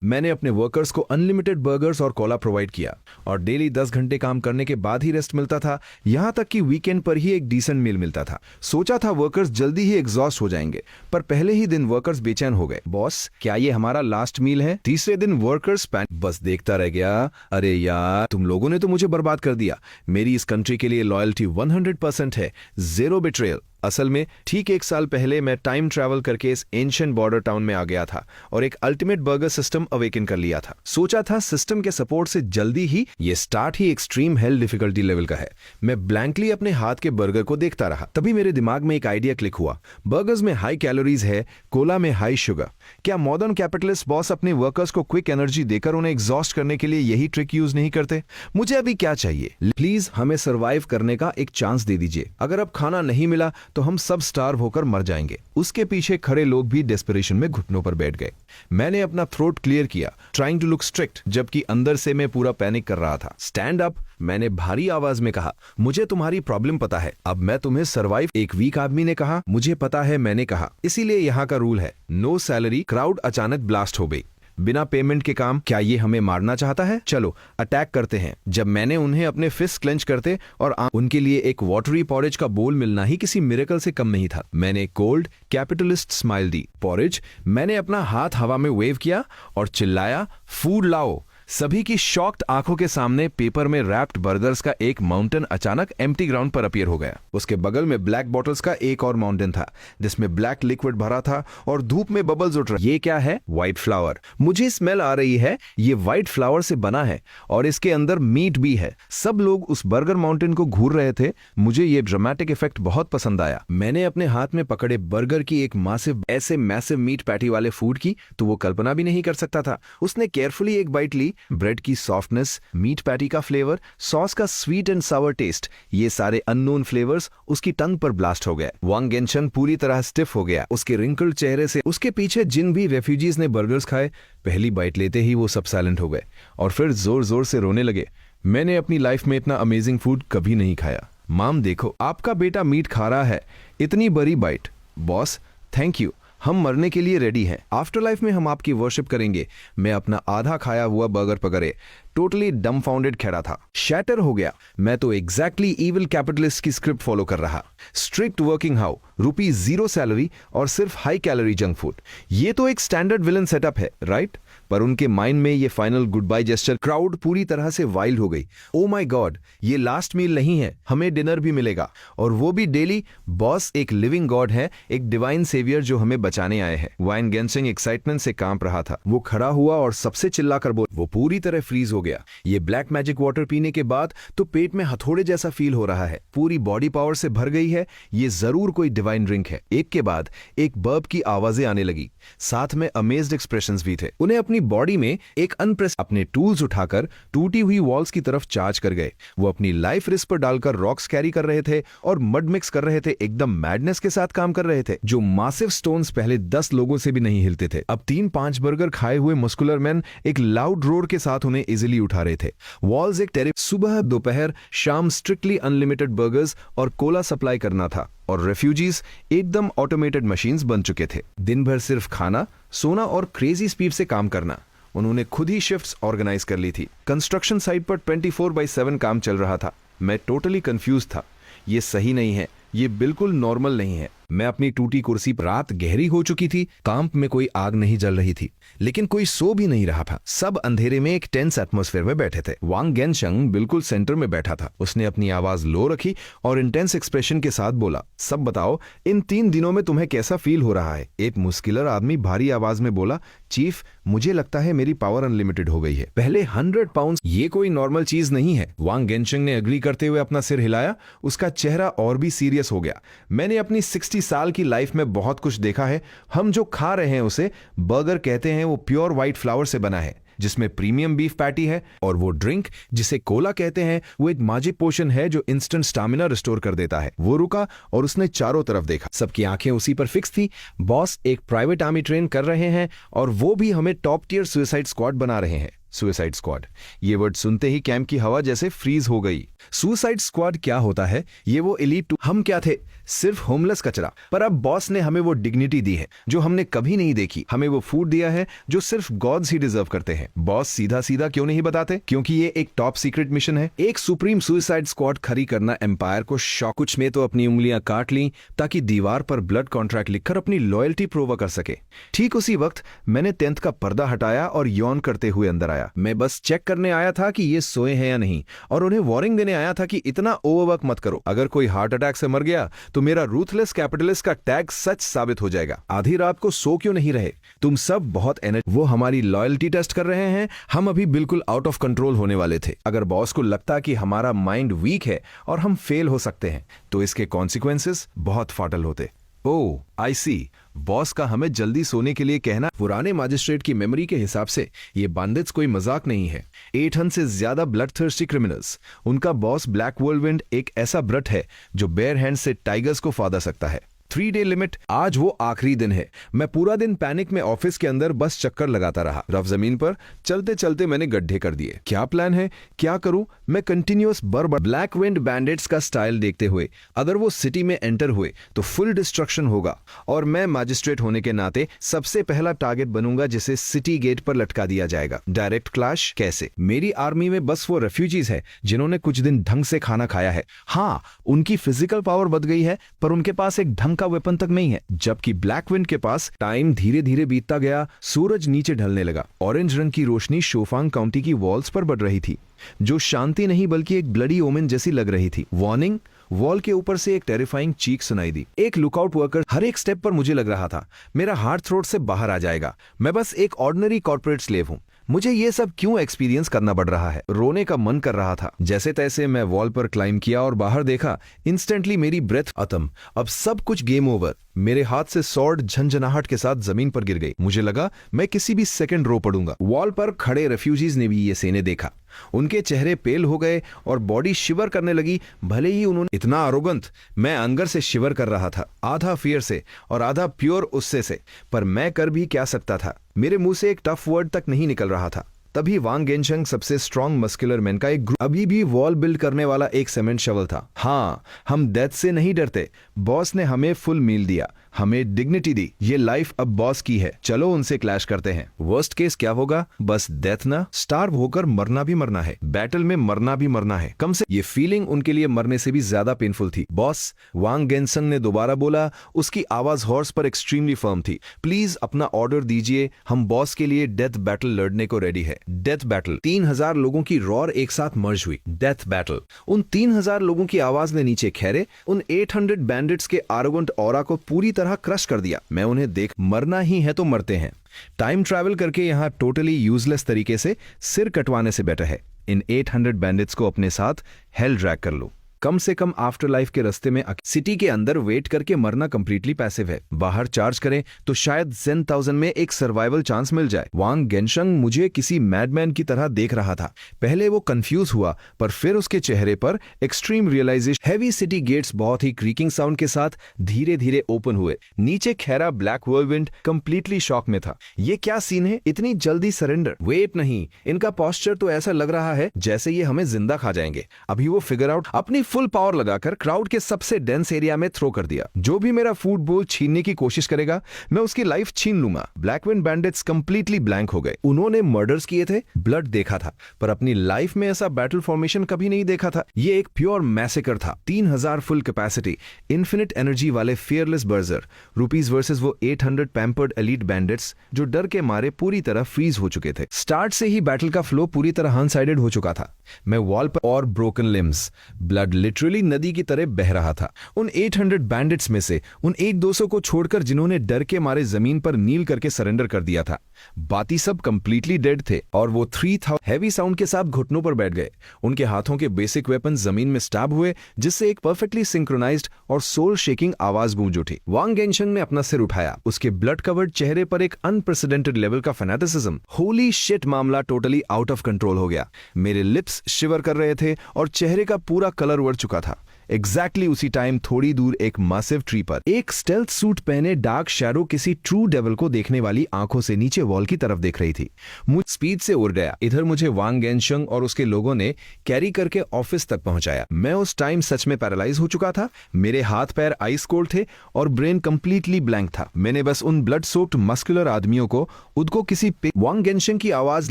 मैंने अपने वर्कर्स को अनलिमिटेड बर्गर्स और कोला प्रोवाइड किया और डेली 10 घंटे काम करने के बाद ही रेस्ट मिलता था। यहाँ तक कि वीकेंड पर ही एक डिसेंट मील मिलता था। सोचा था वर्कर्स जल्दी ही एग्जॉस्ट हो जाएंगे, पर पहले ही दिन वर्कर्स बेचैन हो गए। बॉस, क्या ये हमारा लास्ट मील है? तीसरे दिन वर्कर्स बस देखता रह गया। अरे यार, तुम लोगों ने तो मुझे बर्बाद कर दिया। मेरी इस कंट्री के लिए लॉयल्टी 100% है, जीरो बिट्रेयल। असल में ठीक 1 साल पहले मैं टाइम ट्रैवल करके इस एंशिएंट बॉर्डर टाउन में आ गया था और एक अल्टीमेट बर्गर सिस्टम अवेकन कर लिया था। सोचा था सिस्टम के सपोर्ट से जल्दी ही ये स्टार्ट ही एक्सट्रीम हेल डिफिकल्टी लेवल का है। मैं ब्लैंकली अपने हाथ के बर्गर को देखता रहा। तभी मेरे दिमाग में एक आइडिया क्लिक हुआ। बर्गर्स में हाई कैलोरीज है, कोला में हाई शुगर। क्या मॉडर्न कैपिटलिस्ट बॉस अपने वर्कर्स को क्विक एनर्जी देकर उन्हें एग्जॉस्ट करने के लिए यही ट्रिक यूज नहीं करते? मुझे अभी क्या चाहिए? प्लीज हमें सर्वाइव करने का एक चांस दे दीजिए। अगर अब खाना नहीं मिला तो हम सब स्टार्व होकर मर जाएंगे। उसके पीछे खड़े लोग भी डेस्परेशन में घुटनों पर बैठ गए। मैंने अपना थ्रोट क्लियर किया, ट्राइंग टू लुक स्ट्रिक्ट, जबकि अंदर से मैं पूरा पैनिक कर रहा था। स्टैंड अप, मैंने भारी आवाज में कहा। मुझे तुम्हारी प्रॉब्लम पता है, अब मैं तुम्हें सर्वाइव। एक वीक आदमी ने कहा। मुझे पता है, मैंने कहा। इसीलिए यहाँ का रूल है, नो सैलरी। क्राउड अचानक ब्लास्ट हो गई। बिना पेमेंट के काम? क्या ये हमें मारना चाहता है? चलो अटैक करते हैं। जब मैंने उन्हें अपने फिस्ट क्लेंच करते और उनके लिए एक वाटरी पॉरेज का बोल मिलना ही किसी मिरेकल से कम नहीं था। मैंने कोल्ड कैपिटलिस्ट स्माइल दी। पॉरेज? मैंने अपना हाथ हवा में वेव किया और चिल्लाया, फूड लाओ। सभी की शॉक्ड आंखों के सामने पेपर में रैप्ड बर्गर्स का एक माउंटेन अचानक एम्प्टी ग्राउंड पर अपीयर हो गया। उसके बगल में ब्लैक बॉटल्स का एक और माउंटेन था, जिसमें ब्लैक लिक्विड भरा था और धूप में बबल्स उठ रहे। ये क्या है? White flower. मुझे स्मेल आ रही है, ये व्हाइट फ्लावर से बना है और इसके अंदर मीट भी है। सब लोग उस बर्गर माउंटेन को घूर रहे थे। मुझे ये ड्रामेटिक इफेक्ट बहुत पसंद आया। मैंने अपने हाथ में पकड़े बर्गर की एक ऐसे मैसिव मीट पैटी वाले फूड की तो वो कल्पना भी नहीं कर सकता था। उसने केयरफुली एक बाइट ली। ब्रेड की सॉफ्टनेस, मीट पैटी का फ्लेवर, सॉस का स्वीट एंड सावर टेस्ट, ये सारे अननोन फ्लेवर्स उसकी टंग पर ब्लास्ट हो गए। वांग गेनशन पूरी तरह स्टिफ हो गया। उसके रिंकल्ड चेहरे से उसके पीछे जिन भी रेफ्यूजीज ने बर्गर्स खाए, पहली बाइट लेते ही वो सब साइलेंट हो गए और फिर जोर जोर से रोने लगे। मैंने अपनी लाइफ में इतना अमेजिंग फूड कभी नहीं खाया। माम देखो, आपका बेटा मीट खा रहा है। इतनी बड़ी बाइट। बॉस, थैंक यू, हम मरने के लिए रेडी हैं। आफ्टर लाइफ में हम आपकी वर्शिप करेंगे। मैं अपना आधा खाया हुआ बर्गर पकड़े टोटली डमफाउंडेड खड़ा था। शैटर हो गया। मैं तो एग्जैक्टली इविल कैपिटलिस्ट की स्क्रिप्ट फॉलो कर रहा। स्ट्रिक्ट वर्किंग हाउ, ₹0 सैलरी और सिर्फ हाई कैलोरी जंक फूड। ये तो एक स्टैंडर्ड विलन सेटअप है, राइट? पर उनके माइंड में ये final good bye gesture. Crowd पूरी तरह से वाइल्ड हो गई। ओ माय गॉड, ये लास्ट मील नहीं है, हमें डिनर भी मिलेगा और वो भी डेली। बॉस एक लिविंग गॉड है, एक डिवाइन सेवियर जो हमें बचाने आए हैं। वाइन गेंसिंग एक्साइटमेंट से कांप रहा था। वो खड़ा हुआ और सबसे चिल्लाकर बोल। वो पूरी तरह फ्रीज हो गया। ये ब्लैक मैजिक वाटर पीने के बाद तो पेट में हथौड़े जैसा फील हो रहा है। पूरी बॉडी पावर से भर गई है। ये जरूर कोई डिवाइन ड्रिंक है। एक के बाद एक बर्ब की आवाजें आने लगी। साथ में अमेज्ड एक्सप्रेशंस भी थे। उन्हें अपनी बॉडी में एक अपने टूल्स उठाकर टूटी हुई वॉल्स की तरफ चार्ज कर गए। वो अपनी लाइफ रिस्क पर डालकर रॉक्स कैरी कर रहे थे और मड मिक्स कर रहे थे। एकदम मैडनेस के साथ काम कर रहे थे। जो मासिव स्टोन्स पहले 10 लोगों से भी नहीं हिलते थे, अब 3-5 बर्गर खाए हुए मस्कुलर मैन एक लाउड रोर के साथ उन्हें इजिली उठा रहे थे। वॉल्स एक सुबह, दोपहर, शाम स्ट्रिक्टली अनलिमिटेड बर्गर्स और कोला सप्लाई करना था और रेफ्यूजीज एकदम ऑटोमेटेड मशीन्स बन चुके थे। दिन भर सिर्फ खाना, सोना और क्रेजी स्पीड से काम करना। उन्होंने खुद ही शिफ्ट्स ऑर्गेनाइज कर ली थी। कंस्ट्रक्शन साइट पर 24/7 काम चल रहा था। मैं टोटली कंफ्यूज था। ये सही नहीं है, ये बिल्कुल नॉर्मल नहीं है। मैं अपनी टूटी कुर्सी पर, रात गहरी हो चुकी थी। कैंप में कोई आग नहीं जल रही थी, लेकिन कोई सो भी नहीं रहा था। सब अंधेरे में एक टेंस एटमॉस्फेयर में बैठे थे। वांग गेनशंग बिल्कुल सेंटर में बैठा था। उसने अपनी आवाज लो रखी और इंटेंस एक्सप्रेशन के साथ बोला, सब बताओ, इन 3 दिनों में तुम्हें कैसा फील हो रहा है? एक मुस्कुलर आदमी भारी आवाज में बोला, चीफ, मुझे लगता है मेरी पावर अनलिमिटेड हो गई है। पहले 100 पाउंड, ये कोई नॉर्मल चीज नहीं है। वांग गेनशंग ने अग्री करते हुए अपना सिर हिलाया। उसका चेहरा और भी सीरियस हो गया। मैंने अपनी 60 साल की लाइफ में बहुत कुछ देखा है। हम जो खा रहे हैं उसे बर्गर कहते हैं। वो प्योर व्हाइट फ्लावर से बना है, जिसमें प्रीमियम बीफ पैटी है। और वो ड्रिंक जिसे कोला कहते हैं, वो एक मैजिक पोशन है जो इंस्टेंट स्टैमिना रिस्टोर कर देता है। वो रुका और उसने चारों तरफ देखा। सबकी आंखें उसी पर फिक्स थी। बॉस एक प्राइवेट आर्मी ट्रेन कर रहे हैं और वो भी हमें टॉप टियर सुसाइड स्क्वाड बना रहे हैं। Suicide squad. ये वर्ड सुनते ही कैंप की हवा जैसे फ्रीज हो गई। सुसाइड स्क्वाड क्या होता है? ये वो एलीट हम क्या थे? सिर्फ होमलेस कचरा। पर अब बॉस ने हमें वो डिग्निटी दी है जो हमने कभी नहीं देखी। हमें वो फूड दिया है जो सिर्फ गॉड्स ही डिजर्व करते हैं। बॉस सीधा सीधा क्यों नहीं बताते? क्योंकि ये एक टॉप सीक्रेट मिशन है। एक सुप्रीम सुसाइड स्क्वाड खड़ी करना एम्पायर को शॉक। कुछ में तो अपनी उंगलियां काट ली ताकि दीवार पर ब्लड कॉन्ट्रैक्ट लिखकर अपनी लॉयल्टी प्रूव कर सके। ठीक उसी वक्त मैंने टेंथ का पर्दा हटाया और यौन करते हुए अंदर आया। मैं बस चेक करने आया था कि ये सोए हैं या नहीं, और उन्हें वार्निंग देने आया था कि इतना ओवरवर्क मत करो। अगर कोई हार्ट अटैक से मर गया तो मेरा रूथलेस कैपिटलिस्ट का टैग सच साबित हो जाएगा। आधी रात को सो क्यों नहीं रहे? तुम सब बहुत वो हमारी लॉयल्टी टेस्ट कर रहे हैं। हम अभी बिल्कुल आउट ऑफ कंट्रोल होने वाले थे। अगर बॉस को लगता कि हमारा माइंड वीक है और हम फेल हो सकते हैं तो इसके कॉन्सिक्वेंसेस बहुत फाटल होते। ओह आई सी। बॉस का हमें जल्दी सोने के लिए कहना। पुराने मजिस्ट्रेट की मेमोरी के हिसाब से ये बांडिट्स कोई मजाक नहीं है। 800 से ज्यादा ब्लड थर्स्टी क्रिमिनल्स। उनका बॉस ब्लैक व्हर्लविंड एक ऐसा ब्रट है जो बेयर हैंड से टाइगर्स को फादा सकता है। 3 डे लिमिट। आज वो आखिरी दिन है। मैं पूरा दिन पैनिक में ऑफिस के अंदर बस चक्कर लगाता रहा। रफ जमीन पर चलते चलते मैंने गड्ढे कर दिए। क्या प्लान है? क्या करूं? मैं कंटिन्यूअस बर्बाद। ब्लैक विंड बैंडिट्स का स्टाइल देखते हुए अगर वो सिटी में एंटर हुए तो फुल डिस्ट्रक्शन होगा, और मैं मजिस्ट्रेट होने के नाते सबसे पहला टारगेट बनूंगा जिसे सिटी गेट पर लटका दिया जाएगा। डायरेक्ट क्लैश कैसे? मेरी आर्मी में बस वो रेफ्यूजीज है जिन्होंने कुछ दिन ढंग से खाना खाया है। हाँ, उनकी फिजिकल पावर बढ़ गई है पर उनके पास एक ढंग का वेपन तक नहीं है। जबकि ब्लैक विंड के पास टाइम धीरे धीरे बीतता गया। सूरज नीचे ढलने लगा। ऑरेंज रंग की रोशनी शोफांग काउंटी की वॉल्स पर बढ़ रही थी, जो शांति नहीं बल्कि एक ब्लडी ओमेन जैसी लग रही थी। वार्निंग। वॉल के ऊपर से एक टेरिफाइंग चीख सुनाई दी। एक लुकआउट वर्कर। हर एक स्टेप पर मुझे लग रहा था मेरा हार्ट थ्रोट से बाहर आ जाएगा। मैं बस एक ऑर्डिनरी कॉर्पोरेट स्लेव हूं। मुझे ये सब क्यों एक्सपीरियंस करना पड़ रहा है? रोने का मन कर रहा था। जैसे तैसे मैं वॉल पर क्लाइंब किया और बाहर देखा। इंस्टेंटली मेरी ब्रेथ खत्म। अब सब कुछ गेम ओवर। मेरे हाथ से सॉर्ड झंझनाहट के साथ जमीन पर गिर गई। मुझे लगा मैं किसी भी सेकंड रो पड़ूंगा। वॉल पर खड़े रेफ्यूजीज ने भी ये सीने देखा। उनके चेहरे पेल हो गए और बॉडी शिवर करने लगी। भले ही उन्होंने इतना आरोगंत। मैं अंदर से शिवर कर रहा था, आधा फियर से और आधा प्योर उससे से। पर मैं कर भी क्या सकता था? मेरे मुंह से एक टफ वर्ड तक नहीं निकल रहा था। तभी वांग गेनशंग, सबसे स्ट्रॉन्ग मस्कुलर मैन का एक ग्रुप, अभी भी वॉल बिल्ड करने वाला एक सीमेंट शवल था। हाँ, हम डेथ से नहीं डरते। बॉस ने हमें फुल मील दिया, हमें डिग्निटी दी। ये लाइफ अब बॉस की है। चलो उनसे क्लैश करते हैं। वर्स्ट केस क्या होगा? बस डेथ ना, स्टार्व होकर मरना भी मरना है। बैटल में मरना भी मरना है। कम से ये फीलिंग उनके लिए मरने से भी ज्यादा पेनफुल थी। बॉस, वांग गेनसंग ने दोबारा बोला। उसकी आवाज हॉर्स पर एक्सट्रीमली फर्म थी। प्लीज अपना ऑर्डर दीजिए। हम बॉस के लिए डेथ बैटल लड़ने को रेडी है। Death battle. 3000 लोगों की रॉर एक साथ मर्ज हुई। Death battle. उन 3000 लोगों की आवाज ने नीचे खेरे उन 800 बैंडिट्स के आरोगेंट ऑरा को पूरी तरह क्रश कर दिया। मैं उन्हें देख, मरना ही है तो मरते हैं। टाइम ट्रैवल करके यहां टोटली यूजलेस तरीके से सिर कटवाने से बेटर है इन 800 बैंडिट्स को अपने साथ हेल ड्रैग कर लो। कम से कम आफ्टर लाइफ के रास्ते में सिटी के अंदर वेट करके मरना कंप्लीटली पैसिव है। बाहर चार्ज करें तो शायद 10,000 में एक सर्वाइवल चांस मिल जाए। वांग गेनशंग मुझे किसी मैडमैन की तरह देख रहा था। पहले वो कंफ्यूज हुआ, पर फिर उसके चेहरे पर extreme realisation. Heavy city gates बहुत ही क्रीकिंग साउंड के साथ धीरे धीरे ओपन हुए। नीचे खैरा ब्लैक व्हर्लविंड कंप्लीटली शॉक में था। ये क्या सीन है? इतनी जल्दी सरेंडर? वेट नहीं, इनका पोस्चर तो ऐसा लग रहा है जैसे ये हमें जिंदा खा जाएंगे। अभी वो फिगर आउट। अपनी फुल पावर लगाकर क्राउड के सबसे डेंस एरिया में थ्रो कर दिया। जो भी मेरा फूड बोल छीनने की कोशिश करेगा मैं उसकी लाइफ छीन लूंगा। Black wind bandits completely blank हो गए। उन्होंने मर्डर्स किए थे, ब्लड देखा था, पर अपनी लाइफ में ऐसा बैटल फॉर्मेशन कभी नहीं देखा था। ये एक प्योर मैसेकर था। 3000 फुल कैपेसिटी, इन्फिनिट एनर्जी वाले फियरलेस बर्जर रुपीज वर्सेस वो 800 पैम्पर्ड एलीट बैंडिट्स जो डर के मारे पूरी तरह फ्रीज हो चुके थे। स्टार्ट से ही बैटल का फ्लो पूरी तरह वन साइडेड हो चुका था। मैं वॉल पर और ब्रोकन लिम्स, ब्लड लिटरली नदी की तरह बह रहा था। उन 800 बैंडिट्स में से उन 1-200 को छोड़कर जिन्होंने डर के मारे जमीन पर नील करके सरेंडर कर दिया था, बाकी सब कंप्लीटली डेड थे। और वो 3000 हैवी साउंड के साथ घुटनों पर बैठ गए। उनके हाथों के बेसिक वेपन जमीन में स्टैब हुए, जिससे एक परफेक्टली सिंक्रोनाइज्ड और सोल शेकिंग आवाज गूंज उठी। वांग गेनशंग ने अपना सिर उठाया। उसके ब्लड कवर्ड चेहरे पर एक अनप्रेसिडेंटेड लेवल का फैनेटिसिज्म। होली शिट, मामला टोटली आउट ऑफ कंट्रोल हो गया। मेरे लिप्स शिवर कर रहे थे और चेहरे का पूरा कलर उड़ चुका था। एग्जैक्टली उसी टाइम थोड़ी दूर एक मासिव ट्री पर एक स्टेल्थ सूट पहने डार्क शैडो किसी ट्रू डेविल को देखने वाली आंखों से नीचे वॉल की तरफ देख रही थी। मुझ स्पीड से उड़ गया। इधर मुझे वांग गेनशंग और उसके लोगों ने कैरी करके ऑफिस तक पहुंचाया। मैं उस टाइम सच में पैरालाइज हो चुका था। मेरे हाथ पैर आइस कोल्ड थे और ब्रेन कंप्लीटली ब्लैंक था। मैंने बस उन ब्लड सोक्ड मस्कुलर आदमियों को उनको किसी वांग गेनशंग की आवाज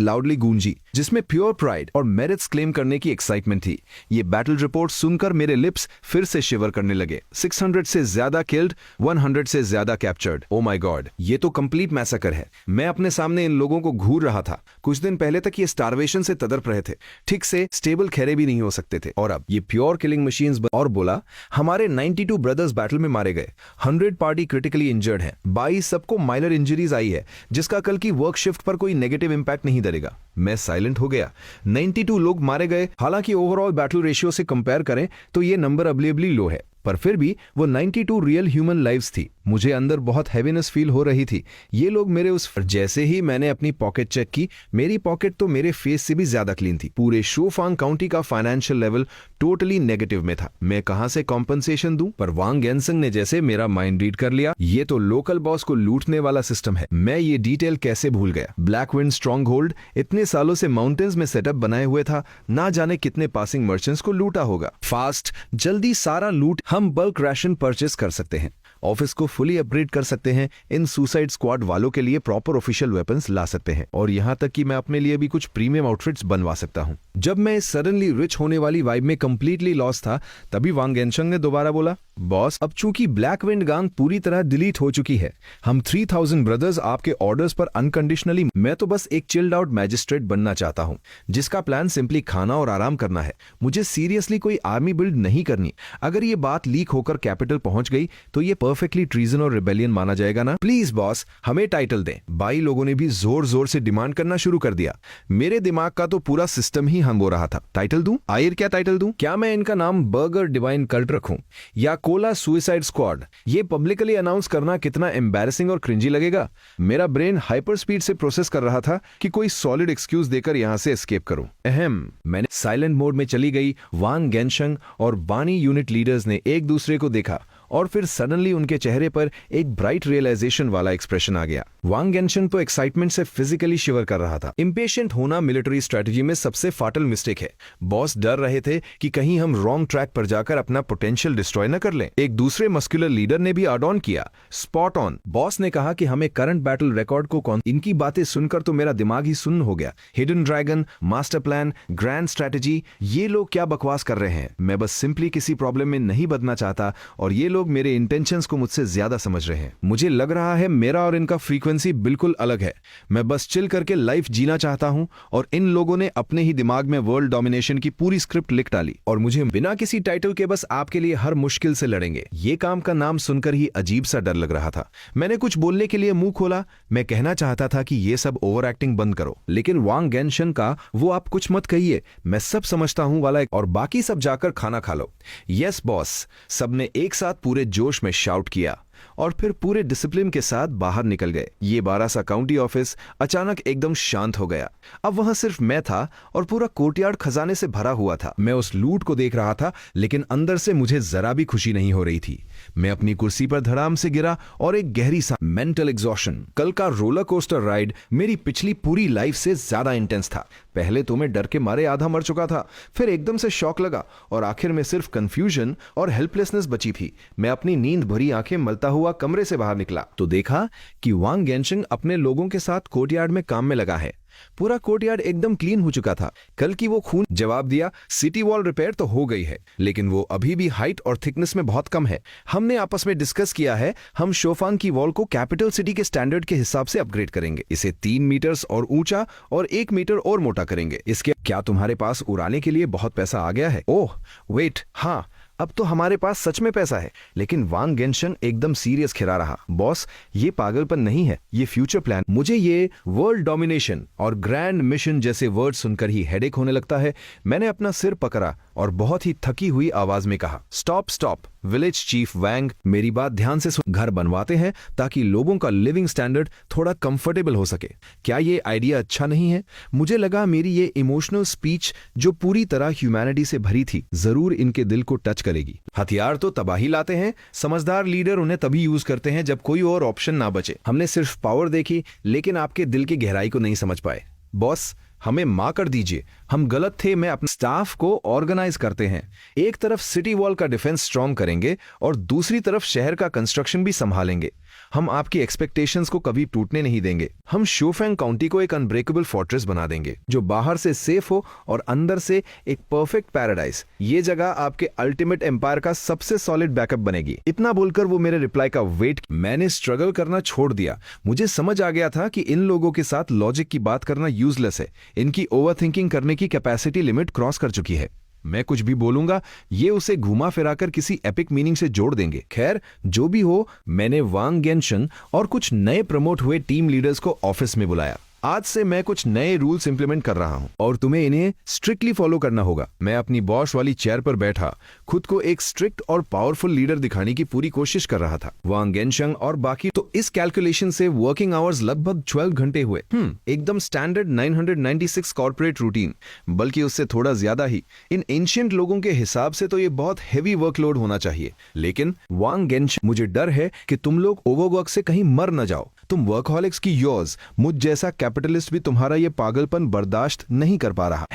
लाउडली गूंजी जिसमें प्योर प्राइड और मेरिट्स क्लेम करने की एक्साइटमेंट थी। ये बैटल रिपोर्ट सुनकर मेरे लिप्स फिर से शिवर करने लगे। 600 से ज्यादा किल्ड, 100 से ज्यादा कैप्चर्ड। ओ माय गॉड, ये तो कंप्लीट मैसेकर है। मैं अपने सामने इन लोगों को घूर रहा था। कुछ दिन पहले तक ये स्टारवेशन से तड़प रहे थे, ठीक से स्टेबल खैरे भी नहीं हो सकते थे, और अब ये प्योर किलिंग मशीन्स। और बोला हमारे 92 ब्रदर्स बैटल में मारे गए, 100 पार्टी क्रिटिकली इंजर्ड हैं, 22 सबको माइनर इंजरीज आई है जिसका कल की वर्क शिफ्ट पर कोई नेगेटिव इंपैक्ट नहीं डरेगा। मैं साइलेंट हो गया। 92 लोग मारे गए। हालांकि ओवरऑल बैटल रेशियो से कंपेयर करें तो ये नंबर अनबिलीवेबली लो है, पर फिर भी वो 92 रियल ह्यूमन लाइव्स थी। मुझे अंदर बहुत हैवीनेस फील हो रही थी। ये लोग मेरे उस जैसे ही मैंने अपनी पॉकेट चेक की, मेरी पॉकेट तो मेरे फेस से भी ज्यादा क्लीन थी। पूरे शोफांग काउंटी का फाइनेंशियल लेवल टोटली नेगेटिव में था। मैं कहां से कॉम्पनसेशन दूं? पर वांग गेनशंग ने जैसे मेरा माइंड रीड कर लिया। ये तो लोकल बॉस को लूटने वाला सिस्टम है। मैं ये डिटेल कैसे भूल गया? ब्लैक विंड स्ट्रॉन्ग होल्ड इतने सालों से माउंटेन्स में सेटअप बनाए हुए था, ना जाने कितने पासिंग मर्चेंट्स को लूटा होगा। फास्ट, जल्दी सारा लूट हम बल्क राशन परचेस कर सकते हैं, ऑफिस को फुली अपग्रेड कर सकते हैं, इन सुसाइड स्क्वाड वालों के लिए प्रॉपर ऑफिशियल वेपन्स ला सकते हैं, और यहां तक कि मैं अपने लिए भी कुछ प्रीमियम आउटफिट्स बनवा सकता हूं। जब मैं सडनली रिच होने वाली वाइब में कंप्लीटली लॉस था, तभी वांग गेनशंग ने दोबारा बोला, बॉस अब चूंकि ब्लैक विंड गैंग पूरी तरह डिलीट हो चुकी है, हम 3000 ब्रदर्स आपके ऑर्डर्स पर अनकंडीशनली। मैं तो बस एक चिल्ड आउट मैजिस्ट्रेट बनना चाहता हूं जिसका प्लान सिंपली खाना और आराम करना है। मुझे सीरियसली कोई आर्मी बिल्ड नहीं करनी। अगर ये बात लीक होकर कैपिटल पहुंच गई तो ये परफेक्टली ट्रीजन और रिबेलियन माना जाएगा ना। प्लीज बॉस हमें टाइटल दें। बाई लोगों ने भी जोर जोर से डिमांड करना शुरू कर दिया। मेरे दिमाग का तो पूरा सिस्टम ही हंग हो रहा था। टाइटल दूं? आखिर क्या टाइटल दूं? क्या मैं इनका नाम बर्गर डिवाइन कल्ट रखूं या कोला सुसाइड स्क्वाड? ये पब्लिकली अनाउंस करना कितना एम्बैरेसिंग और क्रिंजी लगेगा। मेरा ब्रेन हाइपर स्पीड से प्रोसेस कर रहा था कि कोई सॉलिड एक्सक्यूज देकर यहां से एस्केप करूं। मैंने साइलेंट मोड में चली गई। वांग गेनशंग और बानी यूनिट लीडर्स ने एक दूसरे को देखा और फिर सडनली उनके चेहरे पर एक ब्राइट रियलाइजेशन वाला एक्सप्रेशन आ गया। वांग गेनशंग तो एक्साइटमेंट से फिजिकली शिवर कर रहा था। इंपेशेंट होना मिलिट्री स्ट्रेटजी में सबसे फाटल मिस्टेक है। बॉस डर रहे थे कि कहीं हम रॉन्ग ट्रैक पर जाकर अपना पोटेंशियल डिस्ट्रॉय न कर लें। एक दूसरे मस्कुलर लीडर ने भी एड ऑन किया, स्पॉट ऑन। बॉस ने कहा कि हमें करंट बैटल रिकॉर्ड को कौन। इनकी बातें सुनकर तो मेरा दिमाग ही सुन्न हो गया। Hidden dragon, master plan, grand strategy, ये लोग क्या बकवास कर रहे हैं। मैं बस सिंपली किसी प्रॉब्लम में नहीं बदना चाहता और ये लोग मेरे इंटेंशंस को मुझसे ज्यादा समझ रहे हैं। मुझे लग रहा है मेरा और इनका फ्रीक्वेंसी बिल्कुल अलग है। मैं बस चिल करके लाइफ जीना चाहता हूं और इन लोगों ने अपने ही दिमाग में वर्ल्ड डोमिनेशन की पूरी स्क्रिप्ट लिख डाली और मुझे बिना किसी टाइटल के बस आपके लिए हर मुश्किल से लड़ेंगे। ये काम का नाम सुनकर ही अजीब सा डर लग रहा था। मैंने कुछ बोलने के लिए मुंह खोला। मैं कहना चाहता था कि ये सब ओवर एक्टिंग बंद करो, लेकिन वांग गेनशंग का वो आप कुछ मत कहिए, मैं सब समझता हूं वाला और बाकी सब जाकर खाना खा लो। यस बॉस, सबने एक साथ पूरे जोश में शाउट किया और फिर पूरे डिसिप्लिन के साथ बाहर निकल गए। ये 12 सा काउंटी ऑफिस अचानक एकदम शांत हो गया। अब वहां सिर्फ मैं था और पूरा कोर्टयार्ड खजाने से भरा हुआ था। मैं उस लूट को देख रहा था, लेकिन अंदर से मुझे जरा भी खुशी नहीं हो रही थी। मैं अपनी कुर्सी पर धड़ाम से गिरा और एक गहरी सा मेंटल एग्जॉशन। कल का रोलर कोस्टर राइड मेरी पिछली पूरी लाइफ से ज्यादा इंटेंस था। पहले तो मैं डर के मारे आधा मर चुका था, फिर एकदम से शॉक लगा और आखिर में सिर्फ कंफ्यूजन और हेल्पलेसनेस बची थी। मैं अपनी नींद भरी आंखें मलता हुआ कमरे से बाहर निकला तो देखा कि वांग गेनशंग अपने लोगों के साथ कोर्टयार्ड में काम में लगा है। पूरा कोर्टयार्ड एकदम क्लीन हो चुका था। कल की वो खून जवाब दिया। सिटी वॉल रिपेयर तो हो गई है, लेकिन वो अभी भी हाइट और थिकनेस में बहुत कम है। हमने आपस में डिस्कस किया है, हम शोफांग की वॉल को कैपिटल सिटी के स्टैंडर्ड के हिसाब से अपग्रेड करेंगे। इसे 3 मीटर्स और ऊंचा और 1 मीटर और मोटा करेंगे। इसके क्या तुम्हारे पास उड़ाने के लिए बहुत पैसा आ गया है? ओह वेट, हाँ अब तो हमारे पास सच में पैसा है। लेकिन वांग गेनशंग एकदम सीरियस खिला रहा। बॉस ये पागलपन नहीं है, ये फ्यूचर प्लान। मुझे ये वर्ल्ड डोमिनेशन और ग्रैंड मिशन जैसे वर्ड सुनकर ही हेडेक होने लगता है। मैंने अपना सिर पकड़ा और बहुत ही थकी हुई आवाज में कहा, स्टॉप स्टॉप विलेज चीफ वैंग, मेरी बात ध्यान से सुन। घर बनवाते हैं ताकि लोगों का लिविंग स्टैंडर्ड थोड़ा कंफर्टेबल हो सके। क्या ये आइडिया अच्छा नहीं है? मुझे लगा मेरी ये इमोशनल स्पीच जो पूरी तरह ह्यूमैनिटी से भरी थी जरूर इनके दिल को टच करेगी। हथियार तो तबाही लाते हैं, समझदार लीडर उन्हें तभी यूज करते हैं जब कोई और ऑप्शन ना बचे। हमने सिर्फ पावर देखी लेकिन आपके दिल की गहराई को नहीं समझ पाए। बॉस, हमें माफ कर दीजिए, हम गलत थे। मैं अपने स्टाफ को ऑर्गेनाइज करते हैं। एक तरफ सिटी वॉल का डिफेंस स्ट्रांग करेंगे और दूसरी तरफ शहर का कंस्ट्रक्शन भी संभालेंगे। हम आपकी एक्सपेक्टेशंस को कभी टूटने नहीं देंगे। हम शोफेंग काउंटी को एक अनब्रेकेबल फोर्ट्रेस बना देंगे जो बाहर से सेफ हो और अंदर से एक परफेक्ट पैराडाइज। ये जगह आपके अल्टीमेट एम्पायर का सबसे सॉलिड बैकअप बनेगी। इतना बोलकर वो मेरे रिप्लाई का वेट। मैंने स्ट्रगल करना छोड़ दिया। मुझे समझ आ गया था कि इन लोगों के साथ लॉजिक की बात करना यूजलेस है। इनकी ओवरथिंकिंग करने की कैपेसिटी लिमिट क्रॉस कर चुकी है। मैं कुछ भी बोलूंगा ये उसे घुमा फिराकर किसी एपिक मीनिंग से जोड़ देंगे। खैर, जो भी हो, मैंने वांग गेनशन और कुछ नए प्रमोट हुए टीम लीडर्स को ऑफिस में बुलाया। आज से मैं कुछ नए रूल्स इंप्लीमेंट कर रहा हूं और तुम्हें इन्हें स्ट्रिक्टली फॉलो करना होगा। मैं अपनी बॉस वाली चेयर पर बैठा खुद को एक स्ट्रिक्ट और पावरफुल लीडर दिखाने की पूरी कोशिश कर रहा था। वांग गेनशंग और बाकी तो इस कैलकुलेशन से वर्किंग आवर्स लगभग 12 घंटे हुए। एकदम स्टैंडर्ड 996 कॉर्पोरेट रूटीन, बल्कि उससे थोड़ा ज्यादा ही। इन एंशिएंट लोगों के हिसाब से तो ये बहुत हेवी वर्कलोड होना चाहिए। लेकिन वांग गेनशंग, मुझे डर है कि तुम लोग ओवरवर्क से कहीं मर न जाओ। तुम वर्कहॉलिक्स की योर्स, मुझ जैसा कैपिटलिस्ट भी तुम्हारा ये पागलपन बर्दाश्त नहीं कर पा रहा।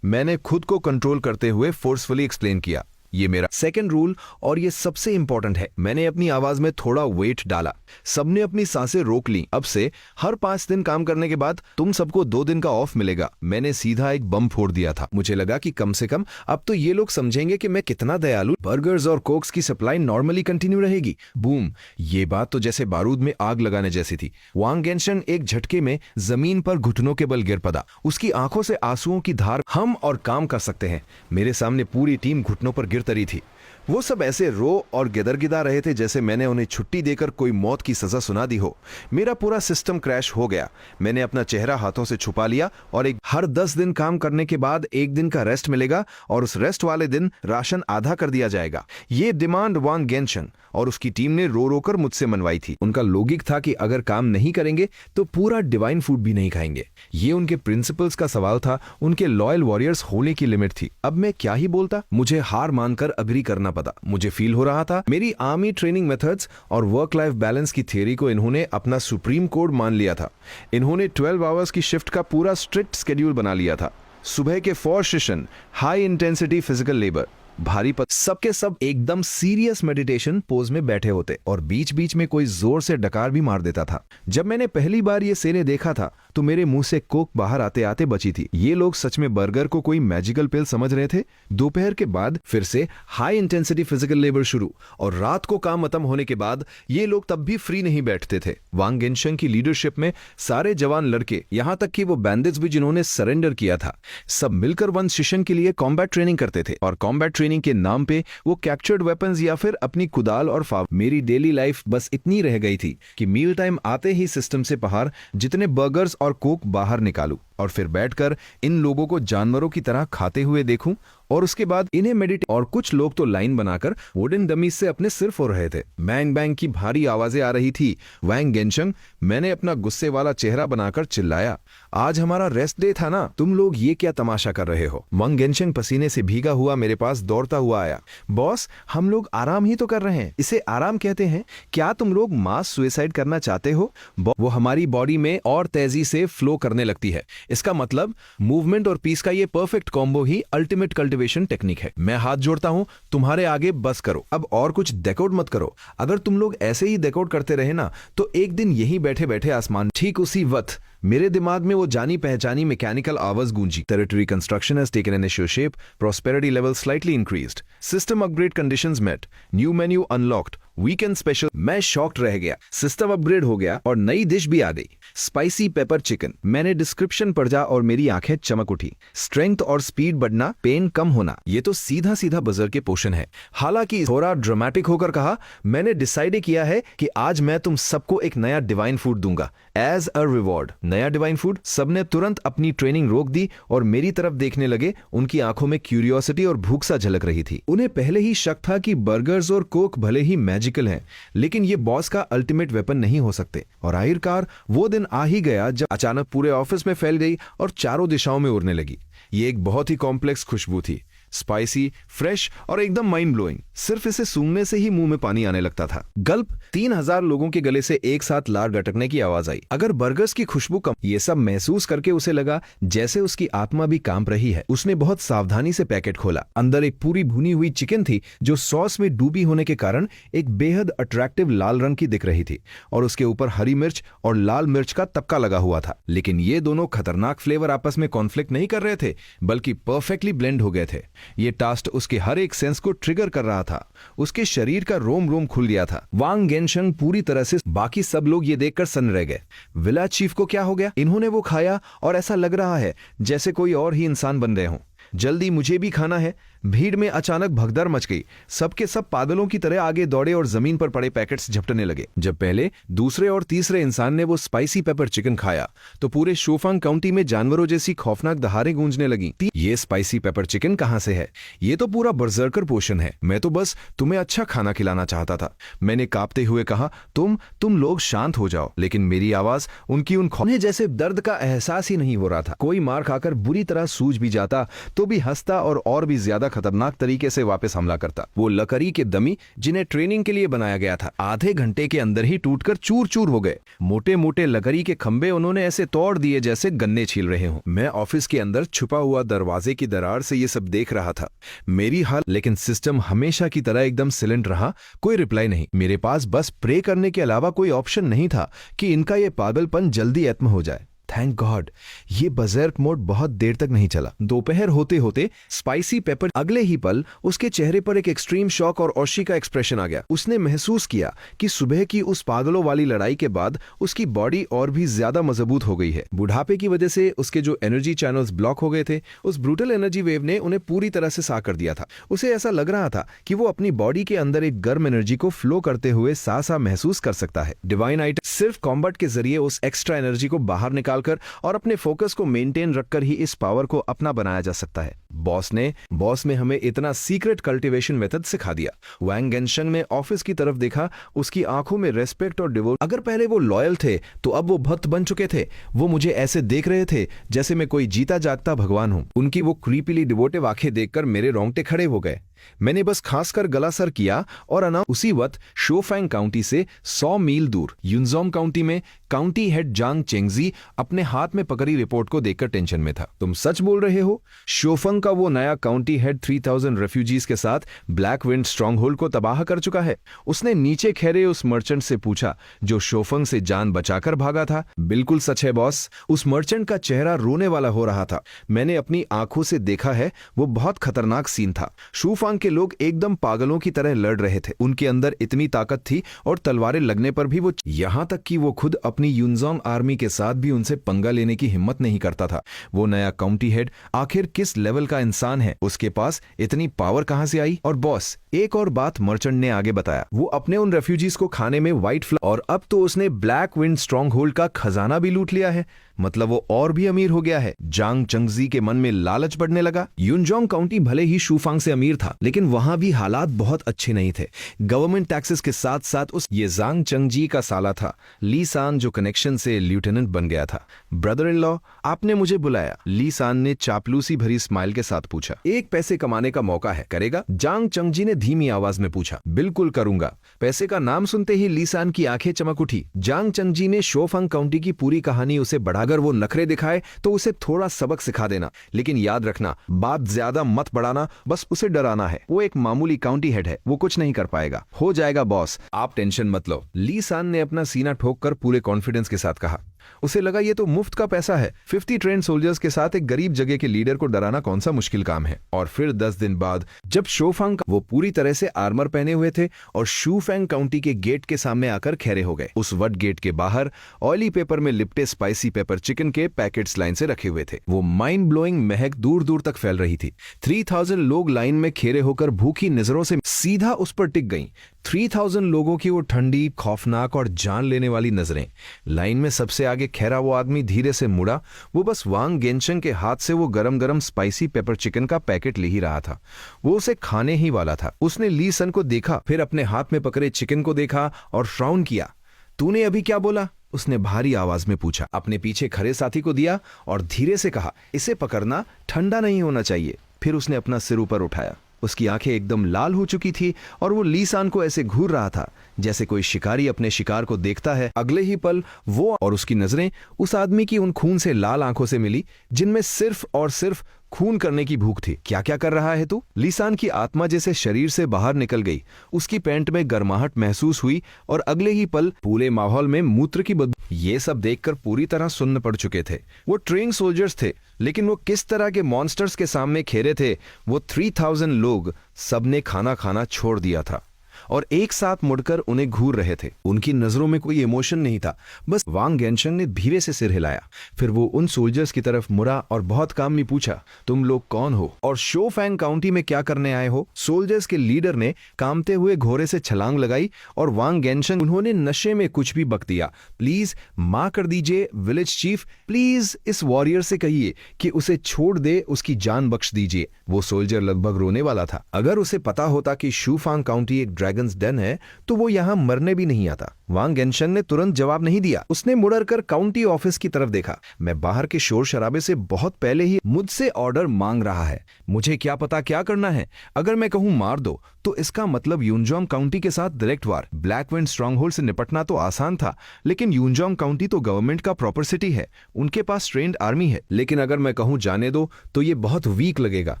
मैंने खुद को कंट्रोल करते हुए फोर्सफुली एक्सप्लेन किया। ये मेरा सेकंड रूल और ये सबसे इंपॉर्टेंट है। मैंने अपनी आवाज में थोड़ा वेट डाला। सबने अपनी सांसें रोक ली। अब से हर 5 दिन काम करने के बाद तुम सबको 2 दिन का ऑफ मिलेगा। मैंने सीधा एक बम फोड़ दिया था। मुझे लगा कि कम से कम अब तो ये लोग समझेंगे कि मैं कितना दयालु। बर्गर्स और कोक्स की सप्लाई नॉर्मली कंटिन्यू रहेगी। बूम। ये बात तो जैसे बारूद में आग लगाने जैसी थी। वांग गेनशन एक झटके में जमीन पर घुटनों के बल गिर पड़ा। उसकी आंखों से आंसुओं की धार। हम और काम कर सकते हैं। मेरे सामने पूरी टीम घुटनों पर गिर तरी थी। वो सब ऐसे रो और गिदर-गिदा रहे थे जैसे मैंने उन्हें छुट्टी देकर कोई मौत की सजा सुना दी हो। मेरा पूरा सिस्टम क्रैश हो गया। मैंने अपना चेहरा हाथों से छुपा लिया और हर 10 दिन काम करने के बाद 1 दिन का रेस्ट मिलेगा और उस रेस्ट वाले दिन राशन आधा कर दिया जाएगा। ये डिमांड वांग गेनशन और उसकी टीम ने रो रो कर मुझसे मनवाई थी। उनका लॉजिक था कि अगर काम नहीं करेंगे तो पूरा डिवाइन फूड भी नहीं खाएंगे। ये उनके प्रिंसिपल्स का सवाल था। उनके लॉयल वॉरियर्स होने की लिमिट थी। अब मैं क्या ही बोलता। मुझे हार मानकर अग्री करना पड़ा। मुझे फील हो रहा था मेरी आर्मी ट्रेनिंग मेथड्स और वर्क लाइफ बैलेंस की थियरी को इन्होंने अपना सुप्रीम कोड मान लिया था। इन्होंने 12 आवर्स की शिफ्ट का पूरा स्ट्रिक्ट स्केड्यूल बना लिया था। सुबह के 4 session, high intensity physical labour, भारी पद, सबके सब एकदम सीरियस मेडिटेशन पोज में बैठे होते और बीच बीच में कोई जोर से डकार भी मार देता था। जब मैंने पहली बार ये सेने देखा था तो मेरे मुंह से कोक बाहर आते आते बची थी। ये लोग सच में बर्गर को कोई मैजिकल पिल समझ रहे थे। दोपहर के बाद फिर से हाई इंटेंसिटी फिजिकल लेबर शुरू और रात को काम खत्म होने के बाद ये लोग तब भी फ्री नहीं बैठते थे। वांग गेनशन की लीडरशिप में सारे जवान लड़के, यहां तक कि वो बैंडिट्स भी जिन्होंने सरेंडर किया था, सब मिलकर वन सेशन के लिए कॉम्बैट ट्रेनिंग करते थे और कॉम्बैट ट्रेनिंग के नाम पे वो कैप्चर्ड वेपन्स या फिर अपनी कुदाल और फाव। मेरी डेली लाइफ बस इतनी रह गई थी कि मील टाइम आते ही सिस्टम से बाहर जितने बर्गर्स और कोक बाहर निकालूं और फिर बैठकर इन लोगों को जानवरों की तरह खाते हुए देखूं और उसके बाद इन्हें मेडिटेट। और कुछ लोग तो लाइन बनाकर वुडन डमीज से अपने सिर फोड़ रहे थे। बैंग बैंग की भारी आवाजें आ रही थी। वांग गेनशंग, मैंने अपना गुस्से वाला चेहरा बनाकर चिल्लाया, आज हमारा रेस्ट डे था ना, तुम लोग ये क्या तमाशा कर रहे हो? वांग गेनशंग पसीने से भीगा हुआ मेरे पास दौड़ता हुआ आया। बॉस, हम लोग आराम ही तो कर रहे हैं, इसे आराम कहते हैं। क्या तुम लोग मास सुसाइड करना चाहते हो? वो हमारी बॉडी में और तेजी से फ्लो करने लगती है। इसका मतलब मूवमेंट और पीस का ये परफेक्ट कॉम्बो ही अल्टीमेट कल्टीवेशन टेक्निक है। मैं हाथ जोड़ता हूं तुम्हारे आगे, बस करो अब और कुछ डेकोड मत करो। अगर तुम लोग ऐसे ही डेकोड करते रहे ना तो एक दिन यही बैठे बैठे आसमान। ठीक उसी वक्त मेरे दिमाग में वो जानी पहचानी मैकेनिकल आवाज गूंजी। Territory construction has taken an initial shape, prosperity level slightly increased, system upgrade conditions met, new menu unlocked, weekend special. मैं शॉक्ड रह गया। सिस्टम अपग्रेड हो गया और नई डिश भी आ गई, स्पाइसी पेपर चिकन। मैंने डिस्क्रिप्शन पढ़ा और मेरी आंखें चमक उठी। स्ट्रेंथ और स्पीड बढ़ना, पेन कम होना, ये तो सीधा सीधा बजर के पोषण है। हालांकि थोड़ा ड्रामेटिक होकर कहा, मैंने डिसाइड किया है कि आज मैं तुम सबको एक नया डिवाइन फूड दूंगा एज अ रिवॉर्ड। नया डिवाइन फूड। सबने तुरंत अपनी ट्रेनिंग रोक दी और मेरी तरफ देखने लगे। उनकी आंखों में क्यूरियोसिटी और भूख सा झलक रही थी। उन्हें पहले ही शक था कि बर्गर्स और कोक भले ही मैजिकल हैं, लेकिन ये बॉस का अल्टीमेट वेपन नहीं हो सकते। और आखिरकार वो दिन आ ही गया जब अचानक पूरे ऑफिस में फैल गई और चारों दिशाओं में उड़ने लगी। ये एक बहुत ही कॉम्प्लेक्स खुशबू थी, स्पाइसी, फ्रेश और एकदम माइंड ब्लोइंग। सिर्फ इसे सूंघने से ही मुंह में पानी आने लगता था। गल्प। 3000 लोगों के गले से एक साथ लार गटकने की आवाज आई। अगर बर्गर्स की खुशबू कम, ये सब महसूस करके उसे लगा जैसे उसकी आत्मा भी कांप रही है। उसने बहुत सावधानी से पैकेट खोला। अंदर एक पूरी भुनी हुई चिकन थी जो सॉस में डूबी होने के कारण एक बेहद अट्रैक्टिव लाल रंग की दिख रही थी और उसके ऊपर हरी मिर्च और लाल मिर्च का तबका लगा हुआ था। लेकिन ये दोनों खतरनाक फ्लेवर आपस में कॉन्फ्लिक्ट नहीं कर रहे थे, बल्कि परफेक्टली ब्लेंड हो गए थे। ये टास्ट उसके हर एक सेंस को ट्रिगर कर रहा था। उसके शरीर का रोम रोम खुल गया था। वांग गेनशंग पूरी तरह से, बाकी सब लोग ये देखकर सन्न रह गए। विला चीफ को क्या हो गया? इन्होंने वो खाया और ऐसा लग रहा है जैसे कोई और ही इंसान बन रहे हों। जल्दी, मुझे भी खाना है। भीड़ में अचानक भगदड़ मच गई। सबके सब पागलों की तरह आगे दौड़े और जमीन पर पड़े पैकेट्स झपटने लगे। जब पहले, दूसरे और तीसरे इंसान ने वो स्पाइसी पेपर चिकन खाया तो पूरे शोफांग काउंटी में जानवरों जैसी खौफनाक दहाड़ें गूंजने लगी। ये स्पाइसी पेपर चिकन कहां से है? ये तो पूरा बर्जर्कर पोषण है। मैं तो बस तुम्हें अच्छा खाना खिलाना चाहता था। मैंने कांपते हुए कहा, तुम लोग शांत हो जाओ। लेकिन मेरी आवाज उनकी उन खौफने जैसे दर्द का एहसास ही नहीं हो रहा था। कोई मार खाकर बुरी तरह सूज भी जाता तो भी हंसता और भी ज्यादा खतरनाक तरीके से वापस हमला करता। वो लकड़ी के दमी जिन्हें ट्रेनिंग के लिए बनाया गया था, आधे घंटे के अंदर ही टूटकर चूर चूर हो गए। मोटे मोटे लकड़ी के खंभे उन्होंने ऐसे तोड़ दिए जैसे गन्ने छील रहे हों। मैं ऑफिस के अंदर छुपा हुआ दरवाजे की दरार से ये सब देख रहा था। मेरी हाल, लेकिन सिस्टम हमेशा की तरह एकदम साइलेंट रहा। कोई रिप्लाई नहीं। मेरे पास बस प्रे करने के अलावा कोई ऑप्शन नहीं था कि इनका ये पागलपन जल्दी खत्म हो जाए। थैंक गॉड ये बजर्क मोड बहुत देर तक नहीं चला। दोपहर होते होते स्पाइसी पेपर, अगले ही पल उसके चेहरे पर एक एक्सट्रीम शॉक और औशी का एक्सप्रेशन आ गया। उसने महसूस किया कि सुबह की उस पागलों वाली लड़ाई के बाद उसकी बॉडी और भी ज्यादा मजबूत हो गई है। बुढ़ापे की वजह से उसके जो एनर्जी चैनल्स ब्लॉक हो गए थे, उस ब्रूटल एनर्जी वेव ने उन्हें पूरी तरह से साफ कर दिया था। उसे ऐसा लग रहा था कि वो अपनी बॉडी के अंदर एक गर्म एनर्जी को फ्लो करते हुए सा महसूस कर सकता है। डिवाइन आइटम सिर्फ कॉम्बैट के जरिए उस एक्स्ट्रा एनर्जी को बाहर निकाल और अपने फोकस को मेंटेन रखकर ही इस पावर को अपना बनाया जा सकता है। बॉस ने हमें इतना सीक्रेट कल्टीवेशन मेथड सिखा दिया। वांग गेनशंग ने ऑफिस की तरफ देखा। उसकी आंखों में रेस्पेक्ट और डिवोट। अगर पहले वो लॉयल थे तो अब वो भक्त बन चुके थे। वो मुझे ऐसे देख रहे थे जैसे मैं कोई जीता जागता भगवान हूं। उनकी वो क्रीपीली डिवोटिव आंखें देखकर मेरे रोंगटे खड़े हो गए। मैंने बस खासकर गला सर किया और उसी वक्त शोफैंग काउंटी से 100 मील दूर युनजोंग काउंटी में काउंटी हेड जांग चेंगजी अपने हाथ में पकड़ी रिपोर्ट को देखकर टेंशन में था। तुम सच बोल रहे हो? शोफंग का वो नया काउंटी हेड 3000 रेफ्यूजीज के साथ ब्लैक विंड स्ट्रॉन्ग होल्ड को तबाह कर चुका है। उसने नीचे खड़े उस मर्चेंट से पूछा जो शोफंग से जान बचाकर भागा था। बिल्कुल सच है बॉस। उस मर्चेंट का चेहरा रोने वाला हो रहा था। मैंने अपनी आंखों से देखा है। वो बहुत खतरनाक सीन था। शूफांग के लोग एकदम पागलों की तरह लड़ रहे थे। उनके अंदर इतनी ताकत थी और तलवारें लगने पर भी वो, यहां तक कि वो खुद अपनी युनजोंग आर्मी के साथ भी उनसे पंगा लेने की हिम्मत नहीं करता था। वो नया काउंटी हेड आखिर किस लेवल का इंसान है? उसके पास इतनी पावर कहां से आई? और बॉस, एक और बात मर्चेंट ने आगे बताया। वो अपने उन रेफ्यूजीज को खाने में व्हाइट फ्लावर, और अब तो उसने ब्लैक विंड स्ट्रॉन्ग होल्ड का खजाना भी लूट लिया है। मतलब वो और भी अमीर हो गया है। जांग चंगजी के मन में लालच बढ़ने लगा। युनजोंग काउंटी भले ही शूफांग से अमीर था, लेकिन वहां भी हालात बहुत अच्छे नहीं थे। गवर्नमेंट टैक्सेस के साथ साथ ये जांग चंगजी का साला था ली सान, जो कनेक्शन से लेफ्टिनेंट बन गया था। ब्रदर इन लॉ, आपने मुझे बुलाया? ली सान ने चापलूसी भरी स्माइल के साथ पूछा। एक पैसे कमाने का मौका है, करेगा? जांग चंगजी ने धीमी आवाज में पूछा। बिल्कुल करूंगा। पैसे का नाम सुनते ही ली सान की आंखें चमक उठी। जांग चंगजी ने शोफांग काउंटी की पूरी कहानी उसे बढ़ा, अगर वो नखरे दिखाए तो उसे थोड़ा सबक सिखा देना, लेकिन याद रखना बात ज्यादा मत बढ़ाना, बस उसे डराना है। वो एक मामूली काउंटी हेड है, वो कुछ नहीं कर पाएगा। हो जाएगा बॉस, आप टेंशन मत लो। ली सान ने अपना सीना ठोककर पूरे कॉन्फिडेंस के साथ कहा। उसे लगा ये तो मुफ्त का पैसा है। 50 ट्रेंड सोल्जर्स के साथ एक गरीब जगह के लीडर को डराना कौन सा मुश्किल काम है। और फिर 10 दिन बाद जब शोफांग, वो पूरी तरह से आर्मर पहने हुए थे और शूफैंग काउंटी के गेट के सामने आकर खड़े हो गए। उस वट गेट के बाहर ऑयली पेपर में लिपटे स्पाइसी पेपर चिकन के पैकेट्स लाइन से रखे हुए थे। वो माइंड ब्लोइंग महक दूर दूर तक फैल रही थी। 3000 लोग लाइन में खड़े होकर भूखी नजरों से सीधा उस पर टिक गईं। 3000 लोगों की वो ठंडी, खौफनाक और जान लेने वाली नजरें। लाइन में सबसे आगे खैरा वो आदमी धीरे से मुड़ा। वो बस वांग गेनशंग के हाथ से वो गरम गरम स्पाइसी पेपर चिकन का पैकेट ले ही रहा था। वो उसे खाने ही वाला था। उसने ली सन को देखा, फिर अपने हाथ में पकड़े चिकन को देखा और फ्राउन किया। तूने अभी क्या बोला? उसने भारी आवाज में पूछा। अपने पीछे खड़े साथी को दिया और धीरे से कहा, इसे पकड़ना, ठंडा नहीं होना चाहिए। फिर उसने अपना सिर ऊपर उठाया। उसकी आंखें एकदम लाल हो चुकी थी और वो ली सान को ऐसे घूर रहा था जैसे कोई शिकारी अपने शिकार को देखता है। अगले ही पल वो और उसकी नजरें उस आदमी की उन खून से लाल आंखों से मिली जिनमें सिर्फ और सिर्फ खून करने की भूख थी। क्या क्या कर रहा है तू? लीसान की आत्मा जैसे शरीर से बाहर निकल गई। उसकी पैंट में गर्माहट महसूस हुई और अगले ही पल पूरे माहौल में मूत्र की बदबू। ये सब देखकर पूरी तरह सुन्न पड़ चुके थे। वो ट्रेन सोल्जर्स थे, लेकिन वो किस तरह के मॉन्स्टर्स के सामने खेरे थे। वो 3000 लोग, सबने खाना खाना छोड़ दिया था और एक साथ मुड़कर उन्हें घूर रहे थे। उनकी नजरों में कोई इमोशन नहीं था, बस वांग गेनशंग ने धीरे से सिर हिलाया। फिर वो उन सोल्जर्स की तरफ मुड़ा और बहुत काम में पूछा, तुम लोग कौन हो और शोफैंग काउंटी में क्या करने आए हो? सोल्जर्स के लीडर ने कांपते हुए घोड़े से छलांग लगाई और वांग गेनशंग, उन्होंने नशे में कुछ भी बक दिया। प्लीज मां कर दीजिए विलेज चीफ, प्लीज इस वॉरियर से कहिए कि उसे छोड़ दे, उसकी जान बख्श दीजिए। वो सोल्जर लगभग रोने वाला था। अगर उसे पता होता कि शूफांग काउंटी एक ड्रैगन्स डेन है तो वो यहां मरने भी नहीं आता। वांग गेनशंग ने तुरंत जवाब नहीं दिया। उसने मुड़कर काउंटी ऑफिस की तरफ देखा। मैं बाहर के शोर शराबे से बहुत पहले ही मुझसे ऑर्डर मांग रहा है। मुझे क्या पता क्या करना है। अगर मैं कहूं मार दो तो इसका मतलब यूनजोंग काउंटी के साथ डायरेक्ट वार। ब्लैक विंड स्ट्रॉन्गहोल्ड से निपटना तो आसान था, लेकिन यूनजोंग काउंटी तो गवर्नमेंट का प्रॉपर सिटी है, उनके पास ट्रेन्ड आर्मी है। लेकिन अगर मैं कहूं जाने दो तो ये बहुत वीक लगेगा।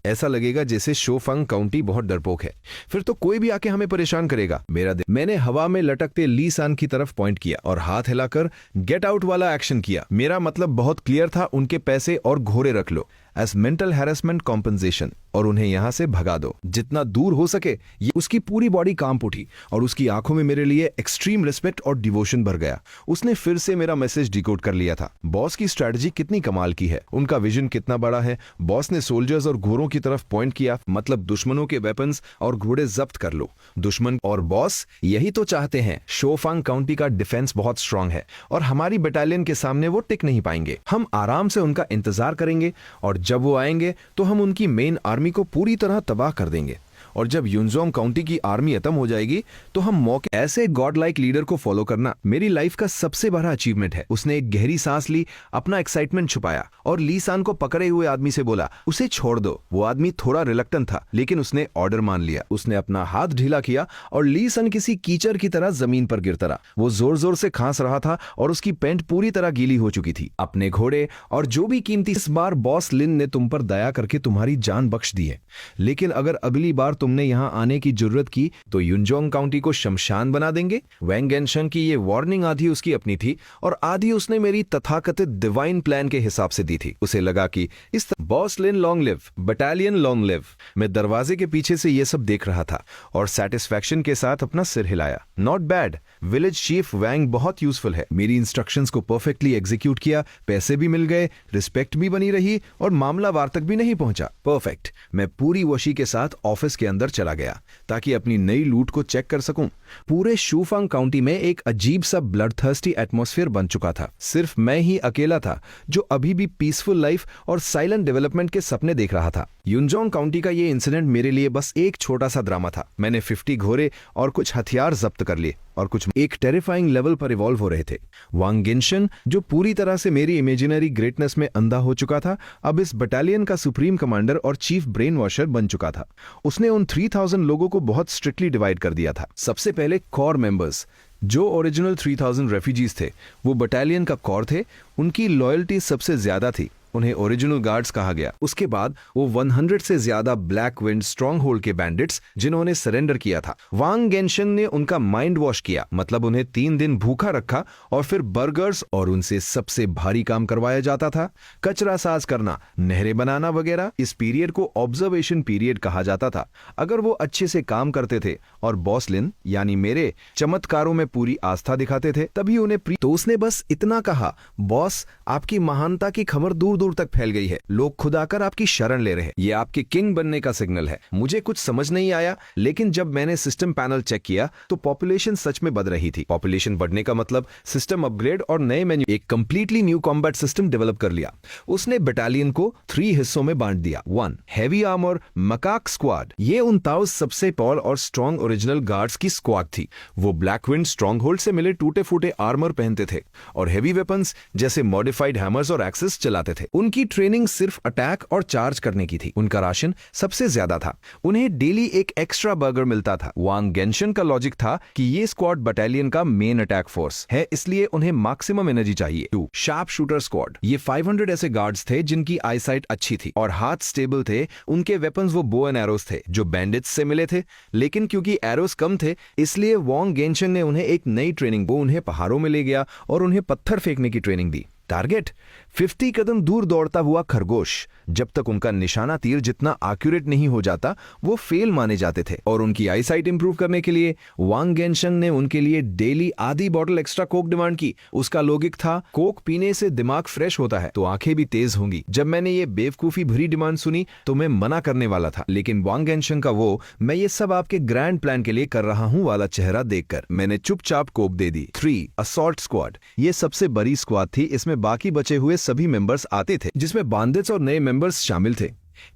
ऐसा लगेगा जैसे शोफंग काउंटी बहुत डरपोक है। फिर तो कोई भी आके हमें परेशान करेगा। मैंने हवा में लटकते ली सान की तरफ पॉइंट किया और हाथ हिलाकर गेट आउट वाला एक्शन किया। मेरा मतलब बहुत क्लियर था, उनके पैसे और घोड़े रख लो एज मेंटल हैरेसमेंट कॉम्पेंसेशन और उन्हें यहां से भगा दो जितना दूर हो सके। ये उसकी पूरी बॉडी कांप उठी और उसकी आंखों में मेरे लिए एक्सट्रीम रिस्पेक्ट और डिवोशन भर गया। उसने फिर से मेरा मैसेज डिकोड कर लिया था। बॉस की स्ट्रेटजी कितनी कमाल की है, उनका विजन कितना बड़ा है। बॉस ने सोल्जर्स और घोड़ों की तरफ पॉइंट किया, मतलब दुश्मनों के वेपन्स और घोड़े जब्त कर लो। दुश्मन और बॉस यही तो चाहते हैं। शोफांग काउंटी का डिफेंस बहुत स्ट्रांग है और हमारी बटालियन के सामने वो टिक नहीं पाएंगे। हम आराम से उनका इंतजार करेंगे और जब वो आएंगे तो हम उनकी मेन आर्मी को पूरी तरह तबाह कर देंगे। और जब यूनजोंग काउंटी की आर्मी खत्म हो जाएगी तो हम मौके। ऐसे गॉड लाइक लीडर को फॉलो करना मेरी लाइफ का सबसे बड़ा अचीवमेंट है। उसने एक गहरी सांस ली, अपना एक्साइटमेंट छुपाया और ली सान को पकड़े हुए आदमी से बोला, उसे छोड़ दो। वो आदमी थोड़ा रिलक्टेंट था, लेकिन उसने ऑर्डर मान लिया। उसने अपना हाथ ढीला किया और ली सान किसी कीचड़ की तरह जमीन पर गिरता रहा। वो जोर जोर से खांस रहा था और उसकी पैंट पूरी तरह गीली हो चुकी थी। अपने घोड़े और जो भी कीमती, इस बार बॉस लिन ने तुम पर दया करके तुम्हारी जान बख्श दी है, लेकिन अगर अगली बार तुमने यहां आने की जरूरत की तो यूनजोंग काउंटी को शमशान बना देंगे। वांग गेनशंग की ये वार्निंग आधी उसकी अपनी थी और आधी उसने मेरी तथाकथित डिवाइन प्लान के हिसाब से दी थी। उसे लगा कि इस boss Lin long live, battalion long live. मैं दरवाजे के पीछे से ये सब देख रहा था और सेटिस्फैक्शन के साथ अपना सिर हिलाया। नॉट बैड, विलेज चीफ वांग बहुत यूजफुल है। मेरी इंस्ट्रक्शंस को परफेक्टली एग्जीक्यूट किया, पैसे भी मिल गए, रिस्पेक्ट भी बनी रही और मामला वार तक भी नहीं पहुंचा। परफेक्ट। मैं पूरी वशी के साथ ऑफिस के अंदर चला गया ताकि अपनी नई लूट को चेक कर सकूं। पूरे शूफांग काउंटी में एक अजीब सा ब्लडथर्स्टी एटमॉस्फेयर बन चुका था। सिर्फ मैं ही अकेला था जो अभी भी पीसफुल लाइफ और साइलेंट डेवलपमेंट के सपने देख रहा था। यूनजोंग काउंटी का ये इंसिडेंट मेरे लिए बस एक छोटा सा ड्रामा था। मैंने 50 घोड़े और कुछ हथियार जब्त कर लिए और कुछ एक टेरिफाइंग लेवल पर इवॉल्व हो रहे थे। वांग गेनशंग, जो पूरी तरह से मेरी इमेजिनरी ग्रेटनेस में अंधा हो चुका था, अब इस बटालियन का सुप्रीम कमांडर और चीफ ब्रेन वॉशर बन चुका था। उसने उन 3000 लोगों को बहुत स्ट्रिक्टली डिवाइड कर दिया था। सबसे पहले कोर मेंबर्स, जो ओरिजिनल 3000 रेफ्यूजीज थे, वो बटालियन का कोर थे। उनकी लॉयल्टी सबसे ज्यादा थी, उन्हें ओरिजिनल गार्ड्स कहा गया। उसके बाद वो 100 से ज्यादा ब्लैक विंड स्ट्रॉन्ग होल्ड के बैंडिट्स जिन्होंने सरेंडर किया था। वांग गेनशंग ने उनका माइंड वॉश किया, मतलब उन्हें 3 दिन भूखा रखा और फिर बर्गर्स और उनसे सबसे भारी काम करवाया जाता था, कचरा साफ करना, नहरें बनाना वगैरह। इस पीरियड को ऑब्जर्वेशन पीरियड कहा जाता था। अगर वो अच्छे से काम करते थे और बॉस लिन यानी मेरे चमत्कारों में पूरी आस्था दिखाते थे, तभी उन्हें तो उसने बस इतना कहा, बॉस आपकी महानता की खबर दूर दूर तक फैल गई है। लोग खुद आकर आपकी शरण ले रहे हैं। ये आपके किंग बनने का सिग्नल है। मुझे कुछ समझ नहीं आया, लेकिन जब मैंने सिस्टम पैनल चेक किया तो पॉपुलेशन सच में बढ़ रही थी। पॉपुलेशन बढ़ने का मतलब सिस्टम अपग्रेड और नए मेन्यू। एक completely new combat system develop कर लिया। उसने बटालियन को 3 हिस्सों में बांट दिया। 1 हैवी आर्मर मकाक स्क्वाड। ये उन ताउस सबसे पॉल और स्ट्रॉन्ग ओरिजिनल गार्ड्स की स्क्वाड थी। वो ब्लैक विंड स्ट्रॉन्ग होल्ड से मिले टूटे फूटे आर्मर पहनते थे और हेवी वेपन्स जैसे मॉडिफाइड हैमर्स और एक्सेस चलाते थे। उनकी ट्रेनिंग सिर्फ अटैक और चार्ज करने की थी। उनका राशन सबसे ज्यादा था। उन्हें डेली एक एक्स्ट्रा बर्गर मिलता था। वांग गेंशन का लॉजिक था कि ये स्क्वाड बटालियन का मेन अटैक फोर्स है, इसलिए उन्हें मैक्सिमम एनर्जी चाहिए। 2 शार्प शूटर स्क्वाड। ये 500 ऐसे गार्ड्स थे जिनकी आईसाइट अच्छी थी और हाथ स्टेबल थे। उनके वेपन्स वो बो एंड एरोस थे जो बैंडिट्स से मिले थे, लेकिन क्योंकि एरोस कम थे इसलिए वांग गेंशन ने उन्हें एक नई ट्रेनिंग, वो उन्हें पहाड़ों में ले गया और उन्हें पत्थर फेंकने की ट्रेनिंग दी। टारगेट 50 कदम दूर दौड़ता हुआ खरगोश। जब तक उनका निशाना तीर जितना एक्यूरेट नहीं हो जाता वो फेल माने जाते थे। और उनकी आईसाइट इंप्रूव करने के लिए वांग गेंशंग ने उनके लिए डेली आधी बॉटल एक्स्ट्रा कोक डिमांड की। उसका लॉजिक था कोक पीने से दिमाग फ्रेश होता है तो आंखें भी तेज होंगी। जब मैंने ये बेवकूफी भरी डिमांड सुनी तो मैं मना करने वाला था, लेकिन वांग गेंशंग का वो मैं ये सब आपके ग्रैंड प्लान के लिए कर रहा हूं वाला चेहरा देखकर मैंने चुपचाप कोक दे दी। 3 असॉल्ट स्क्वाड। ये सबसे बड़ी स्क्वाड थी। इसमें बाकी बचे हुए सभी मेंबर्स आते थे, जिसमें बांडिट्स और नए मेंबर्स शामिल थे।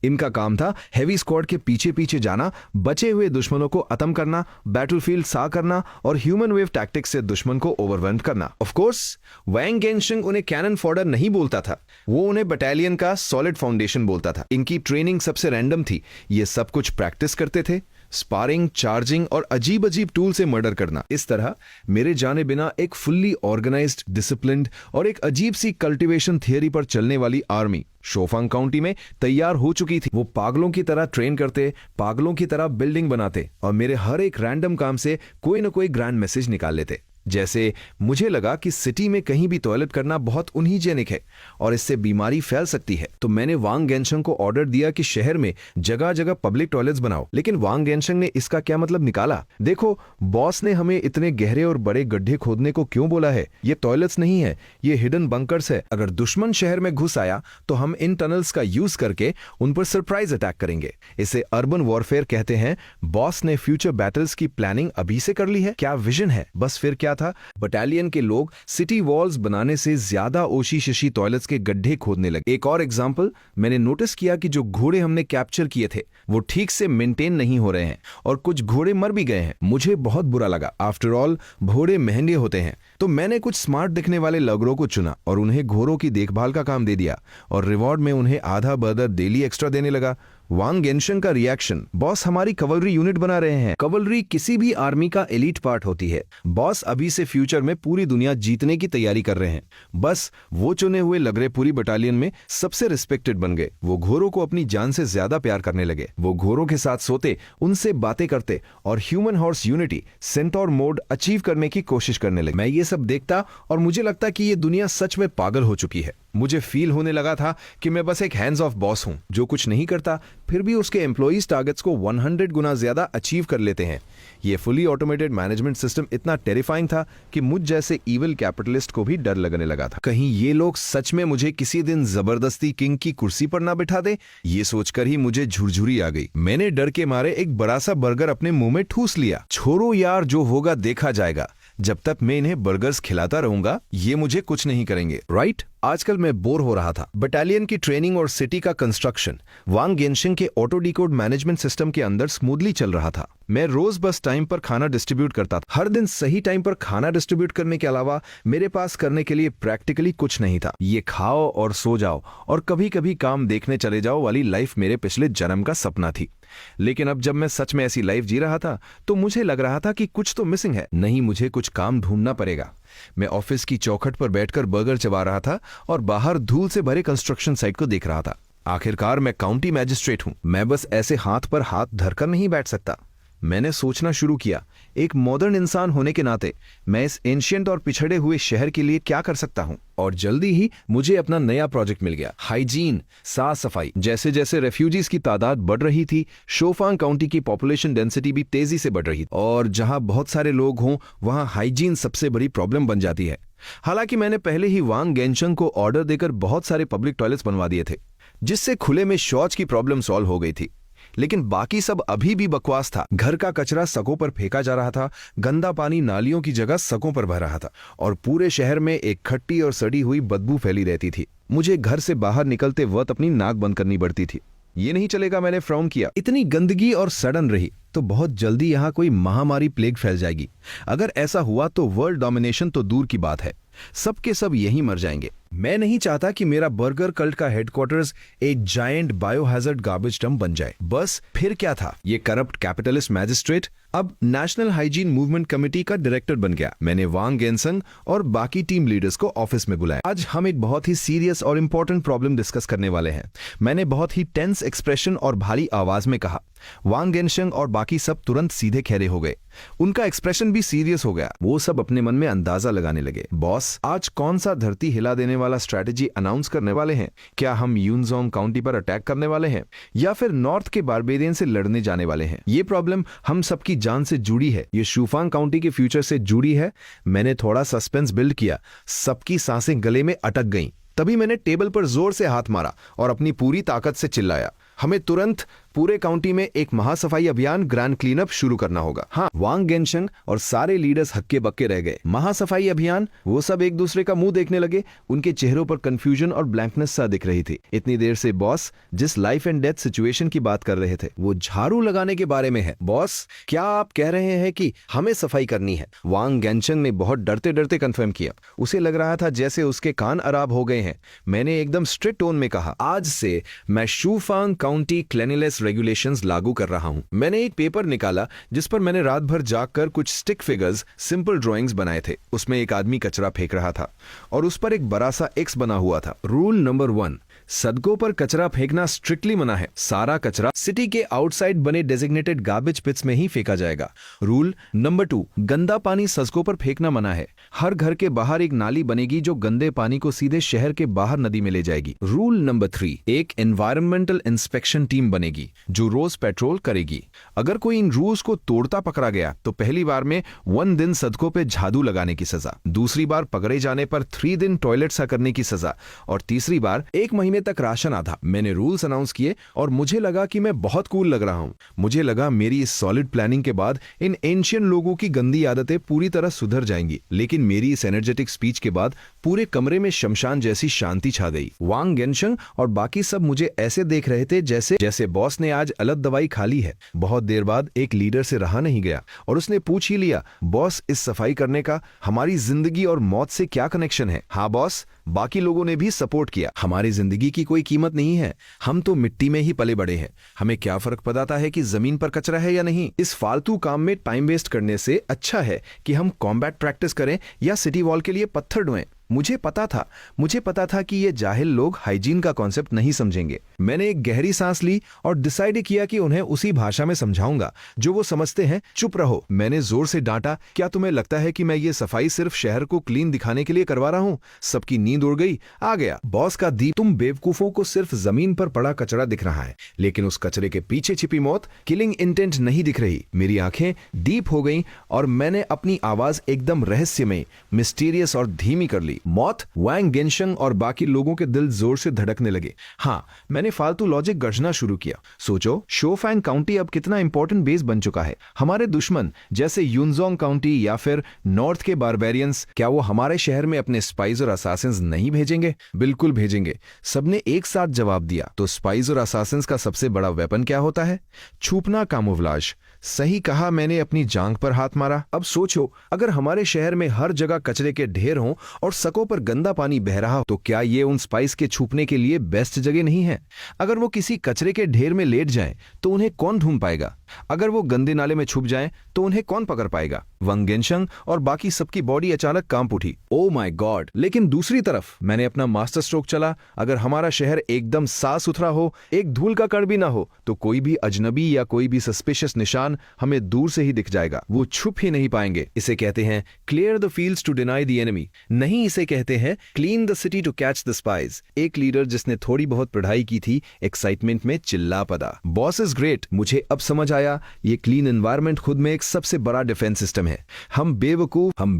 इनका काम था हेवी स्क्वाड के पीछे पीछे जाना, बचे हुए दुश्मनों को खत्म करना, बैटलफील्ड सा करना और ह्यूमन वेव टैक्टिक्स से दुश्मन को ओवरवेल्म करना। ऑफ कोर्स वांग गेंशिंग उन्हें कैनन फॉडर नहीं बोलता था, वो उन्हें बटालियन का सॉलिड फाउंडेशन बोलता था। इनकी ट्रेनिंग सबसे रैंडम थी। ये सब कुछ प्रैक्टिस करते थे, स्पारिंग, चार्जिंग और अजीब अजीब टूल से मर्डर करना। इस तरह मेरे जाने बिना एक फुल्ली ऑर्गेनाइज्ड, डिसिप्लिन्ड और एक अजीब सी कल्टीवेशन थियरी पर चलने वाली आर्मी शोफांग काउंटी में तैयार हो चुकी थी। वो पागलों की तरह ट्रेन करते, पागलों की तरह बिल्डिंग बनाते और मेरे हर एक रैंडम काम से कोई न कोई ग्रैंड मैसेज निकाल लेते। जैसे मुझे लगा कि सिटी में कहीं भी टॉयलेट करना बहुत उन्हीजेनिक है और इससे बीमारी फैल सकती है, तो मैंने वांग गेंशंग को ऑर्डर दिया कि शहर में जगह जगह पब्लिक टॉयलेट्स बनाओ। लेकिन वांग गेंशंग ने इसका क्या मतलब निकाला? देखो, बॉस ने हमें इतने गहरे और बड़े गड्ढे खोदने को क्यों बोला है? ये टॉयलेट्स नहीं है, ये हिडन बंकर्स है। अगर दुश्मन शहर में घुस आया तो हम इन टनल्स का यूज करके उन पर सरप्राइज अटैक करेंगे। इसे अर्बन वॉरफेयर कहते हैं। बॉस ने फ्यूचर बैटल्स की प्लानिंग अभी से कर ली है। क्या विजन है? बस फिर क्या था, बटालियन के लोग सिटी वॉल्स बनाने से ज्यादा ओशी शशी टॉयलेट्स के गड्ढे खोदने लगे। एक और एग्जांपल, मैंने नोटिस किया कि जो घोड़े हमने कैप्चर किए थे वो ठीक से मेंटेन नहीं हो रहे हैं और कुछ घोड़े मर भी गए हैं। मुझे बहुत बुरा लगा। आफ्टर ऑल घोड़े महंगे होते हैं, तो मैंने कुछ स्मार्ट दिखने वाले लगरों को चुना और उन्हें घोड़ों की देखभाल का काम दे दिया और रिवॉर्ड में उन्हें आधा बर्गर डेली एक्स्ट्रा देने लगा। वांग गेंशंग का रिएक्शन, बॉस हमारी कवलरी यूनिट बना रहे हैं। कवलरी किसी भी आर्मी का एलीट पार्ट होती है। बॉस अभी से फ्यूचर में पूरी दुनिया जीतने की तैयारी कर रहे हैं। बस वो चुने हुए लगरे पूरी बटालियन में सबसे रिस्पेक्टेड बन गए। वो घोड़ों को अपनी जान से ज्यादा प्यार करने लगे। वो घोड़ों के साथ सोते, उनसे बातें करते और human horse unity, centaur mode achieve करने की कोशिश करने लगे। मैं ये सब देखता और मुझे लगता कि ये दुनिया सच में पागल हो चुकी है। मुझे फील होने लगा था कि मैं बस एक हैंड्स ऑफ बॉस हूं जो कुछ नहीं करता फिर भी उसके एम्प्लॉइज टारगेट्स को 100 गुना ज्यादा अचीव कर लेते हैं। ये फुली ऑटोमेटेड मैनेजमेंट सिस्टम इतना टेरिफाइंग था कि मुझ जैसे इविल कैपिटलिस्ट को भी डर लगने लगा था। कहीं ये लोग सच में मुझे किसी दिन जबरदस्ती किंग की कुर्सी पर ना बिठा दे। ये सोचकर ही मुझे झुरझुरी आ गई। मैंने डर के मारे एक बड़ा सा बर्गर अपने मुंह में ठूस लिया। छोड़ो यार, जो होगा देखा जाएगा। जब तक मैं इन्हें बर्गर्स खिलाता रहूंगा ये मुझे कुछ नहीं करेंगे, राइट? आजकल मैं बोर हो रहा था। बटालियन की ट्रेनिंग और सिटी का कंस्ट्रक्शन वांग गेंशिंग के ऑटो डिकोड मैनेजमेंट सिस्टम के अंदर स्मूथली चल रहा था। मैं रोज बस टाइम पर खाना डिस्ट्रीब्यूट करता था। हर दिन सही टाइम पर खाना डिस्ट्रीब्यूट करने के अलावा मेरे पास करने के लिए प्रैक्टिकली कुछ नहीं था। ये खाओ और सो जाओ और कभी कभी काम देखने चले जाओ वाली लाइफ मेरे पिछले जन्म का सपना थी। लेकिन अब जब मैं सच में ऐसी लाइफ जी रहा था तो मुझे लग रहा था कि कुछ तो मिसिंग है। नहीं, मुझे कुछ काम ढूंढना पड़ेगा। मैं ऑफिस की चौखट पर बैठकर बर्गर चबा रहा था और बाहर धूल से भरे कंस्ट्रक्शन साइट को देख रहा था। आखिरकार मैं काउंटी मैजिस्ट्रेट हूं। मैं बस ऐसे हाथ पर हाथ धरकर नहीं बैठ सकता। मैंने सोचना शुरू किया, एक मॉडर्न इंसान होने के नाते मैं इस एंशिएंट और पिछड़े हुए शहर के लिए क्या कर सकता हूं। और जल्दी ही मुझे अपना नया प्रोजेक्ट मिल गया। हाइजीन, साफ सफाई। जैसे जैसे रेफ्यूजीज की तादाद बढ़ रही थी, शोफांग काउंटी की पॉपुलेशन डेंसिटी भी तेजी से बढ़ रही थी और जहां बहुत सारे लोग हों वहां हाइजीन सबसे बड़ी प्रॉब्लम बन जाती है। हालांकि मैंने पहले ही वांग गेनशंग को ऑर्डर देकर बहुत सारे पब्लिक टॉयलेट्स बनवा दिए थे, जिससे खुले में शौच की प्रॉब्लम सॉल्व हो गई थी। लेकिन बाकी सब अभी भी बकवास था। घर का कचरा सकों पर फेंका जा रहा था, गंदा पानी नालियों की जगह सकों पर बह रहा था और पूरे शहर में एक खट्टी और सड़ी हुई बदबू फैली रहती थी। मुझे घर से बाहर निकलते वक्त अपनी नाक बंद करनी पड़ती थी। ये नहीं चलेगा, मैंने फ्रॉम किया। इतनी गंदगी और सड़न रही तो बहुत जल्दी यहाँ कोई महामारी प्लेग फैल जाएगी। अगर ऐसा हुआ तो वर्ल्ड डोमिनेशन तो दूर की बात है, सबके सब यहीं मर जाएंगे। मैं नहीं चाहता कि मेरा बर्गर कल्ट का हेडक्वार्टर्स एक जायंट बायोहैजर्ड गार्बेज डंप बन जाए। बस फिर क्या था, ये करप्ट कैपिटलिस्ट मैजिस्ट्रेट अब नेशनल हाइजीन मूवमेंट कमेटी का डायरेक्टर बन गया। मैंने वांग गेनसंग और बाकी टीम लीडर्स को ऑफिस में बुलाया। आज हम एक बहुत ही सीरियस और इंपॉर्टेंट प्रॉब्लम डिस्कस करने वाले हैं। मैंने बहुत ही टेंस एक्सप्रेशन और भारी आवाज में कहा। वांग गेनशंग और बाकी सब तुरंत सीधे खड़े हो गए। उनका एक्सप्रेशन भी सीरियस हो गया। वो सब अपने मन में अंदाजा लगाने लगे। बॉस, आज कौन सा धरती हिला देने वाला स्ट्रैटेजी अनाउंस करने वाले हैं? क्या हम यूनजोंग काउंटी पर अटैक करने वाले हैं या फिर नॉर्थ के बारबेरियन से लड़ने जाने वाले हैं? ये प्रॉब्लम हम सबकी जान से जुड़ी है, ये शूफांग काउंटी के फ्यूचर से जुड़ी है। मैंने थोड़ा सस्पेंस बिल्ड किया। सबकी सांसें गले में अटक गईं। तभी मैंने टेबल पर जोर से हाथ मारा और अपनी पूरी ताकत से चिल्लाया, हमें तुरंत पूरे काउंटी में एक महासफाई अभियान, ग्रैंड क्लीनअप शुरू करना होगा। हाँ, वांग गेनशंग और सारे लीडर्स हक्के बक्के रह गए। महासफाई अभियान? वो सब एक दूसरे का मुंह देखने लगे। उनके चेहरों पर कंफ्यूजन और ब्लैंकनेस सा दिख रही थी। इतनी देर से बॉस जिस लाइफ एंड डेथ सिचुएशन की बात कर रहे थे वो झाड़ू लगाने के बारे में है। बॉस, क्या आप कह रहे हैं कि हमें सफाई करनी है? वांग गेनशंग ने बहुत डरते डरते कंफर्म किया। उसे लग रहा था जैसे उसके कान अराब हो गए हैं। मैंने एकदम स्ट्रिक्ट टोन में कहा, आज से मैं शूफांग काउंटी क्लीनलीनेस रेगुलेशंस लागू कर रहा हूं। मैंने एक पेपर निकाला जिस पर मैंने रात भर जागकर कुछ स्टिक फिगर्स, सिंपल ड्राइंग्स बनाए थे। उसमें एक आदमी कचरा फेंक रहा था और उस पर एक बड़ा सा एक्स बना हुआ था। रूल नंबर 1, सड़कों पर कचरा फेंकना स्ट्रिक्टली मना है। सारा कचरा सिटी के आउटसाइड बने डेजिग्नेटेड गार्बेज पिट्स में ही फेंका जाएगा। रूल नंबर 2, गंदा पानी सड़कों पर फेंकना मना है। हर घर के बाहर एक नाली बनेगी जो गंदे पानी को सीधे शहर के बाहर नदी में ले जाएगी। रूल नंबर 3, एक एनवायरमेंटल इंस्पेक्शन टीम बनेगी जो रोज पेट्रोल करेगी। अगर कोई इन रूल्स को तोड़ता पकड़ा गया तो पहली बार में 1 दिन सड़कों पे झाड़ू लगाने की सजा, दूसरी बार पकड़े जाने पर 3 दिन टॉयलेट सा करने की सजा और तीसरी बार 1 महीने तक राशन आधा। मैंने रूल्स अनाउंस किए और मुझे लगा कि मैं बहुत कूल लग रहा हूं। मुझे लगा मेरी इस सॉलिड प्लानिंग के बाद इन एंशियंट लोगों की गंदी आदतें पूरी तरह सुधर जाएंगी। लेकिन मेरी इस एनर्जेटिक स्पीच के बाद पूरे कमरे में शमशान जैसी शांति छा गई। वांग गेनशंग और बाकी सब मुझे ऐसे देख रहे थे जैसे बॉस ने आज अलग दवाई खा ली है। बहुत देर बाद एक लीडर से रहा नहीं गया और उसने पूछ ही लिया, बॉस, इस सफाई करने का हमारी जिंदगी और मौत से क्या कनेक्शन है? हाँ बॉस, बाकी लोगों ने भी सपोर्ट किया। हमारी जिंदगी की कोई कीमत नहीं है, हम तो मिट्टी में ही पले बड़े हैं। हमें क्या फर्क पड़ता है कि जमीन पर कचरा है या नहीं? इस फालतू काम में टाइम वेस्ट करने से अच्छा है कि हम कॉम्बैट प्रैक्टिस करें या सिटी वॉल के लिए पत्थर ढोएं। मुझे पता था कि ये जाहिल लोग हाइजीन का कॉन्सेप्ट नहीं समझेंगे। मैंने एक गहरी सांस ली और डिसाइड किया कि उन्हें उसी भाषा में समझाऊंगा जो वो समझते हैं। चुप रहो, मैंने जोर से डांटा। क्या तुम्हें लगता है कि मैं ये सफाई सिर्फ शहर को क्लीन दिखाने के लिए करवा रहा हूँ? सबकी नींद उड़ गई। आ गया बॉस का दीप। तुम बेवकूफों को सिर्फ जमीन पर पड़ा कचरा दिख रहा है, लेकिन उस कचरे के पीछे छिपी मौत, किलिंग इंटेंट नहीं दिख रही। मेरी आंखें डीप हो गईं और मैंने अपनी आवाज एकदम रहस्यमय, मिस्टीरियस और धीमी कर ली। मौत? वांग गेनशंग और बाकी लोगों के दिल जोर से धड़कने लगे। हाँ, मैंने फालतू लॉजिक गढ़ना शुरू किया। सोचो, शोफैंग काउंटी अब कितना इंपॉर्टेंट बेस बन चुका है। हमारे दुश्मन जैसे यूनजोंग काउंटी या फिर नॉर्थ के बारबेरियंस, क्या वो हमारे शहर में अपने स्पाइस और असासिन्स नहीं भेजेंगे? बिल्कुल भेजेंगे। सबने एक साथ जवाब दिया। तो स्पाइस और असासिन्स का सबसे बड़ा वेपन क्या होता है? छुपना, कामोफ्लाज। सही कहा, मैंने अपनी जांघ पर हाथ मारा। अब सोचो, अगर हमारे शहर में हर जगह कचरे के ढेर हों और सड़कों पर गंदा पानी बह रहा हो, तो क्या ये उन स्पाइस के छुपने के लिए बेस्ट जगह नहीं है? अगर वो किसी कचरे के ढेर में लेट जाएं, तो उन्हें कौन ढूंढ पाएगा? अगर वो गंदे नाले में छुप जाएं, तो उन्हें कौन पकड़ पाएगा? वांग गेनशंग और बाकी सबकी बॉडी अचानक कांप उठी। ओ माय गॉड! लेकिन दूसरी तरफ मैंने अपना मास्टर स्ट्रोक चला। अगर हमारा शहर एकदम साफ सुथरा हो, एक धूल का कण भी ना हो, तो कोई भी अजनबी या कोई भी सस्पिशियस निशान हमें दूर से ही दिख जाएगा। वो छुप ही नहीं पाएंगे। इसे कहते हैं clear the fields to deny the enemy. नहीं, इसे कहते हैं clean the city to catch the spies. एक लीडर जिसने थोड़ी बहुत पढ़ाई की थी एक्साइटमेंट में चिल्ला पड़ा, बॉस इज ग्रेट। मुझे अब समझ आया, ये क्लीन एनवायरनमेंट खुद में एक सबसे बड़ा डिफेंस सिस्टम है। हम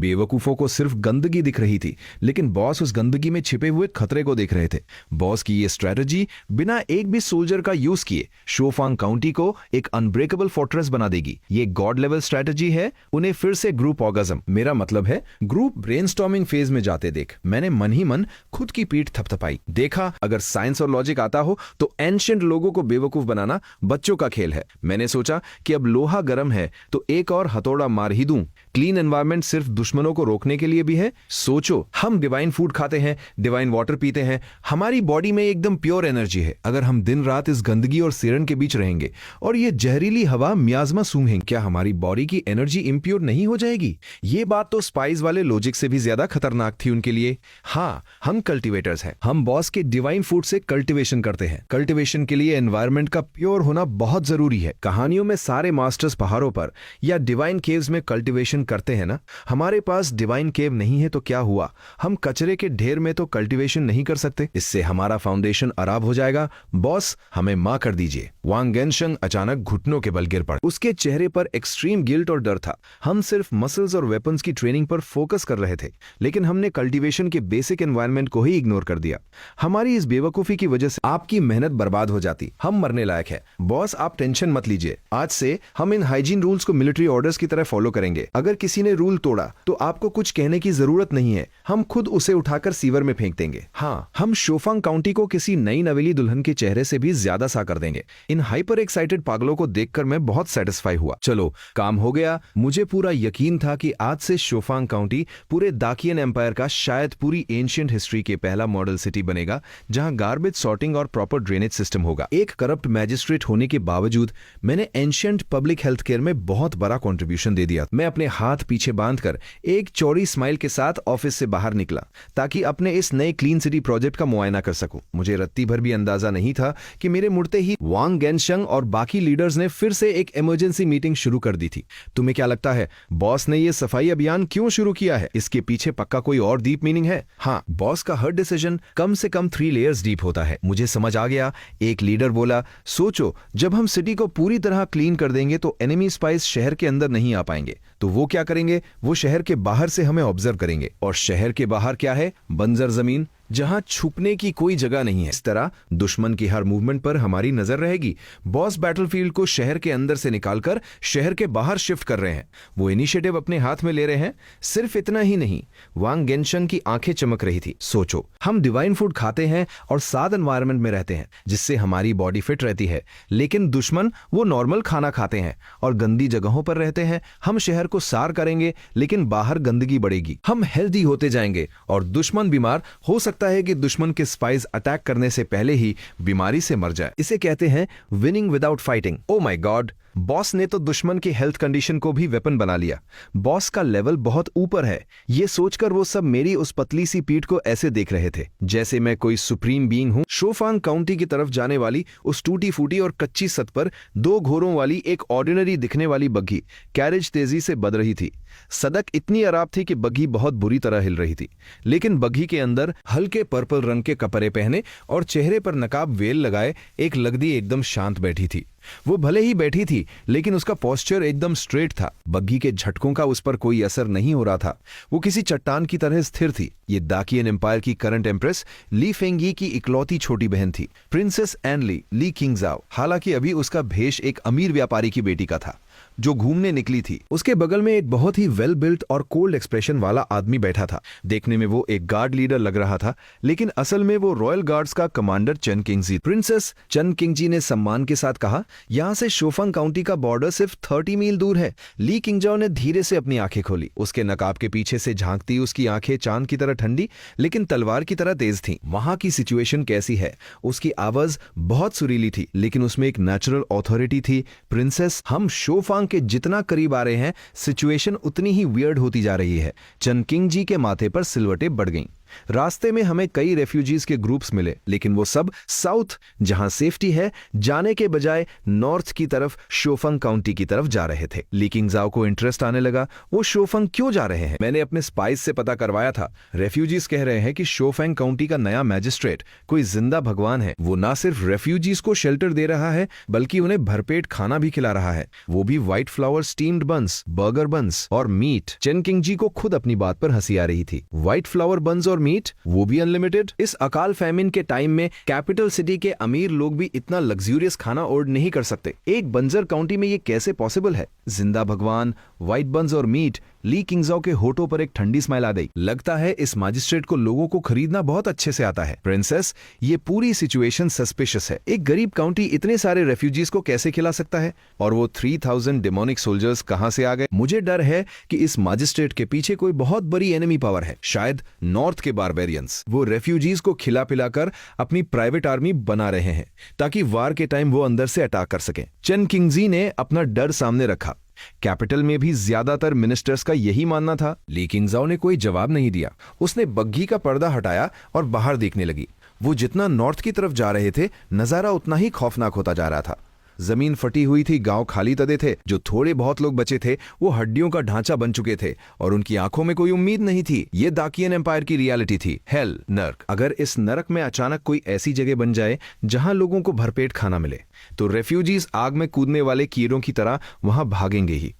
बेवकूफों को सिर्फ गंदगी दिख रही थी, लेकिन बॉस उस गंदगी में छिपे हुए खतरे को देख रहे थे। बॉस की ये स्ट्रेटजी बिना एक भी सोल्जर का यूज किए शोफांग काउंटी को एक अनब्रेकेबल फोर्ट्रेस बना देगी। ये गॉड लेवल स्ट्रेटजी है। उन्हें फिर से ग्रुप ऑर्गेज्म, मेरा मतलब है ग्रुप ब्रेनस्टॉर्मिंग फेज में जाते देख मैंने मन ही मन खुद की पीठ थपथपाई। देखा, अगर साइंस और लॉजिक आता हो तो एंशिएंट लोगों को बेवकूफ बनाना बच्चों का खेल है। मैंने सोचा कि अब लोहा गर्म है तो एक और हथौड़ा मार ही दूं। क्लीन एनवायरनमेंट सिर्फ दुश्मनों को रोकने के लिए भी है। सोचो, हम डिवाइन फूड खाते हैं, डिवाइन वाटर पीते हैं, हमारी बॉडी में एकदम प्योर एनर्जी है। अगर हम दिन रात इस गंदगी और सीरन के बीच रहेंगे और ये जहरीली हवा मियाजमा सूंघेंगे, क्या हमारी बॉडी की एनर्जी इम्प्योर नहीं हो जाएगी? ये बात तो स्पाइस वाले लॉजिक से भी ज्यादा खतरनाक थी उनके लिए। हाँ, हम कल्टीवेटर्स हैं। हम बॉस के डिवाइन फूड से कल्टीवेशन करते हैं। कल्टीवेशन के लिए एनवायरनमेंट का प्योर होना बहुत जरूरी है। कहानियों में सारे मास्टर्स पहाड़ों पर या डिवाइन केव्स में कल्टीवेशन करते हैं ना। हमारे पास डिवाइन केव नहीं है तो क्या हुआ, हम कचरे के ढेर में तो कल्टीवेशन नहीं कर सकते। इससे हमारा फाउंडेशन खराब हो जाएगा। बॉस, हमें मां कर दीजिए। वांग गेनशंग अचानक घुटनों के बल गिर पड़ा। उसके चेहरे पर एक्सट्रीम गिल्ट और डर था। हम सिर्फ मसल्स और वेपन्स की ट्रेनिंग पर फोकस कर रहे थे, लेकिन हमने कल्टीवेशन के बेसिक एनवायरनमेंट को ही इग्नोर कर दिया। हमारी इस बेवकूफी की वजह से आपकी मेहनत बर्बाद हो जाती। हम मरने लायक है। बॉस, आप टेंशन मत लीजिए। आज से हम इन हाइजीन रूल्स को मिलिट्री ऑर्डर्स की तरह फॉलो करेंगे। अगर किसी ने रूल तोड़ा तो आपको कुछ कहने की जरूरत नहीं है। हम खुद उसे उठाकर सीवर में फेंक देंगे। हाँ, हम शोफांग काउंटी को किसी नई नवेली दुल्हन के चेहरे से भी ज्यादा सा कर देंगे। इन हाइपर एक्साइटेड पागलों को देखकर मैं बहुत सेटिस्फाई हुआ। चलो, काम हो गया। मुझे पूरा यकीन था कि आज से शोफांग काउंटी पूरे दाकियन एम्पायर का, शायद पूरी एंशिएंट हिस्ट्री के पहला मॉडल सिटी बनेगा, जहां गार्बेज सॉर्टिंग और प्रॉपर ड्रेनेज सिस्टम होगा। एक करप्ट मैजिस्ट्रेट होने के बावजूद मैंने एंशिएंट पब्लिक हेल्थ केयर में बहुत बड़ा कंट्रीब्यूशन दे दिया। मैं अपने हाथ पीछे बांधकर एक चौड़ी स्माइल के साथ ऑफिस से बाहर निकला ताकि अपने इस नए क्लीन सिटी प्रोजेक्ट का मुआयना कर सकूं। मुझे रत्ती भर भी अंदाजा नहीं था कि मेरे मुड़ते ही वांग गेनशंग और बाकी लीडर्स ने फिर से एक इमरजेंसी मीटिंग शुरू कर दी थी। तुम्हें क्या लगता है बॉस ने यह सफाई अभियान क्यों शुरू किया है? इसके पीछे पक्का कोई और डीप मीनिंग है। हाँ, बॉस का हर डिसीजन कम से कम 3 लेयर्स डीप होता है। मुझे समझ आ गया। एक लीडर बोला, सोचो, जब हम सिटी को पूरी तरह क्लीन कर देंगे तो एनिमी स्पाइस शहर के अंदर नहीं आ पाएंगे। तो वो क्या करेंगे? वो शहर के बाहर से हमें ऑब्जर्व करेंगे। और शहर के बाहर क्या है? बंजर जमीन, जहां छुपने की कोई जगह नहीं है। इस तरह दुश्मन की हर मूवमेंट पर हमारी नजर रहेगी। बॉस बैटलफील्ड को शहर के अंदर से निकालकर शहर के बाहर शिफ्ट कर रहे हैं। वो इनिशिएटिव अपने हाथ में ले रहे हैं। सिर्फ इतना ही नहीं, वांग गेनशंग की आंखें चमक रही थी। सोचो, हम डिवाइन फूड खाते हैं और साद एनवायरनमेंट में रहते हैं जिससे हमारी बॉडी फिट रहती है, लेकिन दुश्मन वो नॉर्मल खाना खाते हैं और गंदी जगहों पर रहते हैं। हम शहर को सार करेंगे, लेकिन बाहर गंदगी बढ़ेगी। हम हेल्दी होते जाएंगे और दुश्मन बीमार हो सकता है कि दुश्मन के स्पाइस अटैक करने से पहले ही बीमारी से मर जाए। इसे कहते हैं winning without fighting. O my God, boss ने तो दुश्मन की हेल्थ कंडीशन को भी वेपन बना लिया। बॉस का लेवल बहुत ऊपर है। ये सोचकर वो सब मेरी उस पतली सी पीठ को ऐसे देख रहे थे जैसे मैं कोई सुप्रीम बीइंग हूं। शोफांग काउंटी की तरफ जाने वाली उस टूटी फूटी और कच्ची सड़क पर 2 घोड़ों वाली एक ऑर्डिनरी दिखने वाली बग्घी कैरेज तेजी से बढ़ रही थी। सड़क इतनी अराब थी कि बग्घी बहुत बुरी तरह हिल रही थी, लेकिन बग्घी के अंदर हल्के पर्पल रंग के कपड़े पहने और चेहरे पर नकाब वेल लगाए एक लग्दी एकदम शांत बैठी थी। वो भले ही बैठी थी, लेकिन उसका पोस्चर एकदम स्ट्रेट था। बग्घी के झटकों का उस पर कोई असर नहीं हो रहा था। वो किसी चट्टान की तरह स्थिर थी। ये दाकियन एम्पायर की करंट एम्प्रेस ली फेंगी की इकलौती छोटी बहन थी, प्रिंसेस एन ली किंगजाओ। हालांकि अभी उसका भेष एक अमीर व्यापारी की बेटी का था जो घूमने निकली थी। उसके बगल में एक बहुत ही वेल बिल्ट और कोल्ड एक्सप्रेशन वाला आदमी बैठा था। देखने में वो एक गार्ड लीडर लग रहा था, लेकिन असल में वो रॉयल गार्ड्स का कमांडर चन किंगजी। प्रिंसेस चन किंगजी ने सम्मान के साथ कहा, यहाँ से शोफांग काउंटी का बॉर्डर सिर्फ 30 मील दूर है। ली किंगजाओ ने धीरे से अपनी आंखें खोली। उसके नकाब के पीछे से झांकती उसकी आंखें चांद की तरह ठंडी लेकिन तलवार की तरह तेज थीं। वहां की सिचुएशन कैसी है? उसकी आवाज बहुत सुरीली थी, लेकिन उसमें एक नेचुरल ऑथोरिटी थी। प्रिंसेस, हम शोफांग के जितना करीब आ रहे हैं, सिचुएशन उतनी ही वियर्ड होती जा रही है। चन किंगजी के माथे पर सिलवटें बढ़ गईं। रास्ते में हमें कई रेफ्यूजीज के ग्रुप्स मिले, लेकिन वो सब साउथ जहां सेफ्टी है जाने के बजाय नॉर्थ की तरफ शोफंग काउंटी की तरफ जा रहे थे। ली किंगजाओ को इंटरेस्ट आने लगा, वो शोफंग क्यों जा रहे हैं। मैंने अपने स्पाइस से पता करवाया था, रेफ्यूजीज कह रहे हैं कि शोफंग काउंटी का नया मैजिस्ट्रेट कोई जिंदा भगवान है। वो ना सिर्फ रेफ्यूजीज को शेल्टर दे रहा है बल्कि उन्हें भरपेट खाना भी खिला रहा है, वो भी व्हाइट फ्लावर स्टीम्ड बंस, बर्गर बंस और मीट। चेन किंग जी को खुद अपनी बात पर हंसी आ रही थी। व्हाइट फ्लावर बंस और मीट, वो भी अनलिमिटेड। इस अकाल फैमिन के टाइम में कैपिटल सिटी के अमीर लोग भी इतना लग्जूरियस खाना ऑर्डर नहीं कर सकते। एक बंजर काउंटी में ये कैसे पॉसिबल है। जिंदा भगवान, व्हाइट बंस और मीट। ली किंगजाओ के होठों पर एक ठंडी स्माइल आ गई। लगता है इस मैजिस्ट्रेट को लोगों को खरीदना बहुत अच्छे से आता है। प्रिंसेस, ये पूरी सिचुएशन सस्पिशियस है। एक गरीब काउंटी इतने सारे रेफ्यूजीज को कैसे खिला सकता है, और वो 3000 डेमोनिक सोल्जर्स कहां से आ गए। मुझे डर है कि इस मैजिस्ट्रेट के पीछे कोई बहुत बड़ी एनिमी पावर है, शायद नॉर्थ के बारबेरियंस। वो रेफ्यूजीज को खिला पिलाकर अपनी प्राइवेट आर्मी बना रहे हैं ताकि वार के टाइम वो अंदर से अटैक कर सके। चेन किंगजी ने अपना डर सामने रखा। कैपिटल में भी ज्यादातर मिनिस्टर्स का यही मानना था। ली किंगजाओ ने कोई जवाब नहीं दिया। उसने बग्घी का पर्दा हटाया और बाहर देखने लगी। वो जितना नॉर्थ की तरफ जा रहे थे, नजारा उतना ही खौफनाक होता जा रहा था। जमीन फटी हुई थी, गांव खाली तदे थे, जो थोड़े बहुत लोग बचे थे वो हड्डियों का ढांचा बन चुके थे और उनकी आंखों में कोई उम्मीद नहीं थी। ये दाकियन एम्पायर की रियलिटी थी। हेल, नर्क। अगर इस नरक में अचानक कोई ऐसी जगह बन जाए जहां लोगों को भरपेट खाना मिले, तो रेफ्यूजीज आग में कूदने वाले कीड़ों की तरह वहां भागेंगे ही।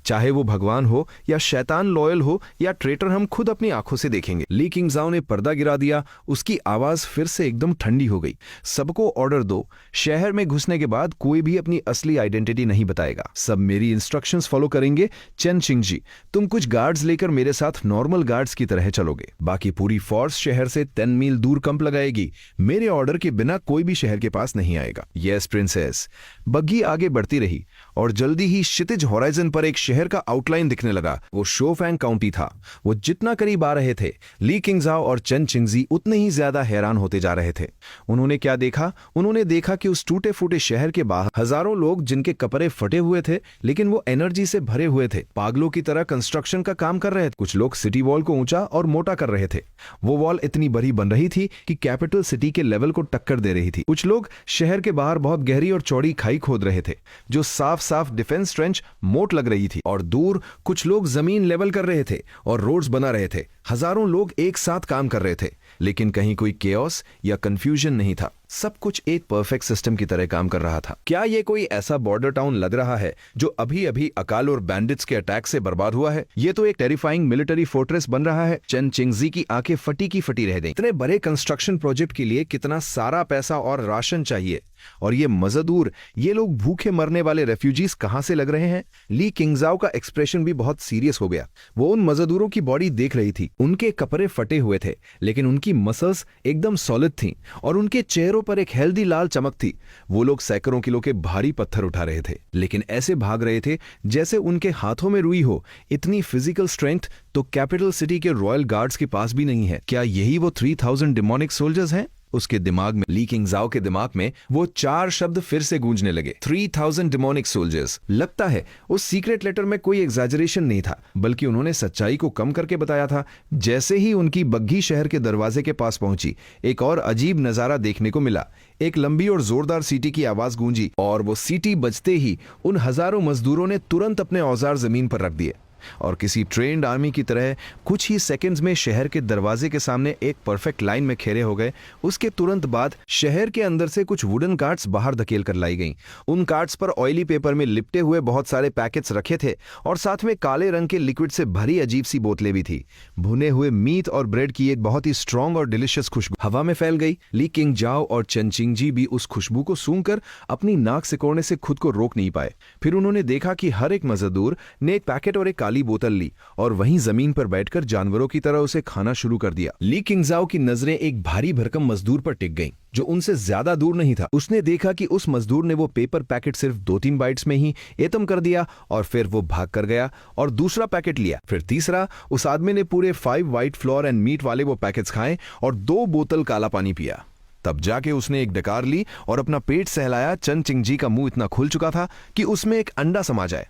चाहे वो भगवान हो या शैतान लॉयल हो या ट्रेटर, हम खुद अपनी आंखों से देखेंगे। ली किंगजाओ ने पर्दा गिरा दिया। उसकी आवाज फिर से एकदम ठंडी हो गई। सबको ऑर्डर दो, शहर में घुसने के बाद कोई भी अपनी असली आइडेंटिटी नहीं बताएगा। सब मेरी इंस्ट्रक्शंस फॉलो करेंगे। चेन चिंग जी, तुम कुछ गार्ड्स लेकर मेरे साथ नॉर्मल गार्ड्स की तरह चलोगे। बाकी पूरी फोर्स शहर से 10 मील दूर कैंप लगाएगी। मेरे ऑर्डर के बिना कोई भी शहर के पास नहीं आएगा। Yes princess. बग्घी आगे बढ़ती रही और जल्दी ही क्षितिज होराइजन पर एक शहर का आउटलाइन दिखने लगा। वो शोफैंग काउंटी था। वो जितना करीब आ रहे थे, ली किंगजाओ और चेन चिंगजी उतने ही ज्यादा हैरान होते जा रहे थे। उन्होंने क्या देखा? उन्होंने देखा कि उस टूटे फूटे शहर के बाहर हजारों लोग, जिनके कपड़े फटे हुए थे लेकिन वो एनर्जी से भरे हुए थे, पागलों की तरह कंस्ट्रक्शन का काम कर रहे थे। कुछ लोग सिटी वॉल को ऊंचा और मोटा कर रहे थे। वो वॉल इतनी बड़ी बन रही थी कि कैपिटल सिटी के लेवल को टक्कर दे रही थी। कुछ लोग शहर के बाहर बहुत गहरी और चौड़ी खाई खोद रहे थे, जो साफ साफ डिफेंस ट्रेंच मोट लग रही थी। और दूर कुछ लोग जमीन लेवल कर रहे थे और रोड्स बना रहे थे। हजारों लोग एक साथ काम कर रहे थे, लेकिन कहीं कोई केओस या कंफ्यूजन नहीं था। सब कुछ एक परफेक्ट सिस्टम की तरह काम कर रहा था। क्या ये कोई ऐसा बॉर्डर टाउन लग रहा है जो अभी अभी अकाल और बैंडिट्स के अटैक से बर्बाद हुआ है? ये तो एक टेरिफाइंग मिलिट्री फोर्ट्रेस बन रहा है। चेन चिंगजी की आंखें फटी की फटी रह गईं। इतने बड़े कंस्ट्रक्शन प्रोजेक्ट के लिए कितना सारा पैसा और राशन चाहिए, और ये मजदूर, ये लोग भूखे मरने वाले रेफ्यूजीज कहां से लग रहे हैं? ली किंगजाओ का एक्सप्रेशन भी बहुत सीरियस हो गया। वो उन मजदूरों की बॉडी देख रही थी। उनके कपड़े फटे हुए थे, लेकिन उनकी मसल्स एकदम सॉलिड थीं और उनके चेहरों पर एक हेल्दी लाल चमक थी। वो लोग सैकड़ों किलो के भारी पत्थर उठा रहे थे, लेकिन ऐसे भाग रहे थे जैसे उनके हाथों में रुई हो। इतनी फिजिकल स्ट्रेंथ तो कैपिटल सिटी के रॉयल गार्ड्स के पास भी नहीं है। क्या यही वो 3000 डेमोनिक सोल्जर्स हैं? उसके दिमाग में, ली किंगजाओ के दिमाग में, वो 4 शब्द फिर से गूंजने लगे। 3000 डेमोनिक सोल्जर्स। लगता है उस सीक्रेट लेटर में कोई एग्जैजरेशन नहीं था, बल्कि उन्होंने सच्चाई को कम करके बताया था। जैसे ही उनकी बग्घी शहर के दरवाजे के पास पहुंची, एक और अजीब नजारा देखने को मिला। एक लंबी और जोरदार सीटी की आवाज गूंजी, और वो सीटी बजते ही उन हजारों मजदूरों ने तुरंत अपने औजार जमीन पर रख दिए और किसी ट्रेन्ड आर्मी की तरह कुछ ही सेकंड्स में शहर के दरवाजे के सामने एक परफेक्ट लाइन में खड़े हो गए। उसके तुरंत बाद शहर के अंदर से कुछ वुडन कार्ट्स बाहर धकेल कर लाई गईं। उन कार्ट्स पर ऑयली पेपर में लिपटे हुए बहुत सारे पैकेट्स रखे थे और साथ में काले रंग के लिक्विड से भरी अजीब सी बोतलें भी थी। भुने हुए मीट और ब्रेड की एक बहुत ही स्ट्रांग और डिलिशियस खुशबू हवा में फैल गई। ली किंगजाओ और चेन चिंगजी भी उस खुशबू को सूंघकर अपनी नाक सिकोड़ने से खुद को रोक नहीं पाए। फिर उन्होंने देखा कि हर एक मजदूर ने एक पैकेट और एक काली बोतल ली और वहीं जमीन पर बैठकर जानवरों की तरह उसे खाना शुरू कर दिया। ली किंगजाओ की नजरें एक भारी भरकम मजदूर पर टिक गईं, जो उनसे ज्यादा दूर नहीं था। उसने देखा कि उस मजदूर ने वो पेपर पैकेट सिर्फ 2-3 बाइट्स में ही एतम कर दिया और फिर वो भाग कर गया और दूसरा पैकेट लिया, फिर तीसरा। उस आदमी ने पूरे 5 व्हाइट फ्लोर एंड मीट वाले वो पैकेट्स खाए और 2 बोतल काला पानी पिया। तब जाके उसने एक डकार ली और अपना पेट सहलाया। चेन चिंगजी का मुंह इतना खुल चुका था कि उसमें एक अंडा समा जाए।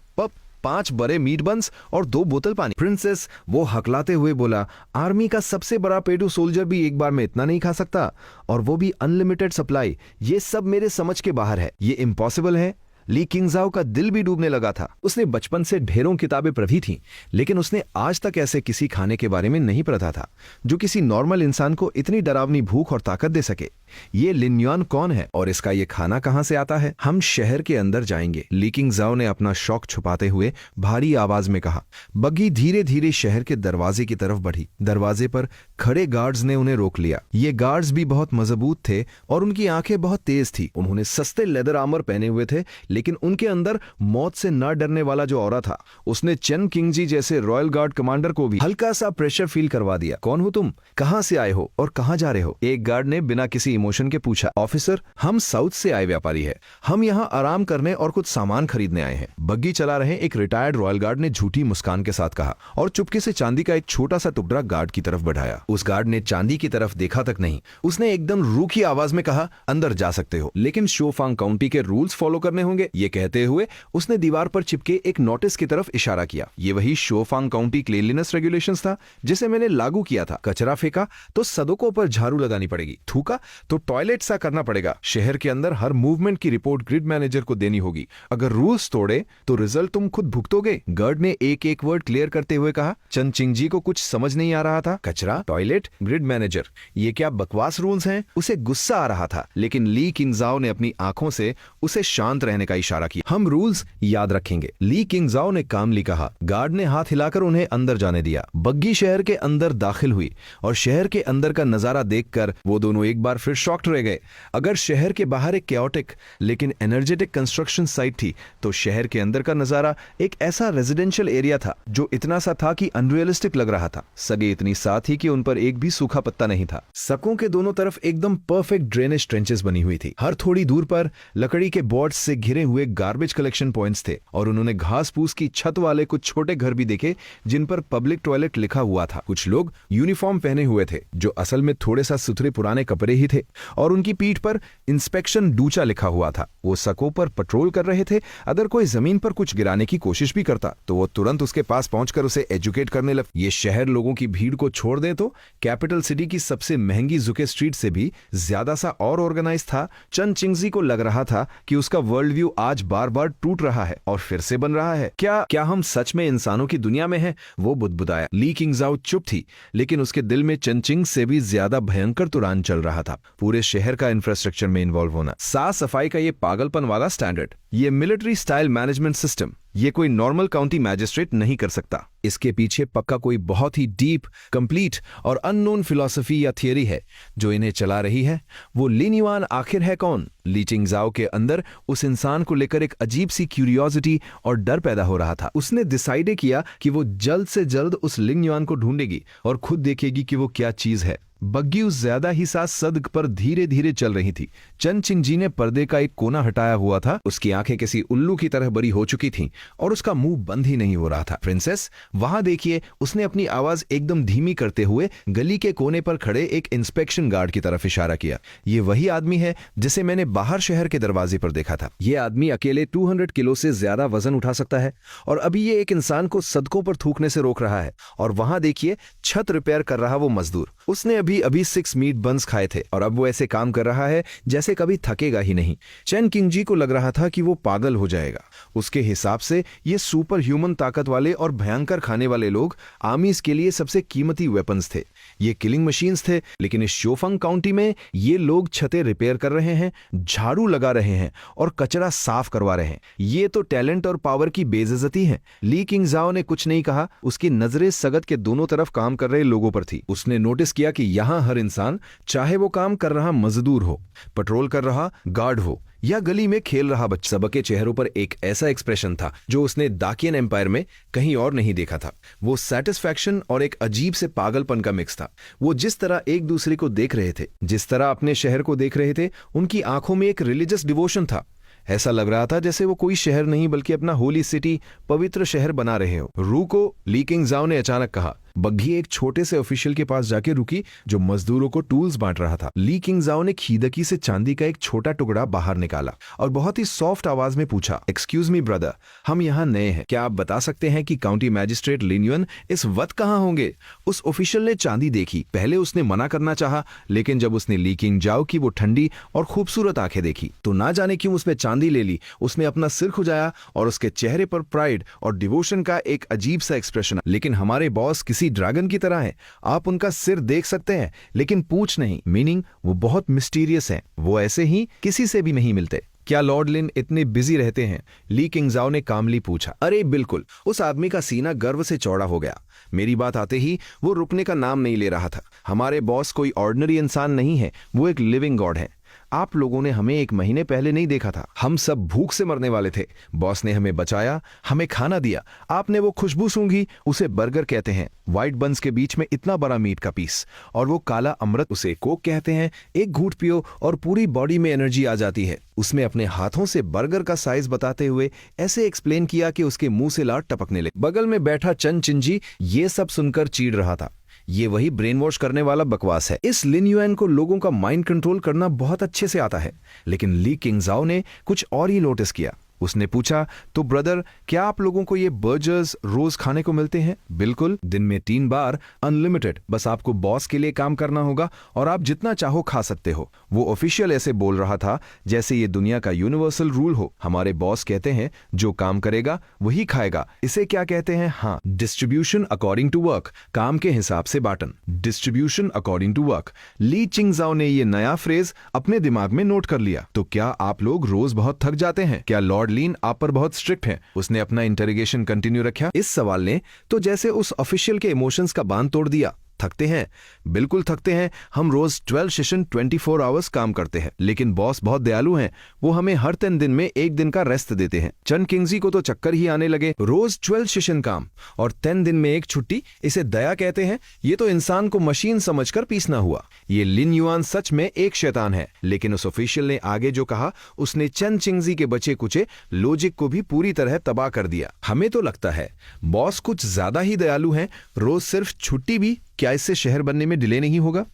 5 बड़े मीट बंस और 2 बोतल पानी। प्रिंसेस, वो हकलाते हुए बोला, आर्मी का सबसे बड़ा पेटू सोल्जर भी एक बार में इतना नहीं खा सकता, और वो भी अनलिमिटेड सप्लाई। ये सब मेरे समझ के बाहर है, ये इम्पॉसिबल है। ली किंगजाओ का दिल भी डूबने लगा था। उसने बचपन से ढेरों किताबें पढ़ी थीं, लेकिन उसने आज तक ऐसे किसी खाने के बारे में नहीं पढ़ा था जो किसी नॉर्मल इंसान को इतनी डरावनी भूख और ताकत दे सके। ये लिन्युआन कौन है और इसका ये खाना कहां से आता है? हम शहर के अंदर जाएंगे, ली किंगजाओ ने अपना शौक छुपाते हुए भारी आवाज में कहा। बग्गी धीरे धीरे शहर के दरवाजे की तरफ बढ़ी। दरवाजे पर खड़े गार्ड्स ने उन्हें रोक लिया। ये गार्ड्स भी बहुत मजबूत थे और उनकी आंखें बहुत तेज थी। उन्होंने सस्ते लेदर आर्मर पहने हुए थे, लेकिन उनके अंदर मौत से न डरने वाला जो ऑरा था। उसने चेन किंगजी जैसे रॉयल गार्ड कमांडर को भी हल्का सा प्रेशर फील करवा दिया। कौन हो तुम? कहां से आए हो और कहां जा रहे हो? एक गार्ड ने बिना किसी इमोशन के पूछा। ऑफिसर, हम साउथ से आए व्यापारी है। हम यहाँ आराम करने और कुछ सामान खरीदने आए हैं। बग्गी चला रहे एक रिटायर्ड रॉयल गार्ड ने झूठी मुस्कान के साथ कहा और चुपके से चांदी का एक छोटा सा टुकड़ा गार्ड की तरफ बढ़ाया। उस गार्ड ने चांदी की तरफ देखा तक नहीं। उसने एकदम रूखी आवाज में कहा, अंदर जा सकते हो, लेकिन शोफांग काउंटी के रूल्स फॉलो करने होंगे। ये कहते हुए उसने दीवार पर चिपके एक नोटिस की तरफ इशारा किया। ये वही शोफांग काउंटी क्लीनलीनेस रेगुलेशंस था जिसे मैंने लागू किया था। कचरा फेंका तो सड़कों पर झाड़ू लगानी पड़ेगी, थूका तो टॉयलेट सा करना पड़ेगा। शहर के अंदर हर मूवमेंट की रिपोर्ट ग्रिड मैनेजर को देनी होगी। अगर रूल्स तोड़े तो रिजल्ट तुम खुद भुगतोगे। गार्ड ने एक एक वर्ड क्लियर करते हुए कहा। चन चिंगजी को कुछ समझ नहीं आ रहा था। कचरा, टॉयलेट, ग्रिड मैनेजर, ये क्या बकवास रूल्स हैं? उसे गुस्सा आ रहा था, लेकिन ली किंगजाओ ने अपनी आंखों से उसे शांत रहने का इशारा किया। हम रूल्स याद रखेंगे, ली किंगजाओ ने कामली कहा। गार्ड ने हाथ हिलाकर उन्हें अंदर जाने दिया। बग्गी शहर के अंदर दाखिल हुई और शहर के अंदर का नजारा देखकर वो दोनों एक बार फिर शॉक्ड रह गए। अगर शहर के बाहर एक कैओटिक लेकिन एनर्जेटिक कंस्ट्रक्शन साइट थी, तो शहर के अंदर का नजारा एक ऐसा रेजिडेंशियल एरिया था जो इतना सा था कि अनरियलिस्टिक लग रहा था। सगे इतनी साथ ही कि उन पर एक भी सूखा पत्ता नहीं था। सड़कों के दोनों तरफ एकदम परफेक्ट ड्रेनेज ट्रेंचेस बनी हुई थी। हर थोड़ी दूर पर लकड़ी के बोर्ड्स से घिरे हुए गार्बेज कलेक्शन पॉइंट्स थे और उन्होंने घास फूस की छत वाले कुछ छोटे घर भी देखे जिन पर पब्लिक टॉयलेट लिखा हुआ था। कुछ लोग यूनिफॉर्म पहने हुए थे जो असल में थोड़े सा सुथरे पुराने कपड़े ही थे, और उनकी पीठ पर इंस्पेक्शन डूचा लिखा हुआ था। वो सड़कों पर पेट्रोल कर रहे थे। अगर कोई जमीन पर कुछ गिराने की कोशिश भी करता तो वो तुरंत उसके पास पहुंचकर उसे एजुकेट करने लग। ये शहर लोगों की भीड़ को छोड़ दे तो कैपिटल सिटी की सबसे महंगी जुके स्ट्रीट से भी ज्यादा सा और ऑर्गेनाइज था। चन चिंगजी को लग रहा था कि उसका वर्ल्ड व्यू आज बार बार टूट रहा है और फिर से बन रहा है। क्या हम सच में इंसानों की दुनिया में हैं? वो बुदबुदाया। ली किंगजाओ चुप थी, लेकिन उसके दिल में चनचिंग से भी ज्यादा भयंकर तुरान चल रहा था। पूरे शहर का इंफ्रास्ट्रक्चर में इन्वॉल्व होना, साफ सफाई का ये पागलपन वाला स्टैंडर्ड, ये मिलिट्री स्टाइल मैनेजमेंट सिस्टम, ये कोई नॉर्मल काउंटी मैजिस्ट्रेट नहीं कर सकता। इसके पीछे पक्का कोई बहुत ही डीप, कंप्लीट और अननोन फिलॉसफी या थियरी है जो इन्हें चला रही है। वो लिन्युआन आखिर है कौन? ली किंगजाओ के अंदर उस इंसान को लेकर एक अजीब सी क्यूरियोसिटी और डर पैदा हो रहा था। उसने डिसाइड किया कि वो जल्द से जल्द उस लिन्युआन को ढूंढेगी और खुद देखेगी कि वो क्या चीज है। बग्गी उस ज्यादा ही साथ सड़क पर धीरे धीरे चल रही थी। चन चिंगजी ने पर्दे का एक कोना हटाया हुआ था। उसकी आंखें किसी उल्लू की तरह बड़ी हो चुकी थीं और उसका मुंह बंद ही नहीं हो रहा था। प्रिंसेस, वहां देखिए, उसने अपनी आवाज एकदम धीमी करते हुए गली के कोने पर खड़े एक इंस्पेक्शन गार्ड की तरफ इशारा किया। ये वही आदमी है जिसे मैंने बाहर शहर के दरवाजे पर देखा था। ये आदमी अकेले 200 किलो से ज्यादा वजन उठा सकता है और अभी ये एक इंसान को सड़कों पर थूकने से रोक रहा है। और वहां देखिए, छत रिपेयर कर रहा वो मजदूर, उसने अभी 6 मीट बंस खाए थे और अब वो ऐसे काम कर रहा है जैसे कभी थकेगा ही नहीं। चैन किंगजी को लग रहा था कि वो पागल हो जाएगा। उसके हिसाब से ये सुपर ह्यूमन ताकत वाले और भयंकर खाने वाले लोग आर्मीज के लिए सबसे कीमती वेपन्स थे। ये किलिंग मशीन्स थे, लेकिन इस शोफंग काउंटी में ये लोग छतें रिपेयर कर रहे हैं, झाड़ू लगा रहे हैं और कचरा साफ करवा रहे हैं। ये तो टैलेंट और पावर की बेइज्जती है। ली किंगजाओ ने कुछ नहीं कहा। उसकी नजरें सड़क के दोनों तरफ काम कर रहे लोगों पर थी। उसने नोटिस किया कि यहां हर इंसान, चाहे वो काम कर रहा मजदूर हो, पेट्रोल कर रहा गार्ड हो या गली में खेल रहा बच्चा, सबके चेहरों पर एक ऐसा एक्सप्रेशन था जो उसने दाकियन एम्पायर में कहीं और नहीं देखा था। वो सैटिस्फैक्शन और एक अजीब से पागलपन का मिक्स था। वो जिस तरह एक दूसरे को देख रहे थे, जिस तरह अपने शहर को देख रहे थे, उनकी आंखों में एक रिलीजियस डिवोशन था। ऐसा लग रहा था जैसे वो कोई शहर नहीं बल्कि अपना होली सिटी, पवित्र शहर बना रहे हो। रू को ली किंगजाओ ने अचानक कहा, बग्घी एक छोटे से ऑफिशियल के पास जाके रुकी जो मजदूरों को टूल्स बांट रहा था। ली किंगजाओ ने खीदकी से चांदी का एक छोटा टुकड़ा बाहर निकाला और बहुत ही सॉफ्ट आवाज में पूछा, एक्सक्यूज मी ब्रदर, हम यहाँ नए हैं, क्या आप बता सकते हैं कि काउंटी मैजिस्ट्रेट लिन युएन इस वक्त कहाँ होंगे? उस ऑफिशियल ने चांदी देखी। पहले उसने मना करना चाहा, लेकिन जब उसने ली किंगजाओ की वो ठंडी और खूबसूरत आंखें देखी तो ना जाने क्यों उसमें चांदी ले ली। उसने अपना सिर खुजाया और उसके चेहरे पर प्राइड और डिवोशन का एक अजीब सा एक्सप्रेशन। लेकिन हमारे बॉस किसी ड्रैगन की तरह हैं, आप उनका सिर देख सकते हैं लेकिन पूंछ नहीं, मीनिंग वो बहुत मिस्टीरियस हैं, वो ऐसे ही किसी से भी नहीं मिलते। क्या लॉर्ड लिन इतने बिजी रहते हैं? ली किंगजाओ ने कामली पूछा। अरे बिल्कुल। उस आदमी का सीना गर्व से चौड़ा हो गया। मेरी बात आते ही वो रुकने का नाम नहीं ले रहा था। हमारे बॉस कोई ऑर्डिनरी इंसान नहीं है, वो एक लिविंग गॉड है। आप लोगों ने हमें 1 महीने पहले नहीं देखा था, हम सब भूख से मरने वाले थे। बॉस ने हमें बचाया, हमें खाना दिया, आपने वो खुशबू सूंघी, उसे बर्गर कहते हैं। व्हाइट बन्स के बीच में इतना बड़ा मीट का पीस और वो काला अमृत, उसे कोक कहते हैं। एक घूंट पियो और पूरी बॉडी में एनर्जी आ जाती है। उसने अपने हाथों से बर्गर का साइज बताते हुए ऐसे एक्सप्लेन किया कि उसके मुंह से लार टपकने लगे। बगल में बैठा चन चिंजी ये सब सुनकर चीड़ रहा था। ये वही ब्रेन वॉश करने वाला बकवास है। इस लिन युएन को लोगों का माइंड कंट्रोल करना बहुत अच्छे से आता है। लेकिन ली किंगजाओ ने कुछ और ही नोटिस किया। उसने पूछा, तो ब्रदर, क्या आप लोगों को ये बर्गर्स रोज खाने को मिलते हैं? बिल्कुल, दिन में 3 बार, अनलिमिटेड। बस आपको बॉस के लिए काम करना होगा और आप जितना चाहो खा सकते हो। वो ऑफिशियल ऐसे बोल रहा था जैसे ये दुनिया का यूनिवर्सल रूल हो। हमारे बॉस कहते हैं जो काम करेगा वही खाएगा। इसे क्या कहते हैं? हाँ, डिस्ट्रीब्यूशन अकॉर्डिंग टू वर्क, काम के हिसाब से बांटन। Distribution according to work. Li Qingzhao ने ये नया फ्रेज अपने दिमाग में नोट कर लिया। तो क्या आप लोग रोज बहुत थक जाते हैं? क्या लॉर्ड लिन आप पर बहुत स्ट्रिक्ट है? उसने अपना इंटरोगेशन कंटिन्यू रखा। इस सवाल ने तो जैसे उस ऑफिशियल के इमोशंस का बांध तोड़ दिया। थकते हैं, बिल्कुल थकते हैं। हम रोज 12 सेशन 24 आवर्स काम करते हैं, लेकिन बॉस बहुत दयालु हैं। वो हमें हर 3 दिन में 1 दिन का रेस्ट देते हैं। चन किंगजी को तो चक्कर ही आने लगे। रोज 12 सेशन काम और 10 दिन में 1 छुट्टी, इसे दया कहते हैं? ये तो इंसान को मशीन समझकर पीसना हुआ। ये लिन युआन सच में एक शैतान है। लेकिन उस ऑफिशियल ने आगे जो कहा, उसने चन चिंगजी के बचे कुचे लॉजिक को भी पूरी तरह तबाह कर दिया। हमें तो लगता है बॉस कुछ ज्यादा ही दयालु हैं। रोज सिर्फ छुट्टी भी, क्या इससे शहर बनने में डिले नहीं होगा?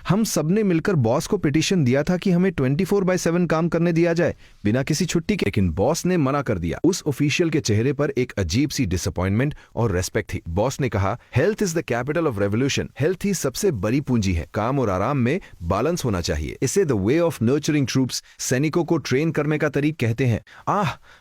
हम सबने मिलकर बॉस को पिटीशन दिया था कि हमें 24/7 काम करने दिया जाए बिना किसी छुट्टी के, लेकिन बॉस ने मना कर दिया। उस ऑफिशियल के चेहरे पर एक अजीब सी डिसअपॉइंटमेंट और रेस्पेक्ट थी। बॉस ने कहा, health is the capital of revolution. Health ही सबसे बड़ी पूंजी है। काम और आराम में बैलेंस होना चाहिए। इसे the way of nurturing troops, सैनिकों को ट्रेन करने का तरीक कहते हैं।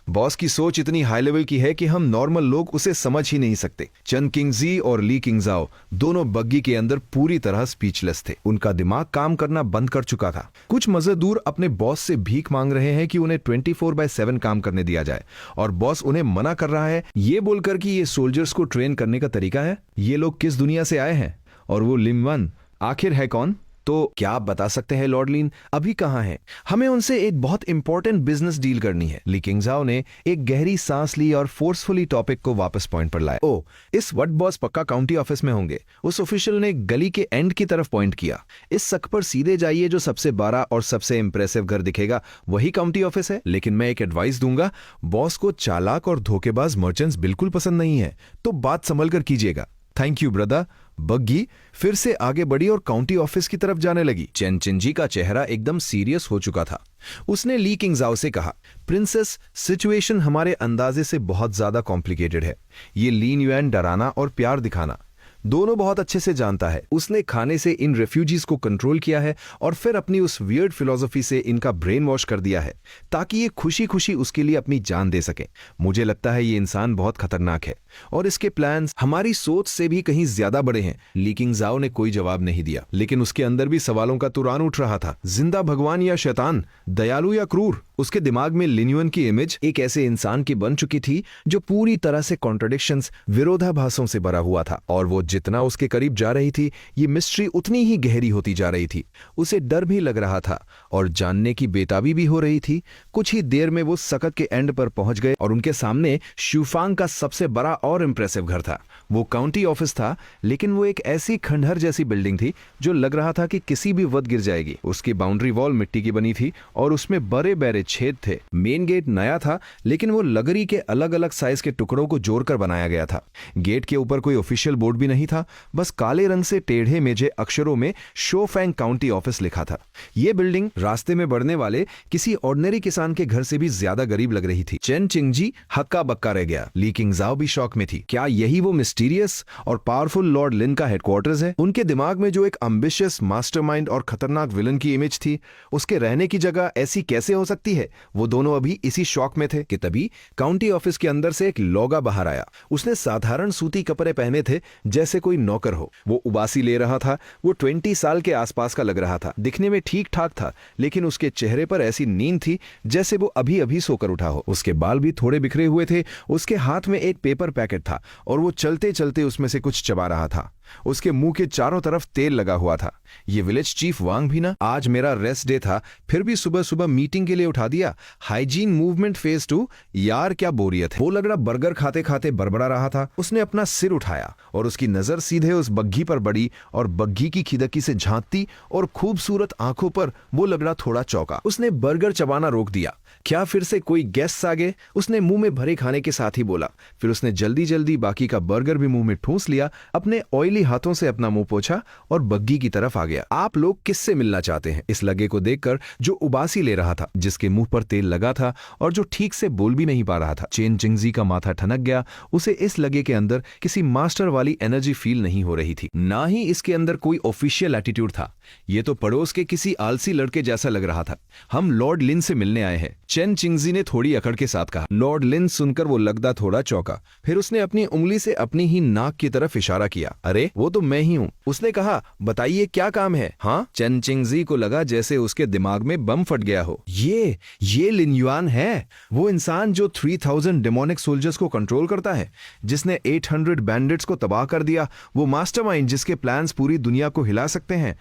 बॉस की सोच इतनी हाई लेवल की है कि हम नॉर्मल लोग उसे समझ ही नहीं सकते। चन किंगजी और ली किंगजाओ दोनों बग्गी के अंदर पूरी तरह स्पीचलेस थे। उनका दिमाग काम करना बंद कर चुका था। कुछ मजदूर अपने बॉस से भीख मांग रहे हैं कि उन्हें 24/7 काम करने दिया जाए और बॉस उन्हें मना कर रहा है, ये बोलकर कि ये सोल्जर्स को ट्रेन करने का तरीका है। ये लोग किस दुनिया से आए हैं और वो लिन युएन आखिर है कौन? तो क्या आप बता सकते हैं लॉर्ड लिन अभी कहाँ हैं? हमें उनसे एक बहुत इंपॉर्टेंट बिजनेस डील करनी है। ली किंगजाओ ने एक गहरी सांस ली और फोर्सफुली टॉपिक को वापस पॉइंट पर लाया। इस वट बॉस पक्का काउंटी ऑफिस में होंगे। उस ऑफिशियल ने गली के एंड की तरफ पॉइंट किया। इस सक पर सीधे जाइए, जो सबसे बड़ा और सबसे इंप्रेसिव घर दिखेगा वही काउंटी ऑफिस है। लेकिन मैं एक एडवाइस दूंगा, बॉस को चालाक और धोखेबाज मर्चेंट्स बिल्कुल पसंद नहीं है, तो बात संभल कर कीजिएगा। Thank you brother. बग्गी फिर से आगे बढ़ी और काउंटी ऑफिस की तरफ जाने लगी। चेन चिंजी का चेहरा एकदम सीरियस हो चुका था। उसने ली किंगजाओ से कहा, प्रिंसेस, सिचुएशन हमारे अंदाजे से बहुत ज्यादा कॉम्प्लिकेटेड है। ये लिन युएन डराना और प्यार दिखाना दोनों बहुत अच्छे से जानता है। उसने खाने से इन रेफ्यूजीज को कंट्रोल किया है और फिर अपनी उस वियर्ड फिलॉसफी से इनका ब्रेन वॉश कर दिया है ताकि ये खुशी खुशी उसके लिए अपनी जान दे सके। मुझे लगता है ये इंसान बहुत खतरनाक है और इसके प्लान्स हमारी सोच से भी कहीं ज्यादा बड़े हैं। ली किंगजाओ ने कोई जवाब नहीं दिया, लेकिन उसके अंदर भी सवालों का तुरान उठ रहा था। जिंदा भगवान या शैतान, दयालु या क्रूर? उसके दिमाग में लिन युएन की इमेज एक ऐसे इंसान की बन चुकी थी जो पूरी तरह से कॉन्ट्रडिक्शंस, विरोधाभासों से भरा हुआ था। और वो जितना उसके करीब जा रही थी, ये मिस्ट्री उतनी ही गहरी होती जा रही थी। उसे डर भी लग रहा था और जानने की बेताबी भी हो रही थी। कुछ ही देर में वो सकत के एंड पर पहुंच गए और उनके सामने शूफांग का सबसे बड़ा और इंप्रेसिव घर था। वो काउंटी ऑफिस था, लेकिन वो एक ऐसी खंडहर जैसी बिल्डिंग थी जो लग रहा था कि किसी भी वक्त गिर जाएगी। उसकी बाउंड्री वॉल मिट्टी की बनी थी और उसमें बड़े बड़े छेद थे। मेन गेट नया था, लेकिन वो लकड़ी के अलग अलग साइज के टुकड़ों को जोड़कर बनाया गया था। गेट के ऊपर कोई ऑफिशियल बोर्ड भी नहीं था, बस काले रंग से टेढ़े मेजे अक्षरों में शोफैंग काउंटी ऑफिस लिखा था। ये बिल्डिंग रास्ते में बढ़ने वाले किसी ऑर्डिनरी किसान के घर से भी ज्यादा गरीब लग रही थी। चेन चिंगजी हक्का बक्का रह गया। ली किंगजाओ भी शौक में थी। क्या यही वो मिस्टीरियस और पावरफुल लॉर्ड लिन का हेडक्वार्टर्स है? उनके दिमाग में जो एक एम्बिशियस मास्टरमाइंड और खतरनाक विलन की इमेज थी, उसके रहने की जगह ऐसी कैसे हो सकती है? वो दोनों अभी इसी शौक में थे कि तभी काउंटी ऑफिस के अंदर से एक लोगा बाहर आया। उसने साधारण सूती कपड़े पहने थे, जैसे कोई नौकर हो। वो उबासी ले रहा था। वो 20 साल के आसपास का लग रहा था। दिखने में ठीक ठाक था, लेकिन उसके चेहरे पर ऐसी नींद थी जैसे वो अभी अभी सोकर उठा हो। उसके बाल भी थोड़े बिखरे हुए थे। उसके हाथ में एक पेपर पैकेट था और वो चलते चलते उसमें से कुछ चबा रहा था। उसके मुंह के चारों तरफ तेल लगा हुआ था। ये विलेज चीफ वांग भी ना, आज मेरा रेस्ट डे था, फिर भी सुबह सुबह मीटिंग के लिए उठा दिया। हाइजीन मूवमेंट फेज 2, यार क्या बोरियत है। वो लगड़ा बर्गर खाते खाते बड़बड़ा रहा था। उसने अपना सिर उठाया और उसकी नजर सीधे उस बग्घी पर पड़ी और बग्घी की खिदकी से झांकती और खूबसूरत आंखों पर वो लगड़ा थोड़ा चौंका। उसने बर्गर चबाना रोक दिया। क्या फिर से कोई गेस्ट आ गए? उसने मुंह में भरे खाने के साथ ही बोला। फिर उसने जल्दी जल्दी बाकी का बर्गर भी मुंह में ठूंस लिया, अपने ऑयली हाथों से अपना मुंह पोंछा और बग्घी की तरफ आ गया। आप लोग किससे मिलना चाहते हैं? इस लगे को देखकर जो उबासी ले रहा था, जिसके मुंह पर तेल लगा था और जो ठीक से बोल भी नहीं पा रहा था। चेन चिंगजी का माथा ठनक गया। उसे इस लगे के अंदर किसी मास्टर वाली एनर्जी फील नहीं हो रही थी, ना ही इसके अंदर कोई ऑफिशियल एटीट्यूड था। ये तो पड़ोस के किसी आलसी लड़के जैसा लग रहा था। हम लॉर्ड लिन से मिलने आए हैं, चेन चिंगजी ने थोड़ी अकड़ के साथ कहा। लॉर्ड लिन सुनकर वो लगदा थोड़ा चौंका। फिर उसने अपनी उंगली से अपनी ही नाक की तरफ इशारा किया। अरे वो तो मैं ही हूँ। उसने कहा, बताइए क्या काम है? हाँ? चेन चिंगजी को लगा जैसे उसके दिमाग में बम फट गया हो। ये लिन युआन है, वो इंसान जो 3000 डेमोनिक सोल्जर्स को कंट्रोल करता है, जिसने 800 बैंडिट्स को तबाह कर दिया, वो मास्टरमाइंड जिसके प्लान्स पूरी दुनिया को हिला सकते हैं।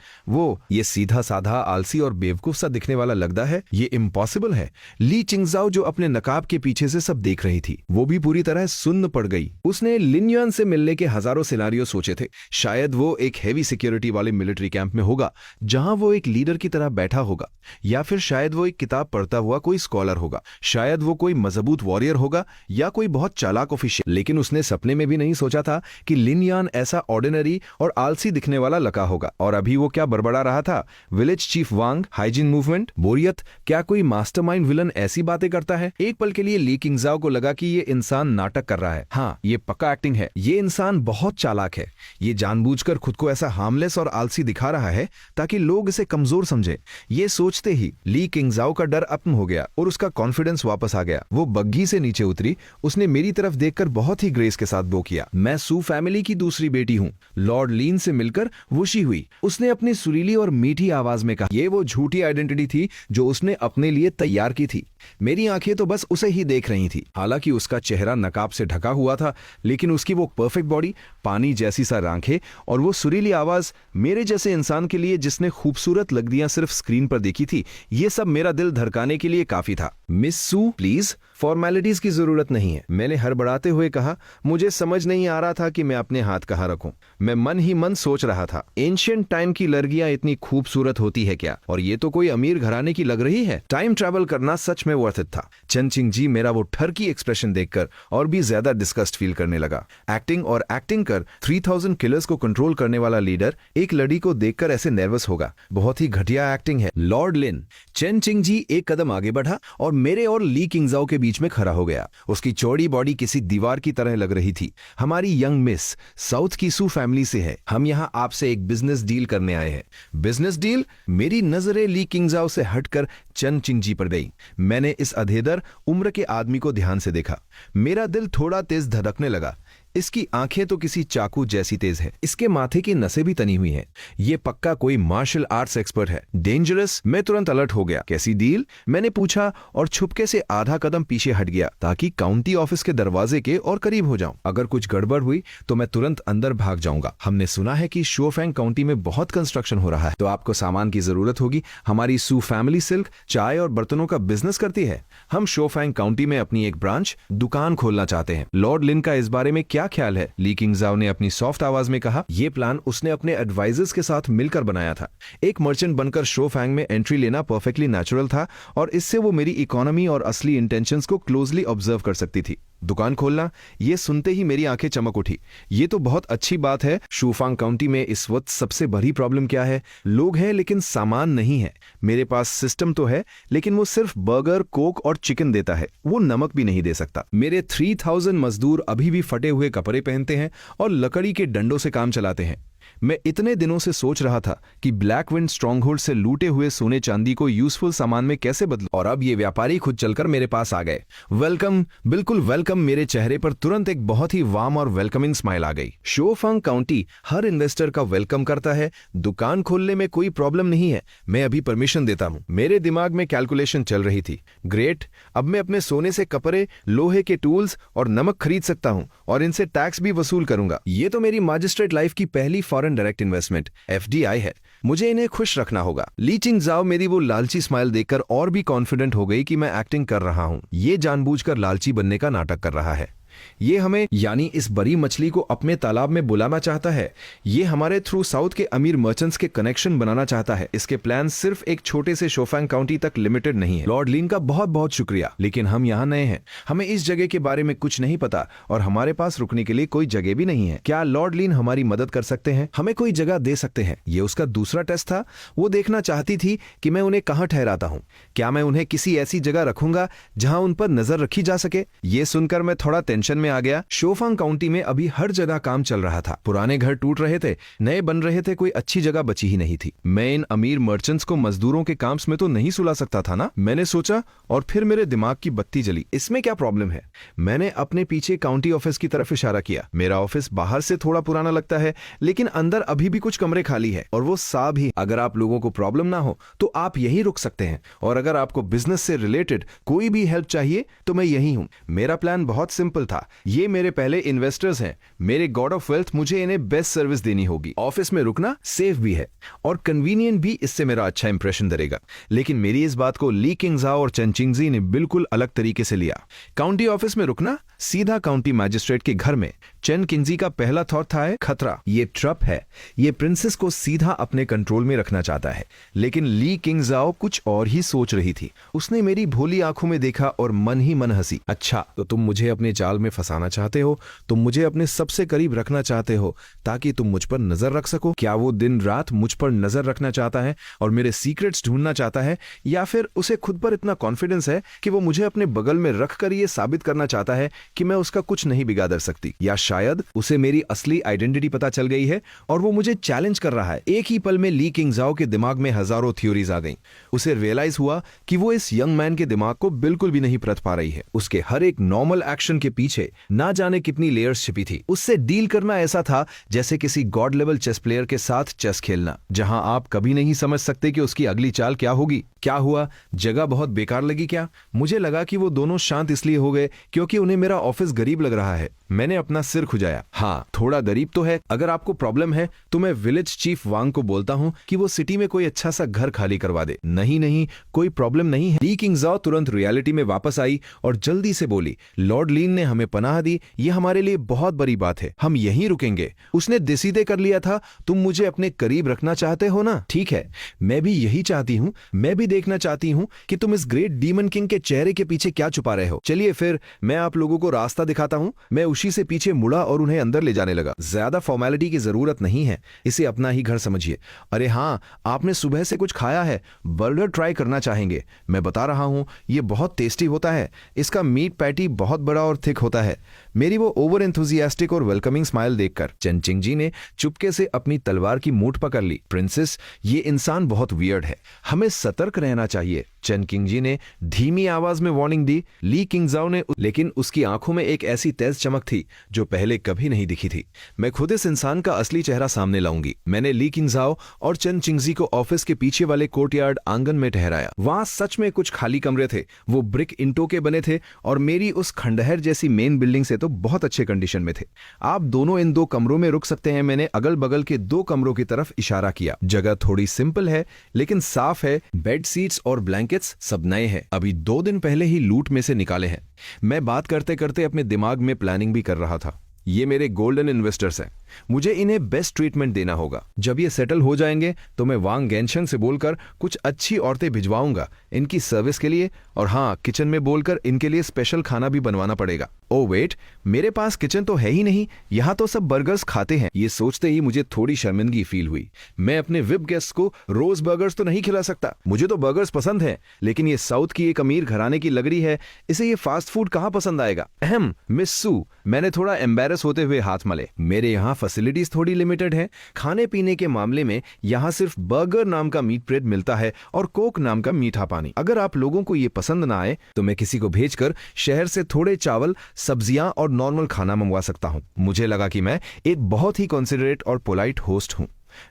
ये सीधा साधा आलसी और बेवकूफ सा दिखने वाला लगता है। ये इम्पॉसिबल है। ली चिंगजाओ जो अपने नकाब के पीछे से सब देख रही थी, वो भी पूरी तरह सुन्न पड़ गई। उसने लिन युआन से मिलने के हजारों सिनारियो सोचे थे। शायद वो एक हेवी सिक्योरिटी वाले मिलिट्री कैंप में होगा, जहां वो एक लीडर की तरह बैठा होगा, या फिर शायद वो एक किताब पढ़ता हुआ कोई स्कॉलर होगा, शायद वो कोई मजबूत वॉरियर होगा, या कोई बहुत चालाक ऑफिशियल। लेकिन उसने सपने में भी नहीं सोचा था कि लिन युआन ऐसा ऑर्डिनरी और आलसी दिखने वाला लका होगा। और अभी वो क्या बड़बड़ा रहा था? विलेज चीफ वांग, हाइजीन मूवमेंट, बोरियत। क्या कोई मास्टरमाइंड विलन ऐसी बातें करता है? एक पल के लिए ली किंगजाओ को लगा कि ये इंसान नाटक कर रहा है। हाँ, ये पक्का एक्टिंग है। ये इंसान बहुत चालाक है। ये जानबूझकर खुद को ऐसा हार्मलेस और आलसी दिखा रहा है ताकि लोग इसे कमजोर समझे। ये सोचते ही ली किंगजाओ का डर खत्म हो गया और उसका कॉन्फिडेंस वापस आ गया। वो बग्घी से नीचे उतरी। उसने मेरी तरफ देखकर बहुत ही ग्रेस के साथ बो किया। मैं सू फैमिली की दूसरी बेटी हूँ। लॉर्ड लीन से मिलकर खुशी हुई। उसने अपनी सुरीली और मीठी आवाज में कहा। ये वो झूठी आइडेंटिटी थी जो उसने अपने लिए तैयार की थी। मेरी आंखें तो बस उसे ही देख रही थी। हालांकि उसका चेहरा नकाब से ढका हुआ था, लेकिन उसकी वो परफेक्ट बॉडी, पानी जैसी सा आंखें और वो सुरीली आवाज, मेरे जैसे इंसान के लिए जिसने खूबसूरत लगदियां सिर्फ स्क्रीन पर देखी थी, ये सब मेरा दिल धड़काने के लिए काफी था। मिस सू, प्लीज, फॉर्मेलिटीज की जरूरत नहीं है, मैंने हड़बड़ाते हुए कहा। मुझे समझ नहीं आ रहा था कि मैं अपने हाथ कहाँ रखूं। मैं मन ही मन सोच रहा था, एंशिएंट टाइम की लड़कियां इतनी खूबसूरत होती है क्या? और ये तो कोई अमीर घराने की लग रही है। टाइम ट्रैवल करना सच में वर्थ इट था। चेन चिंगजी मेरा वो ठरकी एक्सप्रेशन देखकर और भी ज्यादा डिस्कस्ड फील करने लगा। एक्टिंग कर 3000 किलर्स को कंट्रोल करने वाला लीडर एक लड़ी को देखकर ऐसे नर्वस होगा। बहुत ही घटिया एक्टिंग है। लॉर्ड लिन। चेन चिंगजी एक कदम आगे बढ़ा और मेरे और ली किंगजाओ के बीच में खड़ा हो गया। उसकी चौड़ी बॉडी किसी दीवार की तरह लग रही थी। हमारी यंग मिस साउथ की सू फैमिली से है। हम यहाँ आपसे एक बिजनेस डील करने आए हैं। Business deal? मेरी नजरें ली किंगजाओ से हटकर चेन चिंगजी पर गई। मैंने इस अधेदर उम्र के आदमी को ध्यान से देखा। मेरा दिल थोड़ा तेज धड़कने लगा। इसकी आंखें तो किसी चाकू जैसी तेज है। इसके माथे की नसें भी तनी हुई हैं। ये पक्का कोई मार्शल आर्ट्स एक्सपर्ट है। डेंजरस। मैं तुरंत अलर्ट हो गया। कैसी डील? मैंने पूछा और छुपके से आधा कदम पीछे हट गया ताकि काउंटी ऑफिस के दरवाजे के और करीब हो जाऊं। अगर कुछ गड़बड़ हुई तो मैं तुरंत अंदर भाग जाऊंगा। हमने सुना है कि शोफैंग काउंटी में बहुत कंस्ट्रक्शन हो रहा है, तो आपको सामान की जरूरत होगी। हमारी सू फैमिली सिल्क, चाय और बर्तनों का बिजनेस करती है। हम शोफैंग काउंटी में अपनी एक ब्रांच दुकान खोलना चाहते हैं। लॉर्ड लिन का इस बारे में क्या क्या ख्याल है? ली किंगजाओ ने अपनी सॉफ्ट आवाज में कहा। यह प्लान उसने अपने एडवाइजर्स के साथ मिलकर बनाया था। एक मर्चेंट बनकर शोफैंग में एंट्री लेना परफेक्टली नेचुरल था और इससे वो मेरी इकोनॉमी और असली इंटेंशंस को क्लोजली ऑब्जर्व कर सकती थी। दुकान खोलना, ये सुनते ही मेरी आंखें चमक उठी। ये तो बहुत अच्छी बात है। शूफांग काउंटी में इस वक्त सबसे बड़ी प्रॉब्लम क्या है? लोग हैं लेकिन सामान नहीं है। मेरे पास सिस्टम तो है लेकिन वो सिर्फ बर्गर, कोक और चिकन देता है, वो नमक भी नहीं दे सकता। मेरे 3000 मजदूर अभी भी फटे हुए कपड़े पहनते हैं और लकड़ी के डंडों से काम चलाते हैं। मैं इतने दिनों से सोच रहा था कि ब्लैक विंड स्ट्रॉन्गहोल्ड से लूटे हुए सोने चांदी को यूजफुल सामान में कैसे बदलूं, और अब ये व्यापारी खुद चलकर मेरे पास आ गए। वेलकम, बिल्कुल वेलकम। मेरे चेहरे पर तुरंत एक बहुत ही वार्म और वेलकमिंग स्माइल आ गई। शोफांग काउंटी हर इन्वेस्टर का वेलकम करता है। दुकान खोलने में कोई प्रॉब्लम नहीं है, मैं अभी परमिशन देता हूं। मेरे दिमाग में कैलकुलेशन चल रही थी। ग्रेट, अब मैं अपने सोने से कपड़े, लोहे के टूल्स और नमक खरीद सकता हूं और इनसे टैक्स भी वसूल करूंगा। ये तो मेरी मैजिस्ट्रेट लाइफ की पहली फॉरेन डायरेक्ट इन्वेस्टमेंट FDI है। मुझे इन्हें खुश रखना होगा। ली किंगजाओ मेरी वो लालची स्माइल देखकर और भी कॉन्फिडेंट हो गई कि मैं एक्टिंग कर रहा हूं। ये जानबूझकर लालची बनने का नाटक कर रहा है। ये हमें, यानी इस बड़ी मछली को अपने तालाब में बुलाना चाहता है। ये हमारे थ्रू साउथ के अमीर मर्चेंट्स के कनेक्शन बनाना चाहता है। इसके प्लान सिर्फ एक छोटे से शोफैंग काउंटी तक लिमिटेड नहीं है। लॉर्ड लीन का बहुत बहुत शुक्रिया, लेकिन हम यहाँ नए हैं, हमें इस जगह के बारे में कुछ नहीं पता और हमारे पास रुकने के लिए कोई जगह भी नहीं है। क्या लॉर्ड लीन हमारी मदद कर सकते हैं? हमें कोई जगह दे सकते हैं? ये उसका दूसरा टेस्ट था। वो देखना चाहती थी कि मैं उन्हें कहाँ ठहराता हूँ। क्या मैं उन्हें किसी ऐसी जगह रखूंगा जहां उन पर नजर रखी जा सके? ये सुनकर मैं थोड़ा टेंशन में आ गया। शोफांग काउंटी में अभी हर जगह काम चल रहा था। पुराने घर टूट रहे थे, नए बन रहे थे, कोई अच्छी जगह बची ही नहीं थी। मैं इन अमीर मर्चेंट्स को मजदूरों के काम्स में तो नहीं सुला सकता था ना, मैंने सोचा, और फिर मेरे दिमाग की बत्ती जली। इसमें क्या प्रॉब्लम है? मैंने अपने पीछे काउंटी ऑफिस की तरफ इशारा किया। मेरा ऑफिस बाहर से थोड़ा पुराना लगता है लेकिन अंदर अभी भी कुछ कमरे खाली है और वो साफ ही। अगर आप लोगों को प्रॉब्लम ना हो तो आप यही रुक सकते हैं, और अगर आपको बिजनेस से रिलेटेड कोई भी हेल्प चाहिए तो मैं यही हूं। मेरा प्लान बहुत सिंपल था। ये मेरे पहले इन्वेस्टर्स हैं, मेरे गॉड ऑफ वेल्थ, मुझे इन्हें बेस्ट सर्विस देनी होगी। ऑफिस में रुकना सेफ भी है और कन्वीनियंट भी, इससे मेरा अच्छा इंप्रेशन धरेगा। लेकिन मेरी इस बात को ली किंगजाओ और चेन चिंगजी ने बिल्कुल अलग तरीके से लिया। काउंटी ऑफिस में रुकना सीधा काउंटी मैजिस्ट्रेट के घर में। चेन किंगजी का पहला थॉट था खतरा, ये ट्रप है, ये प्रिंसेस को सीधा अपने कंट्रोल में रखना चाहता है। लेकिन ली किंगजाओ कुछ और ही सोच रही थी। उसने मेरी भोली आंखों में देखा और मन ही मन हंसी। अच्छा, तो तुम मुझे अपने जाल में फंसाना चाहते हो, तुम मुझे अपने सबसे करीब रखना चाहते हो ताकि तुम मुझ पर नजर रख सको। क्या वो दिन रात मुझ पर नजर रखना चाहता है और मेरे सीक्रेट्स ढूंढना चाहता है, या फिर उसे खुद पर इतना कॉन्फिडेंस है कि वो मुझे अपने बगल में रखकर ये साबित करना चाहता है कि मैं उसका कुछ नहीं बिगाड़ सकती? या शायद उसे मेरी असली आइडेंटिटी पता चल गई है और वो मुझे चैलेंज कर रहा है। एक ही पल में ली किंगजाओ के दिमाग में हजारों थ्योरीज आ गईं। उसे रियलाइज हुआ कि वो इस यंग मैन के दिमाग को बिल्कुल भी नहीं परख पा रही है। उसके हर एक नॉर्मल एक्शन के पीछे ना जाने कितनी लेयर्स छिपी थी। उससे डील करना ऐसा था जैसे किसी गॉड लेवल चेस प्लेयर के साथ चेस खेलना, जहां आप कभी नहीं समझ सकते कि उसकी अगली चाल क्या होगी। क्या हुआ? जगह बहुत बेकार लगी क्या? मुझे लगा कि वो दोनों शांत इसलिए हो गए क्योंकि उन्हें मेरा ऑफिस गरीब लग रहा है। मैंने अपना सिर खुजाया। हाँ, थोड़ा गरीब तो है। अगर आपको प्रॉब्लम है तो मैं विलेज चीफ वांग को बोलता हूँ कि वो सिटी में कोई अच्छा सा घर खाली करवा दे। नहीं, कोई प्रॉब्लम नहीं है। ली किंगजाओ तुरंत रियलिटी में वापस आई और जल्दी से बोली, लॉर्ड लीन ने हमें पनाह दी, ये हमारे लिए बहुत बड़ी बात है, हम यहीं रुकेंगे। उसने डिसीडे कर लिया था, तुम मुझे अपने करीब रखना चाहते हो ना? ठीक है, मैं भी यही चाहती हूँ। मैं भी देखना चाहती हूँ कि तुम इस ग्रेट डीमन किंग के चेहरे के पीछे क्या छुपा रहे हो। चलिए फिर मैं आप लोगों को रास्ता दिखाता हूँ। मैं उसी से पीछे मुड़ा और उन्हें अंदर ले जाने लगा। ज्यादा फॉर्मेलिटी की जरूरत नहीं है, इसे अपना ही घर समझिए। अरे हाँ, आपने सुबह से कुछ खाया है? बर्गर ट्राई करना चाहेंगे? मैं बता रहा हूँ, ये बहुत टेस्टी होता है। इसका मीट पैटी बहुत बड़ा और थिक होता है। मेरी वो ओवर एंथुजियास्टिक और वेलकमिंग स्माइल देखकर चेन चिंगजी ने चुपके से अपनी तलवार की मूठ पकड़ ली। प्रिंसेस, ये इंसान बहुत वियर्ड है, हमें सतर्क रहना चाहिए। चेन किंगजी ने धीमी आवाज में वार्निंग दी। ली किंगजाओ ने, लेकिन उसकी आंखों में एक ऐसी तेज चमक थी जो पहले कभी नहीं दिखी थी। मैं खुद इस इंसान का असली चेहरा सामने लाऊंगी। मैंने ली किंगजाओ और चेन चिंगजी को ऑफिस के पीछे वाले कोर्टयार्ड आंगन में ठहराया। वहां सच में कुछ खाली कमरे थे। वो ब्रिक इंटों के बने थे और मेरी उस खंडहर जैसी मेन बिल्डिंग से तो बहुत अच्छे कंडीशन में थे। आप दोनों इन 2 कमरों में रुक सकते हैं। मैंने अगल बगल के 2 कमरों की तरफ इशारा किया। जगह थोड़ी सिंपल है लेकिन साफ है। बेड सीट्स और ब्लैंकेट्स सब नए हैं, अभी 2 दिन पहले ही लूट में से निकाले हैं। मैं बात करते करते अपने दिमाग में प्लानिंग भी कर रहा था। ये मेरे गोल्डन इन्वेस्टर्स हैं, मुझे इन्हें बेस्ट ट्रीटमेंट देना होगा। जब ये सेटल हो जाएंगे तो मैं वांग गेनशंग से बोलकर कुछ अच्छी औरतें भिजवाऊंगा इनकी सर्विस के लिए, और हाँ, किचन में बोलकर इनके लिए स्पेशल खाना भी बनवाना पड़ेगा। ओ वेट, मेरे पास किचन तो है ही नहीं, यहाँ तो सब बर्गर्स खाते हैं। ये सोचते ही मुझे थोड़ी शर्मिंदगी फील हुई। मैं अपने विप गेस्ट को रोज बर्गर्स तो नहीं खिला सकता। मुझे तो बर्गर्स पसंद है, लेकिन ये साउथ की एक अमीर घराने की लग रही है, इसे ये फास्ट फूड कहाँ पसंद आएगा। अहम मिस सू, मैंने थोड़ा एम्बेरस होते हुए हाथ मले। मेरे यहाँ फैसिलिटीज थोड़ी लिमिटेड है। खाने पीने के मामले में यहाँ सिर्फ बर्गर नाम का मीट ब्रेड मिलता है और कोक नाम का मीठा पानी। अगर आप लोगों को ये पसंद ना आए तो मैं किसी को भेजकर शहर से थोड़े चावल, सब्जियां और नॉर्मल खाना मंगवा सकता हूं। मुझे लगा कि मैं एक बहुत ही कंसिडरेट और पोलाइट होस्ट हूं,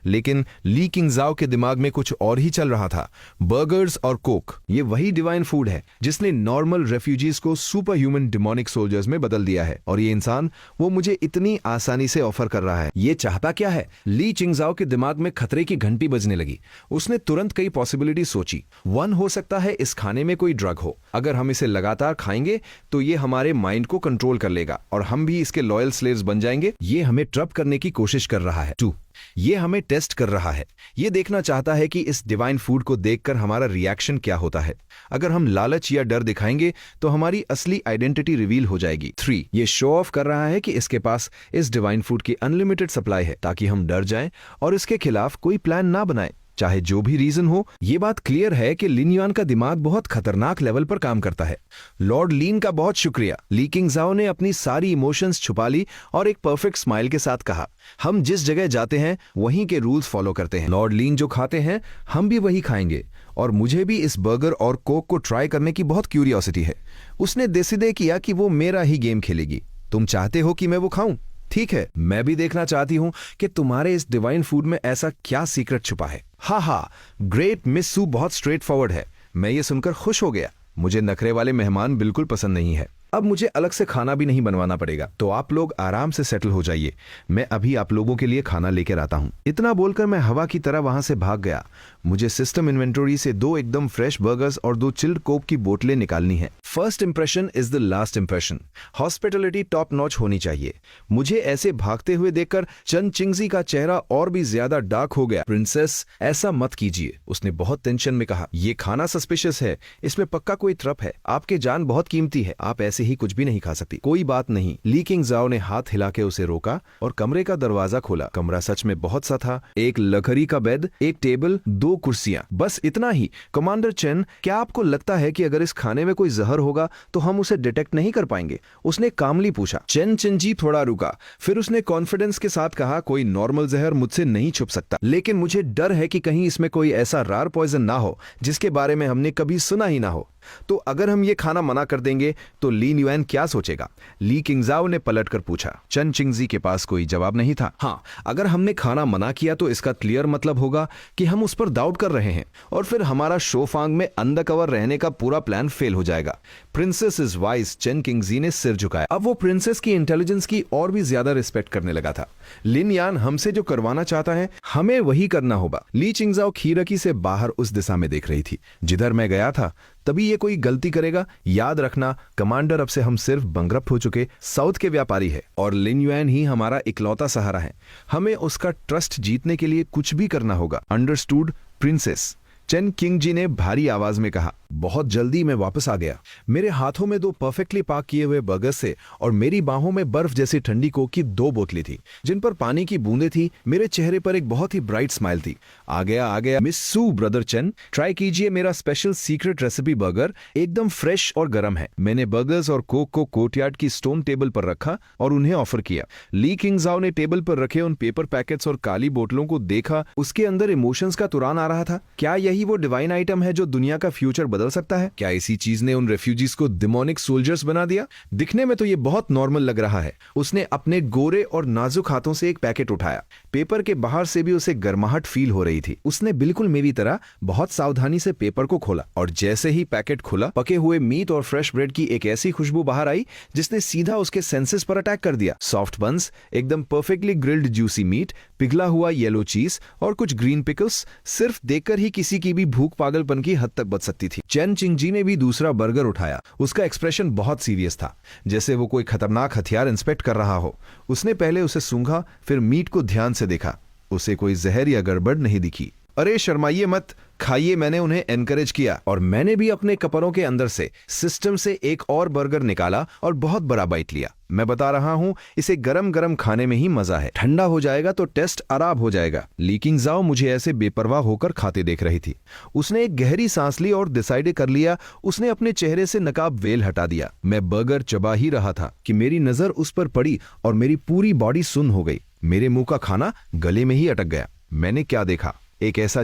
लेकिन ली किंगजाओ के दिमाग में कुछ और ही चल रहा था। बर्गर्स और कोक, ये वही डिवाइन फूड है जिसने नॉर्मल रेफ्यूजीज को सुपर ह्यूमन डिमोनिक सोल्जर्स में बदल दिया है, और ये इंसान वो मुझे इतनी आसानी से ऑफर कर रहा है। ये चाहता क्या है? ली किंगजाओ के दिमाग में खतरे की घंटी बजने लगी। उसने तुरंत कई पॉसिबिलिटी सोची। वन, हो सकता है इस खाने में कोई ड्रग हो। अगर हम इसे लगातार खाएंगे तो ये हमारे माइंड को कंट्रोल कर लेगा और हम भी इसके लॉयल स्लेव्स बन जाएंगे। ये हमें ट्रैप करने की कोशिश कर रहा है। 2, ये हमें टेस्ट कर रहा है। ये देखना चाहता है कि इस डिवाइन फूड को देखकर हमारा रिएक्शन क्या होता है। अगर हम लालच या डर दिखाएंगे तो हमारी असली आइडेंटिटी रिवील हो जाएगी। 3, ये शो ऑफ कर रहा है कि इसके पास इस डिवाइन फूड की अनलिमिटेड सप्लाई है, ताकि हम डर जाएं और इसके खिलाफ कोई प्लान ना बनाएं, चाहे जो भी रीजन हो। ये बात क्लियर है कि लिन युआन का दिमाग बहुत खतरनाक लेवल पर काम करता है। लॉर्ड लीन का बहुत शुक्रिया। ली किंगजाओ ने अपनी सारी इमोशंस छुपा ली और एक परफेक्ट स्माइल के साथ कहा, हम जिस जगह जाते हैं वहीं के रूल्स फॉलो करते हैं। लॉर्ड लीन जो खाते हैं हम भी वही खाएंगे, और मुझे भी इस बर्गर और कोक को ट्राई करने की बहुत क्यूरियोसिटी है। उसने डिसाइड किया कि वो मेरा ही गेम खेलेगी। तुम चाहते हो कि मैं वो खाऊं? ठीक है, मैं भी देखना चाहती हूं कि तुम्हारे इस डिवाइन फूड में ऐसा क्या सीक्रेट छुपा है। हा, ग्रेट मिस सू बहुत स्ट्रेट फॉरवर्ड है। मैं ये सुनकर खुश हो गया। मुझे नखरे वाले मेहमान बिल्कुल पसंद नहीं है। अब मुझे अलग से खाना भी नहीं बनवाना पड़ेगा, तो आप लोग आराम से सेटल हो जाइए। मैं अभी आप लोगों के लिए खाना लेकर आता हूँ। इतना बोलकर मैं हवा की तरह वहां से भाग गया। मुझे सिस्टम इन्वेंटरी से 2 एकदम फ्रेश बर्गर्स और 2 चिल्ड कोक की बोतलें निकालनी है। First impression is the last impression. Hospitality top notch होनी चाहिए। मुझे ऐसे भागते हुए देखकर चन चिंगजी का चेहरा और भी ज्यादा डार्क हो गया। प्रिंसेस, ऐसा मत कीजिए, उसने बहुत टेंशन में कहा। ये खाना सस्पिशियस है, इसमें पक्का कोई ट्रप है। आपके जान बहुत कीमती है, आप ऐसे ही कुछ भी नहीं खा सकती। कोई बात नहीं। ली किंगजाओ ने हाथ हिला के उसे रोका और कमरे का दरवाजा खोला। कमरा सच में बहुत सा था। एक लकड़ी का बेड, एक टेबल, 2 कुर्सियां, बस इतना ही। कमांडर चेन, क्या आपको लगता है कि अगर इस खाने में कोई जहर होगा तो हम उसे डिटेक्ट नहीं कर पाएंगे? उसने कामली पूछा। चेन चिंजी थोड़ा रुका, फिर उसने कॉन्फिडेंस के साथ कहा, कोई नॉर्मल जहर मुझसे नहीं छुप सकता, लेकिन मुझे डर है कि कहीं इसमें कोई ऐसा रार पॉइजन ना हो जिसके बारे में हमने कभी सुना ही ना हो। तो अगर हम ये खाना मना कर देंगे तो ली युआन क्या सोचेगा? ली किंगजाओ ने पलटकर पूछा। चन चिंगजी के पास कोई जवाब नहीं था। हाँ, अगर हमने खाना मना किया तो इसका क्लियर मतलब होगा कि हम उस पर डाउट कर रहे हैं, और फिर हमारा शोफांग में अंडरकवर रहने का पूरा प्लान फेल हो जाएगा। प्रिंसेस इज वाइज, चेन किंगजी ने सिर झुकाया। अब वो प्रिंसेस की इंटेलिजेंस की और भी ज्यादा रिस्पेक्ट करने लगा था। लिन युआन हमसे जो करवाना चाहता है हमें वही करना होगा। ली किंगजाओ खीरकी से बाहर उस दिशा में देख रही थी जिधर मैं गया था। तभी ये कोई गलती करेगा, याद रखना कमांडर, अब से हम सिर्फ बंगरप्ट हो चुके साउथ के व्यापारी है, और लिन युआन ही हमारा इकलौता सहारा है। हमें उसका ट्रस्ट जीतने के लिए कुछ भी करना होगा। Understood princess? चेन किंगजी ने भारी आवाज में कहा। बहुत जल्दी मैं वापस आ गया। मेरे हाथों में 2 परफेक्टली पाक किए हुए बर्गर से और मेरी बाहों में बर्फ जैसी ठंडी कोक की 2 बोतलें थी जिन पर पानी की बूंदें थी। मेरे चेहरे पर एक बहुत ही ब्राइट स्माइल थी। आ गया मिस सू। ब्रदर चेन, ट्राई कीजिए मेरा स्पेशल सीक्रेट रेसिपी बर्गर, एकदम फ्रेश और गर्म है। मैंने बर्गर्स और कोक को कोर्टयार्ड की स्टोन टेबल पर रखा और उन्हें ऑफर किया। ली किंगजाओ ने टेबल पर रखे उन पेपर पैकेट्स और काली बोतलों को देखा। उसके अंदर इमोशंस का तुरान आ रहा था। क्या यही वो डिवाइन आइटम है जो दुनिया का फ्यूचर बदल सकता है? क्या इसी चीज ने उन रेफ्यूजीज को डिमोनिक सोल्जर्स बना दिया? दिखने में तो ये बहुत नॉर्मल लग रहा है। उसने अपने गोरे और नाजुक हाथों से एक पैकेट उठाया। पेपर के बाहर से भी उसे गर्माहट फील हो रही थी। उसने बिल्कुल मेरी तरह बहुत सावधानी से पेपर को खोला, और जैसे ही पैकेट खुला, पके हुए मीट और फ्रेश ब्रेड की एक ऐसी खुशबू बाहर आई जिसने सीधा उसके सेंसेस पर अटैक कर दिया। सॉफ्ट बन्स, एकदम परफेक्टली ग्रिल्ड जूसी मीट, पिघला हुआ येलो चीज और कुछ ग्रीन पिकल्स। सिर्फ देखकर ही किसी की भी भूख पागलपन की हद तक बच सकती थी। चेन चिंगजी ने भी दूसरा बर्गर उठाया। उसका एक्सप्रेशन बहुत सीरियस था, जैसे वो कोई खतरनाक हथियार इंस्पेक्ट कर रहा हो। उसने पहले उसे सूंघा, फिर मीट को ध्यान से देखा। उसे कोई जहर या गड़बड़ नहीं दिखी। अरे शर्माइए मत, खाइए, मैंने उन्हें एनकरेज किया और मैंने भी अपने कपड़ों के अंदर से सिस्टम से एक और बर्गर निकाला और बहुत बड़ा बाइट लिया। मैं बता रहा हूं, इसे गरम गरम खाने में ही मजा है, ठंडा हो जाएगा तो टेस्ट खराब हो जाएगा। ली किंगजाओ मुझे ऐसे बेपरवाह होकर खाते देख रही थी। उसने एक गहरी सांस ली और डिसाइड कर लिया। उसने अपने चेहरे से नकाब वेल हटा दिया। मैं बर्गर चबा ही रहा था कि मेरी नजर उस पर पड़ी और मेरी पूरी बॉडी सुन्न हो गई। मेरे मुंह का खाना गले में ही अटक गया। मैंने क्या देखा? एक ऐसा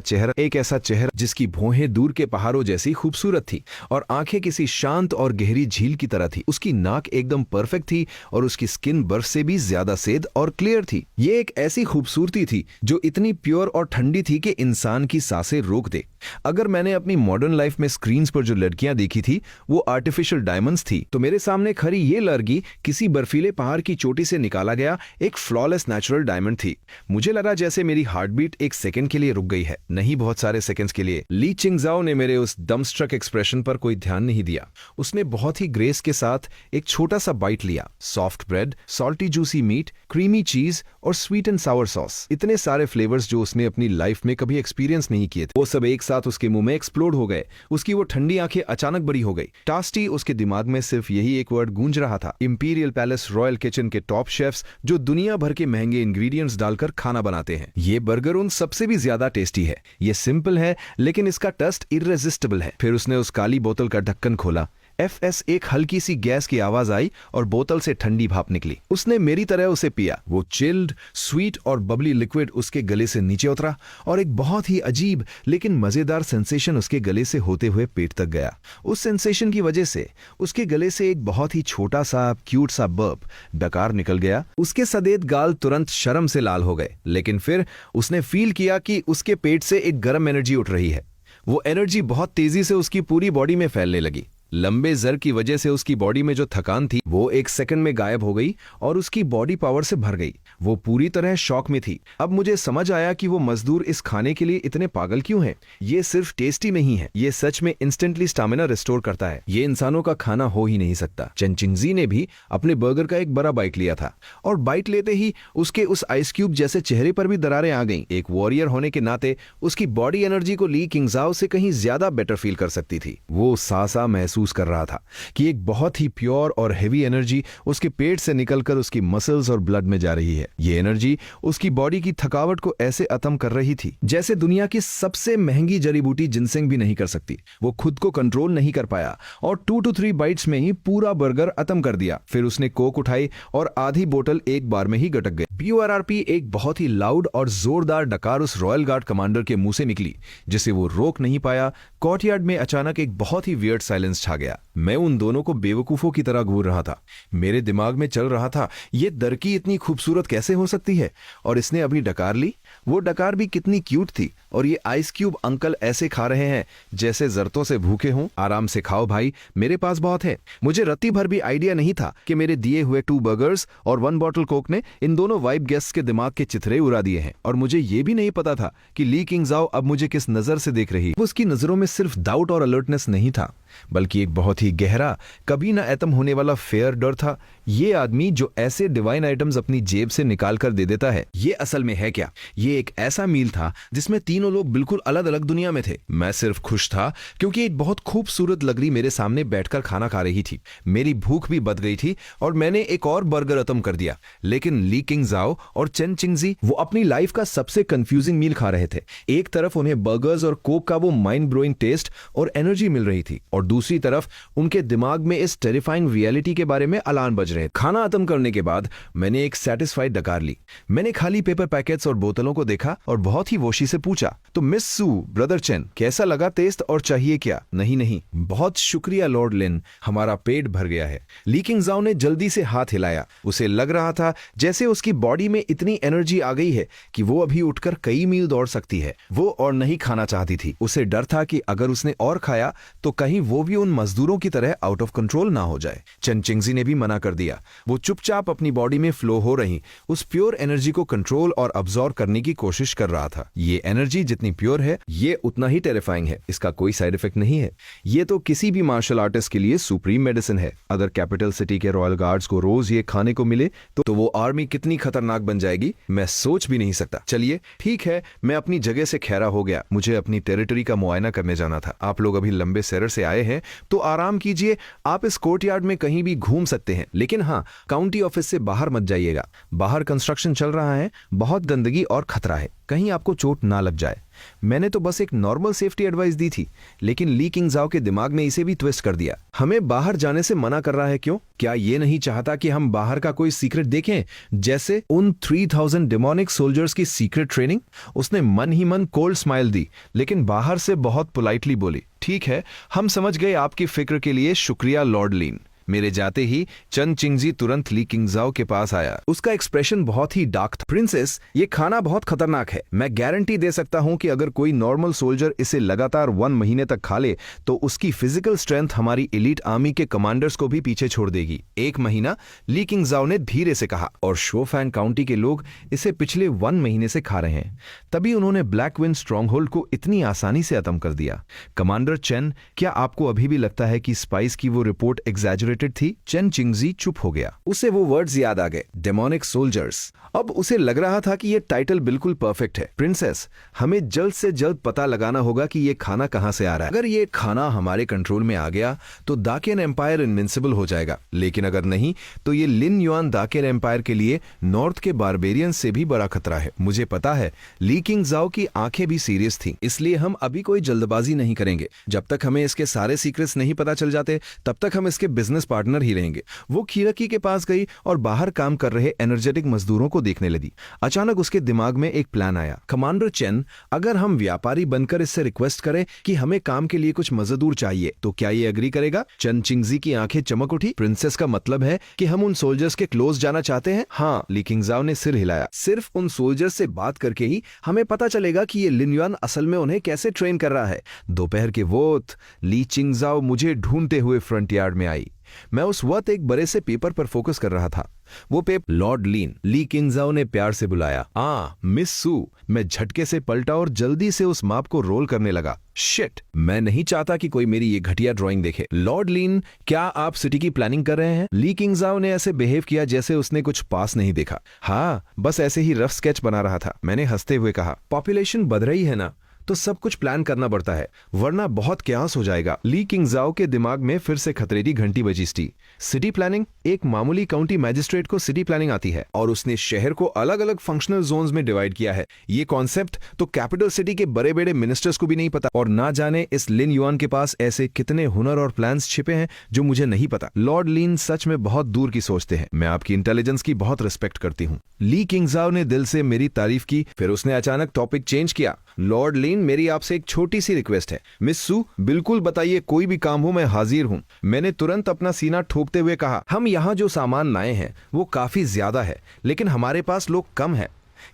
चेहरा जिसकी भौहें दूर के पहाड़ों जैसी खूबसूरत थी और आंखें किसी शांत और गहरी झील की तरह थी। उसकी नाक एकदम परफेक्ट थी और उसकी स्किन बर्फ से भी ज्यादा सेद और क्लियर थी। ये एक ऐसी खूबसूरती थी जो इतनी प्योर और ठंडी थी कि इंसान की सांसें रोक दे। अगर मैंने अपनी मॉडर्न लाइफ में स्क्रीन्स पर जो लड़कियां देखी थी वो आर्टिफिशियल डायमंड्स थी, तो मेरे सामने खड़ी ये लड़की किसी बर्फीले पहाड़ की चोटी से निकाला गया एक फ्लॉलेस नेचुरल डायमंड थी। मुझे लगा जैसे मेरी हार्टबीट एक सेकंड के लिए रुक गई है, नहीं बहुत सारे सेकंड्स के लिए। ली चिंगजाओ ने मेरे उस डम्बस्ट्रक एक्सप्रेशन पर कोई ध्यान नहीं दिया। उसने बहुत ही ग्रेस के साथ एक छोटा सा बाइट लिया। Soft bread, salty juicy meat, creamy cheese और स्वीट एंड सावर सॉस, इतने सारे फ्लेवर्स जो उसने अपनी लाइफ में कभी एक्सपीरियंस नहीं किए थे, वो सब एक साथ उसके मुंह में एक्सप्लोड हो गए। उसकी वो ठंडी आंखें अचानक बड़ी हो गई। टास्टी, उसके दिमाग में सिर्फ यही एक वर्ड गूंज रहा था, इंपीरियल पैलेस रॉयल किचन के टॉप शेफ्स जो दुनिया भर के महंगे इंग्रेडिएंट्स डालकर खाना बनाते हैं। ये बर्गर उन सबसे भी ज्यादा टेस्टी है। ये सिंपल है लेकिन इसका टेस्ट इररेजिस्टिबल है। फिर उसने उस काली बोतल का ढक्कन खोला। एफएस, एक हल्की सी गैस की आवाज आई और बोतल से ठंडी भाप निकली। उसने मेरी तरह उसे पिया। वो चिल्ड, स्वीट और बबली लिक्विड उसके गले से नीचे उतरा और एक बहुत ही अजीब लेकिन मजेदार सेंसेशन उसके गले से होते हुए पेट तक गया। उस सेंसेशन की वजह से उसके गले से एक बहुत ही छोटा सा क्यूट सा बर्प, डकार निकल गया। उसके सफेद गाल तुरंत शर्म से लाल हो गए, लेकिन फिर उसने फील किया कि उसके पेट से एक गर्म एनर्जी उठ रही है। वो एनर्जी बहुत तेजी से उसकी पूरी बॉडी में फैलने लगी। लंबे जर की वजह से उसकी बॉडी में जो थकान थी वो एक सेकंड में गायब हो गई और उसकी बॉडी पावर से भर गई। वो पूरी तरह शॉक में थी। अब मुझे समझ आया कि वो मजदूर इस खाने के लिए इतने पागल क्यों हैं। ये सिर्फ टेस्टी नहीं है, ये सच में इंस्टेंटली स्टैमिना रिस्टोर करता है। ये इंसानों का खाना हो ही नहीं सकता। चेन चिंगजी ने भी अपने बर्गर का एक बड़ा बाइट लिया था और बाइट लेते ही उसके उस आइस क्यूब जैसे चेहरे पर भी दरारें आ गईं। एक वॉरियर होने के नाते उसकी बॉडी एनर्जी को ली किंगजाओ से कहीं ज्यादा बेटर फील कर सकती थी। वो सासा महसूस कर रहा था कि एक बहुत ही प्योर और हेवी एनर्जी उसके पेट से निकलकर उसकी मसल्स और ब्लड में जा रही है। ये एनर्जी उसकी बॉडी की थकावट को ऐसे खत्म कर रही थी जैसे दुनिया की सबसे महंगी जड़ी बूटी जिनसेंग भी नहीं कर सकती। वो खुद को कंट्रोल नहीं कर पाया और 2 to 3 बाइट्स में ही पूरा बर्गर खत्म कर दिया। फिर उसने कोक उठाई और आधी बोतल एक बार में ही गटक गई। PURRP, एक बहुत ही लाउड और जोरदार डकार उस रॉयल गार्ड कमांडर के मुंह से निकली जिसे वो रोक नहीं पाया। कोर्टयार्ड में अचानक एक बहुत ही वियर्ड साइलेंस छा गया। मैं उन दोनों को बेवकूफों की तरह घूर रहा था। मेरे दिमाग में चल रहा था, ये दरकी इतनी खूबसूरत कैसे हो सकती है और इसने अभी डकार ली। वो डकार भी कितनी क्यूट थी और ये आइस क्यूब अंकल ऐसे खा रहे हैं जैसे जरतों से भूखे हों। आराम से खाओ भाई, मेरे पास बहुत है। मुझे रत्ती भर भी आइडिया नहीं था कि मेरे दिए हुए 2 बर्गर्स और 1 बॉटल कोक ने इन दोनों वाइब गेस्ट्स के दिमाग के चिथड़े उड़ा दिए हैं। और मुझे ये भी नहीं पता था कि ली किंगजाओ अब मुझे किस नजर से देख रही। उसकी नजरों में सिर्फ डाउट और अलर्टनेस नहीं था, बल्कि एक बहुत ही गहरा, कभी ना खत्म होने वाला फेयर डर था। ये आदमी जो ऐसे डिवाइन आइटम्स अपनी जेब से निकाल कर दे देता है, ये असल में है क्या? ये एक ऐसा मील था जिसमें तीनों लोग बिल्कुल अलग अलग दुनिया में थे। मैं सिर्फ खुश था क्योंकि एक बहुत खूबसूरत लड़की मेरे सामने बैठकर खाना खा रही थी। मेरी भूख भी बच गई थी और मैंने एक और बर्गर खत्म कर दिया। लेकिन ली किंगजाओ और चेन चिंगजी वो अपनी लाइफ का सबसे कंफ्यूजिंग मील खा रहे थे। एक तरफ उन्हें बर्गर्स और कोक का वो माइंड ब्लोइंग टेस्ट और एनर्जी मिल रही थी और दूसरी तरफ उनके दिमाग में इस टेरिफाइंग रियलिटी के बारे में अलार्म बज रहे। खाना खत्म करने के बाद मैंने एक सेटिस्फाइड डकार ली। मैंने खाली पेपर पैकेट्स और बोतलों को देखा और बहुत ही वोशी से पूछा, तो मिस सू, ब्रदर चेन, कैसा लगा टेस्ट और चाहिए क्या? नहीं, बहुत शुक्रिया लॉर्ड लिन, हमारा पेट भर गया है। ली किंगजाओ ने जल्दी से हाथ हिलाया। उसे लग रहा था जैसे उसकी बॉडी में इतनी एनर्जी आ गई है कि वो अभी उठकर कई मील दौड़ सकती है। वो और नहीं खाना चाहती थी। उसे डर था कि अगर उसने और खाया तो कहीं वो भी उन मजदूरों की तरह आउट ऑफ कंट्रोल ना हो जाए। चेन चिंगजी ने भी मना कर दिया। वो चुपचाप अपनी बॉडी में फ्लो हो रही उस प्योर एनर्जी को कंट्रोल और अब्सॉर्ब करने की कोशिश कर रहा था। ये एनर्जी जितनी प्योर है, ये उतना ही टेरिफाइंग है। इसका कोई साइड इफेक्ट नहीं है। ये तो किसी भी मार्शल आर्टिस्ट के लिए सुप्रीम मेडिसिन है। अगर कैपिटल सिटी के रॉयल गार्ड्स को रोज ये खाने को मिले तो वो आर्मी कितनी खतरनाक बन जाएगी, मैं सोच भी नहीं सकता। चलिए ठीक है, मैं अपनी जगह से खैरा हो गया। मुझे अपनी टेरिटरी का मुआयना करने जाना था। आप लोग अभी लंबे सैर से आए हैं तो आराम कीजिए। आप इस कोर्टयार्ड में कहीं भी घूम सकते हैं, लेकिन हाँ, काउंटी ऑफिस से बाहर मत जाइएगा। बाहर कंस्ट्रक्शन चल रहा है, बहुत गंदगी और खतरा है, कहीं आपको चोट ना लग जाए। मैंने तो बस एक नॉर्मल सेफ्टी एडवाइस दी थी, लेकिन ली किंगजाओ के दिमाग में इसे भी ट्विस्ट कर दिया। हमें बाहर जाने से मना कर रहा है क्यों? क्या ये नहीं चाहता कि हम बाहर का कोई सीक्रेट देखें, जैसे उन 3000 डेमोनिक सोल्जर्स की सीक्रेट ट्रेनिंग? उसने मन ही मन कोल्ड स्माइल दी, लेकिन बाहर से बहुत पोलाइटली बोली, ठीक है, हम समझ गए। आपकी फिक्र के लिए शुक्रिया लॉर्ड लीन। मेरे जाते ही चन चिंगजी तुरंत ली किंगजाओ के पास आया। उसका एक्सप्रेशन बहुत ही डार्क था। प्रिंसेस, ये खाना बहुत खतरनाक है। मैं गारंटी दे सकता हूं कि अगर कोई नॉर्मल सोल्जर इसे लगातार 1 महीने तक खा ले तो उसकी फिजिकल स्ट्रेंथ हमारी एलीट आर्मी के कमांडर्स को भी पीछे छोड़ देगी। 1 महीना, ली किंगजाओ ने धीरे से कहा, और शोफैन काउंटी के लोग इसे पिछले 1 महीने से खा रहे हैं। तभी उन्होंने ब्लैक विंड स्ट्रॉन्गहोल्ड को इतनी आसानी से खत्म कर दिया। कमांडर चेन, क्या आपको अभी भी लगता है कि स्पाइस की वो रिपोर्ट एग्जैजरेटेड थी? चेन चिंगजी चुप हो गया। उसे वो वर्ड्स याद आ गए, डेमोनिक सोल्जर्स। अब उसे लग रहा था कि ये टाइटल बिल्कुल परफेक्ट है। प्रिंसेस, हमें जल्द से जल्द पता लगाना होगा कि ये खाना कहां से आ रहा है। अगर ये खाना हमारे कंट्रोल में आ गया तो दाकेन एम्पायर इनविंसिबल हो जाएगा, लेकिन अगर नहीं तो ये लिन युआन दाकेन एम्पायर के लिए नॉर्थ के बारबेरियंस से भी बड़ा खतरा है। मुझे पता है ली किंगजाओ की आंखें भी सीरियस थी, इसलिए हम अभी कोई जल्दबाजी नहीं करेंगे। जब तक हमें इसके सारे सीक्रेट्स नहीं पता चल जाते तब तक हम इसके बिजनेस पार्टनर ही रहेंगे। वो खीरकी के पास गई और बाहर काम कर रहे एनर्जेटिक मजदूरों को देखने लगी। अचानक उसके दिमाग में एक प्लान आया। कमांडर चेन, अगर हम व्यापारी बनकर इससे रिक्वेस्ट करें कि हमें काम के लिए कुछ मजदूर चाहिए तो क्या ये एग्री करेगा? चन चिंगजी की आंखें चमक उठी। प्रिंसेस, का मतलब है कि हम उन सोल्जर्स के क्लोज जाना चाहते हैं? हाँ, ली किंगजाओ ने सिर हिलाया। सिर्फ उन सोल्जर्स से बात करके ही हमें पता चलेगा कि ये लिन युआन असल में उन्हें कैसे ट्रेन कर रहा है। दोपहर के वक्त ली किंगजाओ मुझे ढूंढते हुए फ्रंट यार्ड में आई। मैं उस वक्त एक बड़े से पेपर पर फोकस कर रहा था। वो पेपर लॉर्ड लीन, ली किंगजाओ ने प्यार से बुलाया। मिस सू। मैं झटके से पलटा और जल्दी से उस माप को रोल करने लगा। शिट, मैं नहीं चाहता कि कोई मेरी ये घटिया ड्राइंग देखे। लॉर्ड लीन, क्या आप सिटी की प्लानिंग कर रहे हैं? ली किंगजाओ ने ऐसे बिहेव किया जैसे उसने कुछ पास नहीं देखा। हाँ, बस ऐसे ही रफ स्केच बना रहा था। मैंने हंसते हुए कहा, पॉपुलेशन बढ़ रही है ना, तो सब कुछ प्लान करना पड़ता है, वरना बहुत क्यास हो जाएगा। ली किंगजाओ के दिमाग में फिर से खतरे की घंटी बजी थी। City planning? एक मामूली काउंटी मैजिस्ट्रेट को सिटी प्लानिंग आती है और उसने शहर को अलग अलग फंक्शनल जोन्स में डिवाइड किया है। ये कॉन्सेप्ट तो कैपिटल सिटी के बड़े बड़े मिनिस्टर्स को भी नहीं पता, और ना जाने इस लिन युआन के पास ऐसे कितने हुनर और प्लान्स छिपे हैं जो मुझे नहीं पता। लॉर्ड लीन सच में बहुत दूर की सोचते हैं। मैं आपकी इंटेलिजेंस की बहुत रिस्पेक्ट करती हूँ। ली किंगजाओ ने दिल से मेरी तारीफ की। फिर उसने अचानक टॉपिक चेंज किया। लॉर्ड लीन, मेरी आपसे एक छोटी सी रिक्वेस्ट है। मिस सू, बिल्कुल बताइए, कोई भी काम हो मैं हाजिर हूं। मैंने तुरंत अपना सीना ठोकते हुए कहा, हम यहाँ जो सामान लाए हैं वो काफी ज्यादा है, लेकिन हमारे पास लोग कम हैं।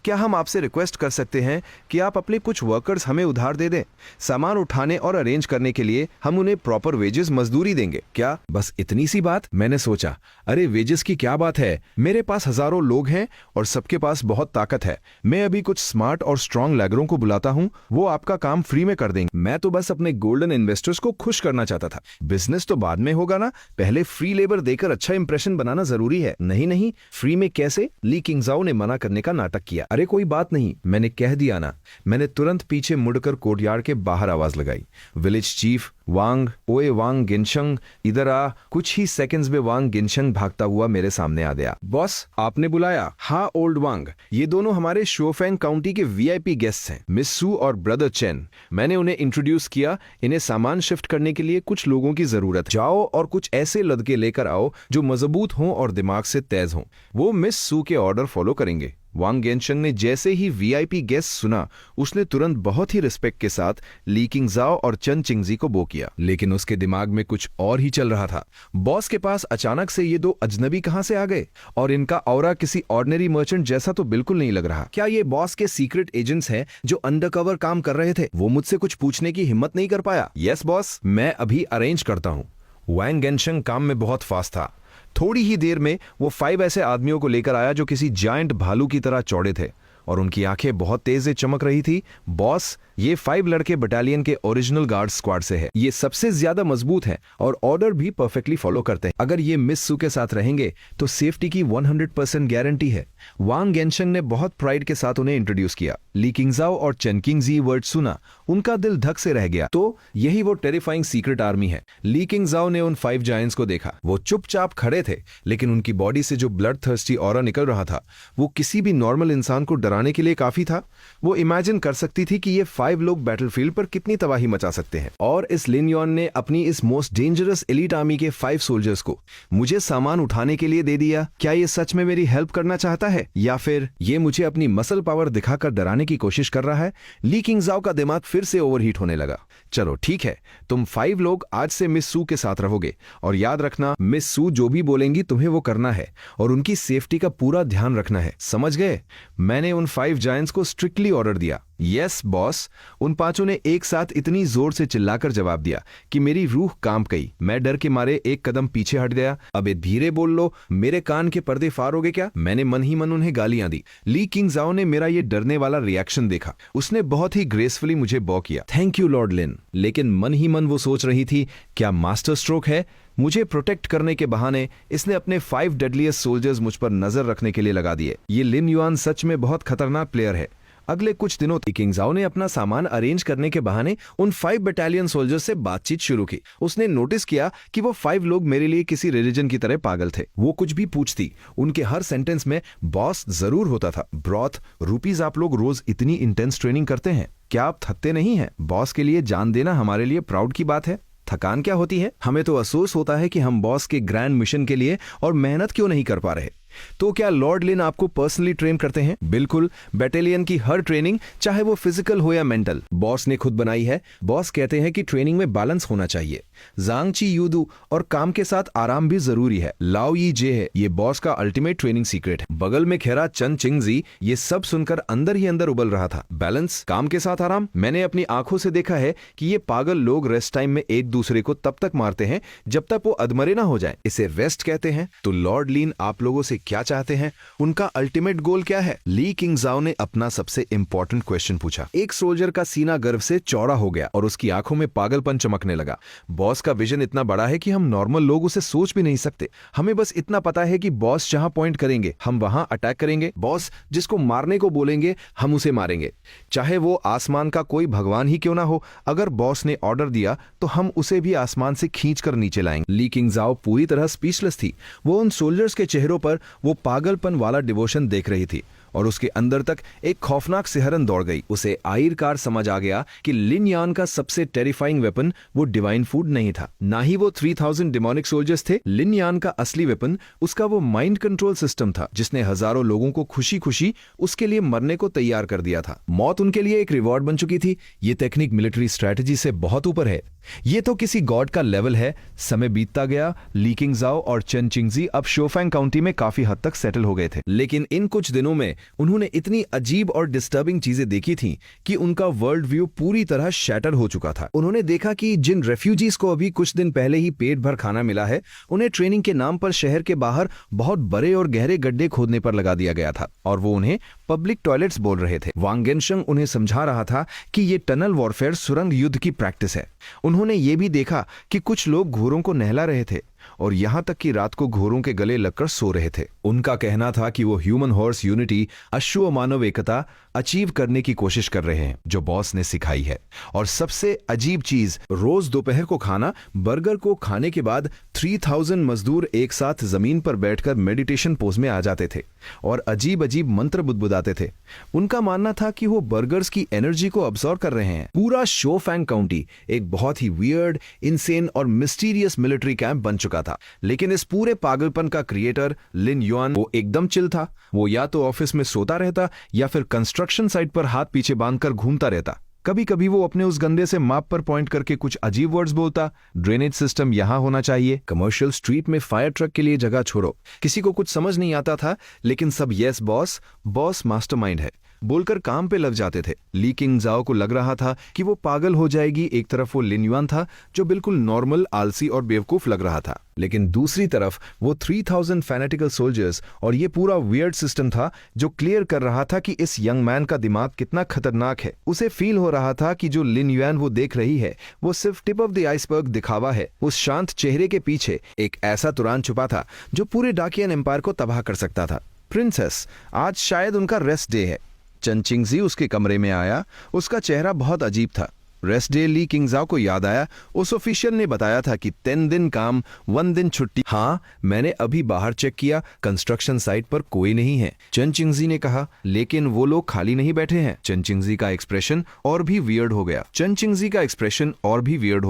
क्या हम आपसे रिक्वेस्ट कर सकते हैं कि आप अपने कुछ वर्कर्स हमें उधार दे दें? सामान उठाने और अरेंज करने के लिए हम उन्हें प्रॉपर वेजेस मजदूरी देंगे। क्या बस इतनी सी बात? मैंने सोचा, अरे वेजेस की क्या बात है, मेरे पास हजारों लोग हैं और सबके पास बहुत ताकत है। मैं अभी कुछ स्मार्ट और स्ट्रांग लैगरों को बुलाता हूं, वो आपका काम फ्री में कर देंगे। मैं तो बस अपने गोल्डन इन्वेस्टर्स को खुश करना चाहता था। बिजनेस तो बाद में होगा ना, पहले फ्री लेबर देकर अच्छा इंप्रेशन बनाना जरूरी है। नहीं नहीं, फ्री में कैसे? ली किंगजाओ ने मना करने का नाटक किया। अरे कोई बात नहीं, मैंने कह दिया ना। मैंने तुरंत पीछे मुड़कर कोर्टयार्ड के बाहर आवाज लगाई, विलेज चीफ वांग, ओए वांग गिनशंग, इधर आ। कुछ ही सेकंड्स में वांग गिनशंग भागता हुआ मेरे सामने आ गया। बॉस, आपने बुलाया? हाँ ओल्ड वांग, ये दोनों हमारे शोफैंग काउंटी के वीआईपी गेस्ट हैं, मिस सू और ब्रदर चेन। मैंने उन्हें इंट्रोड्यूस किया। इन्हें सामान शिफ्ट करने के लिए कुछ लोगों की जरूरत है। जाओ और कुछ ऐसे लड़के लेकर आओ जो मजबूत हों और दिमाग से तेज हों। वो मिस सू के ऑर्डर फॉलो करेंगे। वांग गेनशंग ने जैसे ही वीआईपी गेस्ट सुना, उसने तुरंत बहुत ही रिस्पेक्ट के साथ ली किंगजाओ और चन चिंगजी को बो किया। लेकिन उसके दिमाग में कुछ और ही चल रहा था। बॉस के पास अचानक से ये दो अजनबी कहां से आ गए, और इनका ऑरा किसी ऑर्डिनरी मर्चेंट जैसा तो बिल्कुल नहीं लग रहा। क्या ये बॉस के सीक्रेट एजेंट्स हैं जो अंडरकवर काम कर रहे थे? वो मुझसे कुछ पूछने की हिम्मत नहीं कर पाया। यस बॉस, मैं अभी अरेंज करता हूं। वांग गेनशंग काम में बहुत फास्ट था। थोड़ी ही देर में वो 5 ऐसे आदमियों को लेकर आया जो किसी जायंट भालू की तरह चौड़े थे और उनकी आंखें बहुत तेज से चमक रही थी। बॉस, ये 5 लड़के बटालियन के ओरिजिनल गार्ड स्क्वाड से है। ये सबसे ज्यादा मजबूत हैं और ऑर्डर भी परफेक्टली फॉलो करते हैं। अगर ये मिस सू के साथ रहेंगे तो सेफ्टी की 100% गारंटी है। वांग गेनशंग ने बहुत प्राइड के साथ उन्हें इंट्रोड्यूस किया। ली किंगजाओ और चन किंगजी वर्ड सुना, उनका दिल धक से रह गया। तो यही वो टेरिफाइंग सीक्रेट आर्मी है। ली किंगजाओ ने उन 5 जायंट्स को देखा। वो चुपचाप खड़े थे, लेकिन उनकी बॉडी से जो ब्लड थर्स्टी ऑरा निकल रहा था, वो किसी भी नॉर्मल इंसान को डराने के लिए काफी था। वो इमेजिन कर सकती थी कि ये 5 लोग बैटलफील्ड पर कितनी तबाही मचा सकते हैं। और इस लिन यॉन ने अपनी इस मोस्ट डेंजरस एलीट आर्मी के 5 सोल्जर्स को मुझे सामान उठाने के लिए दे दिया। क्या ये सच में मेरी हेल्प करना चाहता है, या फिर ये मुझे अपनी मसल पावर दिखाकर डराने की कोशिश कर रहा है? ली किंगजाओ का दिमाग फिर से ओवरहीट होने लगा। चलो ठीक है, तुम 5 लोग आज से मिस सू के साथ रहोगे, और याद रखना, मिस सू जो भी बोलेंगी तुम्हें वो करना है और उनकी सेफ्टी का पूरा ध्यान रखना है। समझ गए? मैंने उन 5 जायंट्स को स्ट्रिक्टली ऑर्डर दिया। यस बॉस, उन 5 ने एक साथ इतनी जोर से चिल्लाकर जवाब दिया कि मेरी रूह कांप गई। मैं डर के मारे एक कदम पीछे हट गया। अबे धीरे बोल लो, मेरे कान के पर्दे फाड़ोगे क्या? मैंने मन ही मन उन्हें गालियां दी। ली किंगजाओ ने मेरा ये डरने वाला रिएक्शन देखा। उसने बहुत ही ग्रेसफुली मुझे बॉ किया। थैंक यू लॉर्ड लिन। लेकिन मन ही मन वो सोच रही थी, क्या मास्टर स्ट्रोक है? मुझे प्रोटेक्ट करने के बहाने इसने अपने 5 डेडलीस्ट सोल्जर्स मुझ पर नजर रखने के लिए लगा दिए। ये लिन युआन सच में बहुत खतरनाक प्लेयर है। अगले कुछ दिनों तक किंगजाओ ने अपना सामान अरेंज करने के बहाने उन 5 बटालियन सोल्जर्स से बातचीत शुरू की। उसने नोटिस किया कि वो 5 लोग मेरे लिए किसी रिलीजन की तरह पागल थे। वो कुछ भी पूछती, उनके हर सेंटेंस में बॉस जरूर होता था। ब्रॉथ, रुपीज आप लोग रोज इतनी इंटेंस ट्रेनिंग करते हैं, क्या आप थकते नहीं हैं? बॉस के लिए जान देना हमारे लिए प्राउड की बात है। थकान क्या होती है? हमें तो अफसोस होता है कि हम बॉस के ग्रैंड मिशन के लिए और मेहनत क्यों नहीं कर पा रहे। तो क्या लॉर्ड लिन आपको पर्सनली ट्रेन करते हैं? बिल्कुल, बैटेलियन की हर ट्रेनिंग, चाहे वो फिजिकल हो या मेंटल, बॉस ने खुद बनाई है। बॉस कहते हैं कि ट्रेनिंग में बैलेंस होना चाहिए। जांग ची यूदू, और काम के साथ आराम भी जरूरी है। लाओ यी जे है, ये बॉस का अल्टीमेट ट्रेनिंग सीक्रेट है। बगल में खेरा चन चिंगजी ये सब सुनकर अंदर ही अंदर उबल रहा था। बैलेंस, काम के साथ आराम? मैंने अपनी आंखों से देखा है कि ये पागल लोग रेस्ट टाइम में एक दूसरे को तब तक मारते हैं जब तक वो अधमरे ना हो जाए। इसे रेस्ट कहते हैं। तो लॉर्ड लिन आप लोगों से क्या चाहते हैं? उनका अल्टीमेट गोल क्या है? ली किंगजाओ ने अपना सबसे इंपॉर्टेंट क्वेश्चन पूछा। एक सोल्जर का सीना गर्व से चौड़ा हो गया और उसकी आंखों में पागलपन चमकने लगा। बॉस का विजन इतना बड़ा है कि हम नॉर्मल लोग उसे सोच भी नहीं सकते। हमें बस इतना पता है कि बॉस जहां पॉइंट करेंगे हम वहां अटैक करेंगे। बॉस जिसको मारने को बोलेंगे हम उसे मारेंगे, चाहे वो आसमान का कोई भगवान ही क्यों ना हो। अगर बॉस ने ऑर्डर दिया तो हम उसे भी आसमान से खींचकर नीचे लाएंगे। ली किंगजाओ पूरी तरह स्पीचलेस थी। वो उन सोल्जर्स के चेहरों पर वो पागलपन वाला डिवोशन देख रही थी और उसके अंदर तक एक खौफनाक सिहरन दौड़ गई। उसे आखिरकार समझ आ गया कि लिन यान का सबसे टेरिफाइंग वेपन वो डिवाइन फूड नहीं था, ना ही वो 3000 डिमोनिक सोल्जर्स थे। लिन यान का असली वेपन उसका वो माइंड कंट्रोल सिस्टम था, जिसने हजारों लोगों को खुशी खुशी उसके लिए मरने को तैयार कर दिया था। मौत उनके लिए एक रिवॉर्ड बन चुकी थी। ये टेक्निक मिलिट्री स्ट्रेटेजी से बहुत ऊपर है। ये तो किसी गॉड का लेवल है। समय बीतता गया। ली किंगजाओ और चन चिंगजी अब शोफैंग काउंटी में काफी हद तक सेटल हो गए थे, लेकिन इन कुछ दिनों में उन्होंने इतनी अजीब और डिस्टर्बिंग चीजें देखी थीं कि उनका वर्ल्ड व्यू पूरी तरह शैटर हो चुका था। उन्होंने देखा कि जिन रेफ्यूजीज को अभी कुछ दिन पहले ही पेट भर खाना मिला है, उन्हें ट्रेनिंग के नाम पर शहर के बाहर बहुत बड़े और गहरे गड्ढे खोदने पर लगा दिया गया था और वो उन्हें पब्लिक टॉयलेट्स बोल रहे थे। वांग गेनशंग उन्हें समझा रहा था कि ये टनल वॉरफेयर सुरंग युद्ध की प्रैक्टिस है। उन्होंने ये भी देखा कि कुछ लोग घोड़ों को नहला रहे थे और यहां तक कि रात को घोड़ों के गले लगकर सो रहे थे। उनका कहना था कि वो ह्यूमन हॉर्स यूनिटी, अश्व मानव एकता अचीव करने की कोशिश कर रहे हैं, जो बॉस ने सिखाई है। और सबसे अजीब चीज, रोज दोपहर को खाना, बर्गर को खाने के बाद 3000 मजदूर एक साथ जमीन पर बैठकर मेडिटेशन पोज में आ जाते थे और अजीब अजीब मंत्र बुदबुदाते थे। उनका मानना था कि वो बर्गर्स की एनर्जी को अब्सॉर्ब कर रहे हैं। पूरा शोफैंग काउंटी एक बहुत ही वियर्ड, इनसेन और मिस्टीरियस मिलिट्री कैंप बन चुका था। था। लेकिन इस पूरे पागलपन का क्रिएटर लिन युआन वो एकदम चिल था। वो या तो ऑफिस में सोता रहता या फिर कंस्ट्रक्शन साइट पर हाथ पीछे बांधकर घूमता रहता। कभी कभी वो अपने उस गंदे से माप पर पॉइंट करके कुछ अजीब वर्ड्स बोलता, ड्रेनेज सिस्टम यहां होना चाहिए, कमर्शियल स्ट्रीट में फायर ट्रक के लिए जगह छोड़ो। किसी को कुछ समझ नहीं आता था, लेकिन सब यस बॉस, बॉस मास्टरमाइंड है बोलकर काम पे लग जाते थे। ली किंगजाओ को लग रहा था कि वो पागल हो जाएगी। एक तरफ वो लिन युआन था जो बिल्कुल नॉर्मल, आलसी और बेवकूफ लग रहा था, लेकिन दूसरी तरफ वो 3000 फैनेटिकल सोल्जर्स और ये पूरा वियर्ड सिस्टम था जो क्लियर कर रहा था कि इस यंग मैन का दिमाग कितना खतरनाक है। उसे फील हो रहा था कि जो लिन युआन वो देख रही है वो सिर्फ टिप ऑफ द आइसबर्ग दिखावा है। उस शांत चेहरे के पीछे एक ऐसा तुरान छुपा था जो पूरे डाकियन एम्पायर को तबाह कर सकता था। प्रिंसेस, आज शायद उनका रेस्ट डे है। चन चिंगजी उसके कमरे में आया। उसका चेहरा बहुत अजीब था। रेस्ट डे ली किंगजाओ को याद आया। उस ऑफिशियल ने बताया था कि 10 दिन काम 1 दिन छुट्टी। हाँ, मैंने अभी बाहर चेक किया, कंस्ट्रक्शन साइट पर कोई नहीं है, चन चिंगजी ने कहा। लेकिन वो लोग खाली नहीं बैठे हैं। चन चिंगजी का एक्सप्रेशन और भी वियर्ड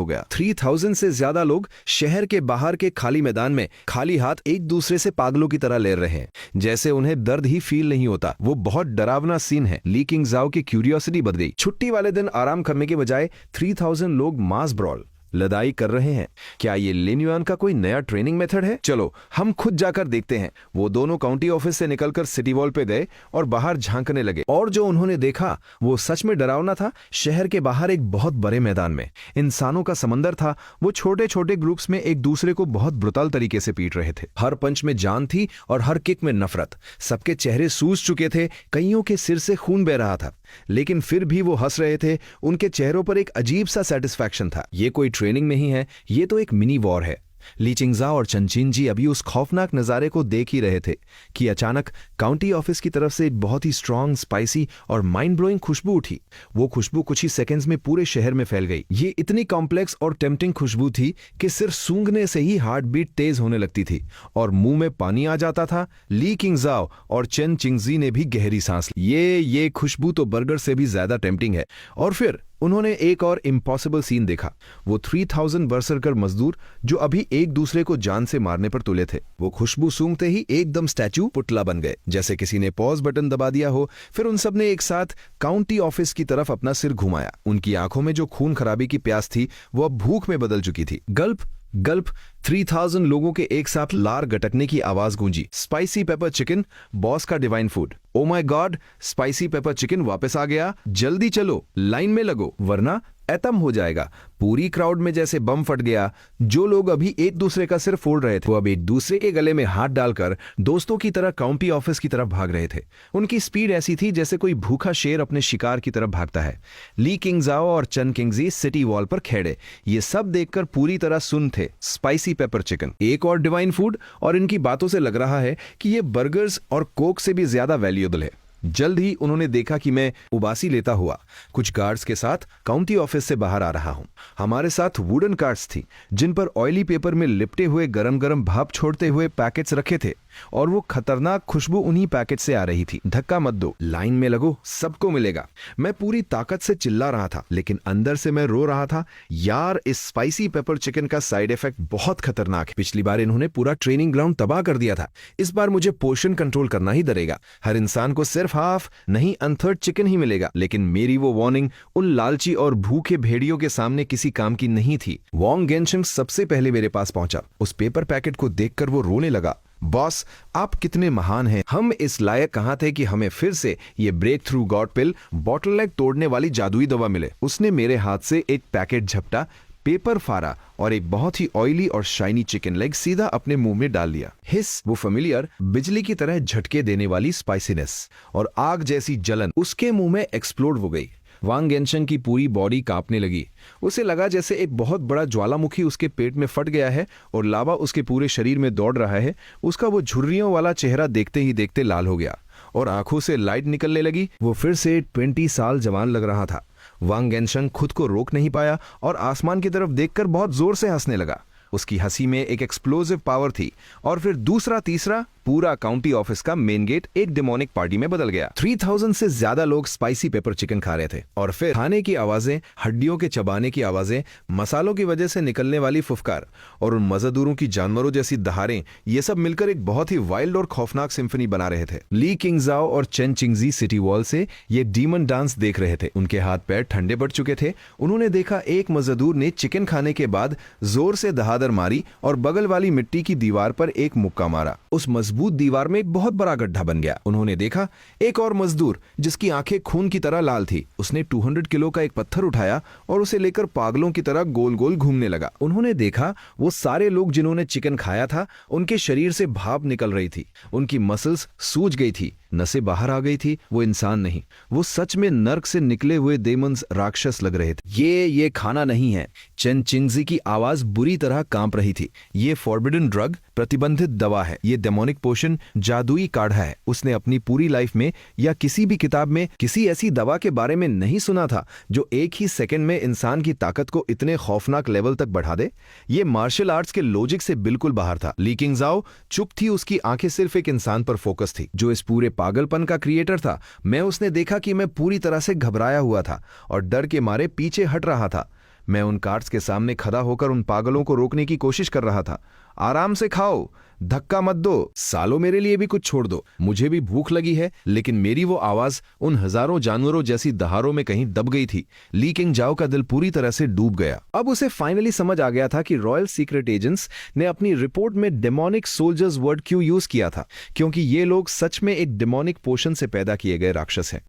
हो गया। 3000 से ज्यादा लोग शहर के बाहर के खाली मैदान में खाली हाथ एक दूसरे से पागलों की तरह ले रहे हैं, जैसे उन्हें दर्द ही फील नहीं होता। वो बहुत डरावना सीन है। ली किंगजाओ की क्यूरियोसिटी बढ़ गई। छुट्टी वाले दिन आराम करने के बजाय 3000 लोग मास ब्रॉल लड़ाई कर रहे हैं। क्या ये लिन युआन का कोई नया ट्रेनिंग मेथड है? चलो हम खुद जाकर देखते हैं। वो दोनों काउंटी ऑफिस से निकलकर सिटी वॉल पे गए और बाहर झांकने लगे। और जो उन्होंने देखा वो सच में डरावना था। शहर के बाहर एक बहुत बड़े मैदान में इंसानों का समंदर था। वो छोटे छोटे ग्रुप्स में एक दूसरे को बहुत ब्रुटल तरीके से पीट रहे थे। हर पंच में जान थी और हर किक में नफरत। सबके चेहरे सूज चुके थे, कईयों के सिर से खून बह रहा था, लेकिन फिर भी वो हंस रहे थे। उनके चेहरों पर एक अजीब सा सेटिस्फैक्शन था। ये कोई ट्रेनिंग नहीं है, ये तो एक मिनी वॉर है। ली चिंगजाओ और चन चिंगजी अभी उस खौफनाक नजारे को देख ही रहे थे कि अचानक काउंटी ऑफिस की तरफ से एक बहुत ही स्ट्रॉन्ग, स्पाइसी और माइंड ब्लोइंग खुशबू उठी। वो खुशबू कुछ ही सेकंड्स में पूरे शहर में फैल गई। ये इतनी कॉम्प्लेक्स और टेम्पटिंग खुशबू थी कि सिर्फ सूंघने से ही हार्ट बीट तेज होने लगती थी और मुंह में पानी आ जाता था। ली किंगजाओ और चन चिंगजी ने भी गहरी सांस ली। ये खुशबू तो बर्गर से भी ज्यादा टेम्पटिंग है। और फिर उन्होंने एक और इम्पॉसिबल सीन देखा। वो 3000 बरसरकर मजदूर जो अभी एक दूसरे को जान से मारने पर तुले थे, वो खुशबू सूंघते ही एकदम स्टैचू पुतला बन गए, जैसे किसी ने पॉज बटन दबा दिया हो। फिर उन सब ने एक साथ काउंटी ऑफिस की तरफ अपना सिर घुमाया। उनकी आंखों में जो खून खराबी की प्यास थी वो अब भूख में बदल चुकी थी। गल्प गल्प 3000 लोगों के एक साथ लार गटकने की आवाज गूंजी। स्पाइसी पेपर चिकन, बॉस का divine food. O my God, spicy pepper chicken वापस आ गया। जल्दी चलो, लाइन में लगो, वरना एतम हो जाएगा। पूरी क्राउड में जैसे बम फट गया। जो लोग अभी एक दूसरे का सिर फोड़ रहे थे वो अब एक दूसरे के गले में हाथ डालकर दोस्तों की तरह काउंटी ऑफिस की तरफ भाग रहे थे। उनकी स्पीड ऐसी थी जैसे कोई भूखा शेर अपने शिकार की तरफ भागता है। ली किंगजाओ और चन किंगजी सिटी वॉल पर खेड़े, ये सब देखकर पूरी तरह सुन थे। स्पाइसी पेपर चिकन, एक और डिवाइन फूड, और इनकी बातों से लग रहा है कि ये बर्गर्स और कोक से भी ज्यादा वैल्यूएबल है। जल्द ही उन्होंने देखा कि मैं उबासी लेता हुआ कुछ गार्ड्स के साथ काउंटी ऑफिस से बाहर आ रहा हूं। हमारे साथ वुडन कार्ट्स थी जिन पर ऑयली पेपर में लिपटे हुए गरम गरम भाप छोड़ते हुए पैकेट्स रखे थे, और वो खतरनाक खुशबू उन्हीं पैकेट से आ रही थी। धक्का मत दो, लाइन में लगो, सबको मिलेगा। मैं पूरी ताकत से चिल्ला रहा था, लेकिन अंदर से मैं रो रहा था। यार, इस स्पाइसी पेपर चिकन का साइड इफेक्ट बहुत खतरनाक है। पिछली बार इन्होंने पूरा ट्रेनिंग ग्राउंड तबाह कर दिया था। इस बार मुझे पोर्शन कंट्रोल करना ही डरेगा। हर इंसान को सिर्फ हाफ नहीं, अनथर्ड चिकन ही मिलेगा। लेकिन मेरी वो वार्निंग उन लालची और भूखे भेड़ियों के सामने किसी काम की नहीं थी। वॉन्ग गेनशिंग सबसे पहले मेरे पास पहुंचा। उस पेपर पैकेट को देखकर वो रोने लगा। बॉस, आप कितने महान हैं। हम इस लायक कहां थे कि हमें फिर से ये ब्रेक थ्रू गॉड पिल, बॉटलनेक तोड़ने वाली जादुई दवा मिले। उसने मेरे हाथ से एक पैकेट झपटा, पेपर फाड़ा और एक बहुत ही ऑयली और शाइनी चिकन लेग सीधा अपने मुंह में डाल लिया। हिस, वो फेमिलियर बिजली की तरह झटके देने वाली स्पाइसीनेस और आग जैसी जलन उसके मुंह में एक्सप्लोड हो गई। वांग गेनशिंग की पूरी बॉडी कांपने लगी। उसे लगा जैसे एक बहुत बड़ा ज्वालामुखी उसके पेट में फट गया है और लावा उसके पूरे शरीर में दौड़ रहा है। उसका वो झुर्रियों वाला चेहरा देखते ही देखते लाल हो गया और आंखों से लाइट निकलने लगी। वो फिर से 20 साल जवान लग रहा था। वांग गेनशिंग खुद को रोक नहीं पाया और आसमान की तरफ देखकर बहुत जोर से हंसने लगा। उसकी हंसी में एक एक्सप्लोसिव पावर थी। और फिर दूसरा तीसरा, पूरा काउंटी ऑफिस का मेन गेट एक डेमोनिक पार्टी में बदल गया। 3000 से ज्यादा लोग स्पाइसी पेपर चिकन खा रहे थे और फिर खाने की आवाजें, हड्डियों के चबाने की आवाजें, मसालों की वजह से निकलने वाली फुफकार और उन मज़दूरों की जानवरों जैसी दहाड़ें, ये सब मिलकर एक बहुत ही वाइल्ड और खौफनाक सिम्फनी बना रहे थे। ली किंगजाओ और चेन चिंगजी सिटी वॉल से ये डीमन डांस देख रहे थे। उनके हाथ पैर ठंडे पड़ चुके थे। उन्होंने देखा एक मजदूर ने चिकन खाने के बाद जोर से दहादर मारी और बगल वाली मिट्टी की दीवार पर एक मुक्का मारा। उस मजबूत दीवार में एक बहुत बड़ा गड्ढा बन गया। उन्होंने देखा एक और मजदूर जिसकी आंखें खून की तरह लाल थी। उसने 200 किलो का एक पत्थर उठाया और उसे लेकर पागलों की तरह गोल गोल घूमने लगा। उन्होंने देखा वो सारे लोग जिन्होंने चिकन खाया था, उनके शरीर से भाप निकल रही थी, उनकी मसल्स सूज गई थी, नसें बाहर आ गई थी। वो इंसान नहीं, वो सच में नर्क से निकले हुए डेमन्स, राक्षस लग रहे थे। ये खाना नहीं है। चेन चिंगजी की आवाज बुरी तरह कांप रही थी। ये फॉरबिडन ड्रग, प्रतिबंधित दवा है। ये डेमोनिक पोशन, जादुई काढ़ा है। उसने अपनी पूरी लाइफ में या किसी भी किताब में किसी ऐसी दवा के बारे में नहीं सुना था जो एक ही सेकंड में इंसान की ताकत को इतने खौफनाक लेवल तक बढ़ा दे। ये मार्शल आर्ट्स के लॉजिक से बिल्कुल बाहर था। ली किंगजाओ चुप थी। उसकी आंखें सिर्फ एक इंसान पर फोकस थी जो इस पूरे पागलपन का क्रिएटर था। मैं उसने देखा कि मैं पूरी तरह से घबराया हुआ था और डर के मारे पीछे हट रहा था। मैं उन कार्ड्स के सामने खड़ा होकर उन पागलों को रोकने की कोशिश कर रहा था। आराम से खाओ, धक्का मत दो, सालो मेरे लिए भी कुछ छोड़ दो, मुझे भी भूख लगी है। लेकिन मेरी वो आवाज उन हजारों जानवरों जैसी दहाड़ों में कहीं दब गई थी। ली किंगजाओ का दिल पूरी तरह से डूब गया। अब उसे फाइनली समझ आ गया था कि रॉयल सीक्रेट एजेंट्स ने अपनी रिपोर्ट में डेमोनिक सोल्जर्स वर्ड क्यों यूज किया था, क्योंकि ये लोग सच में एक डेमोनिक पोशन से पैदा किए गए राक्षस हैं।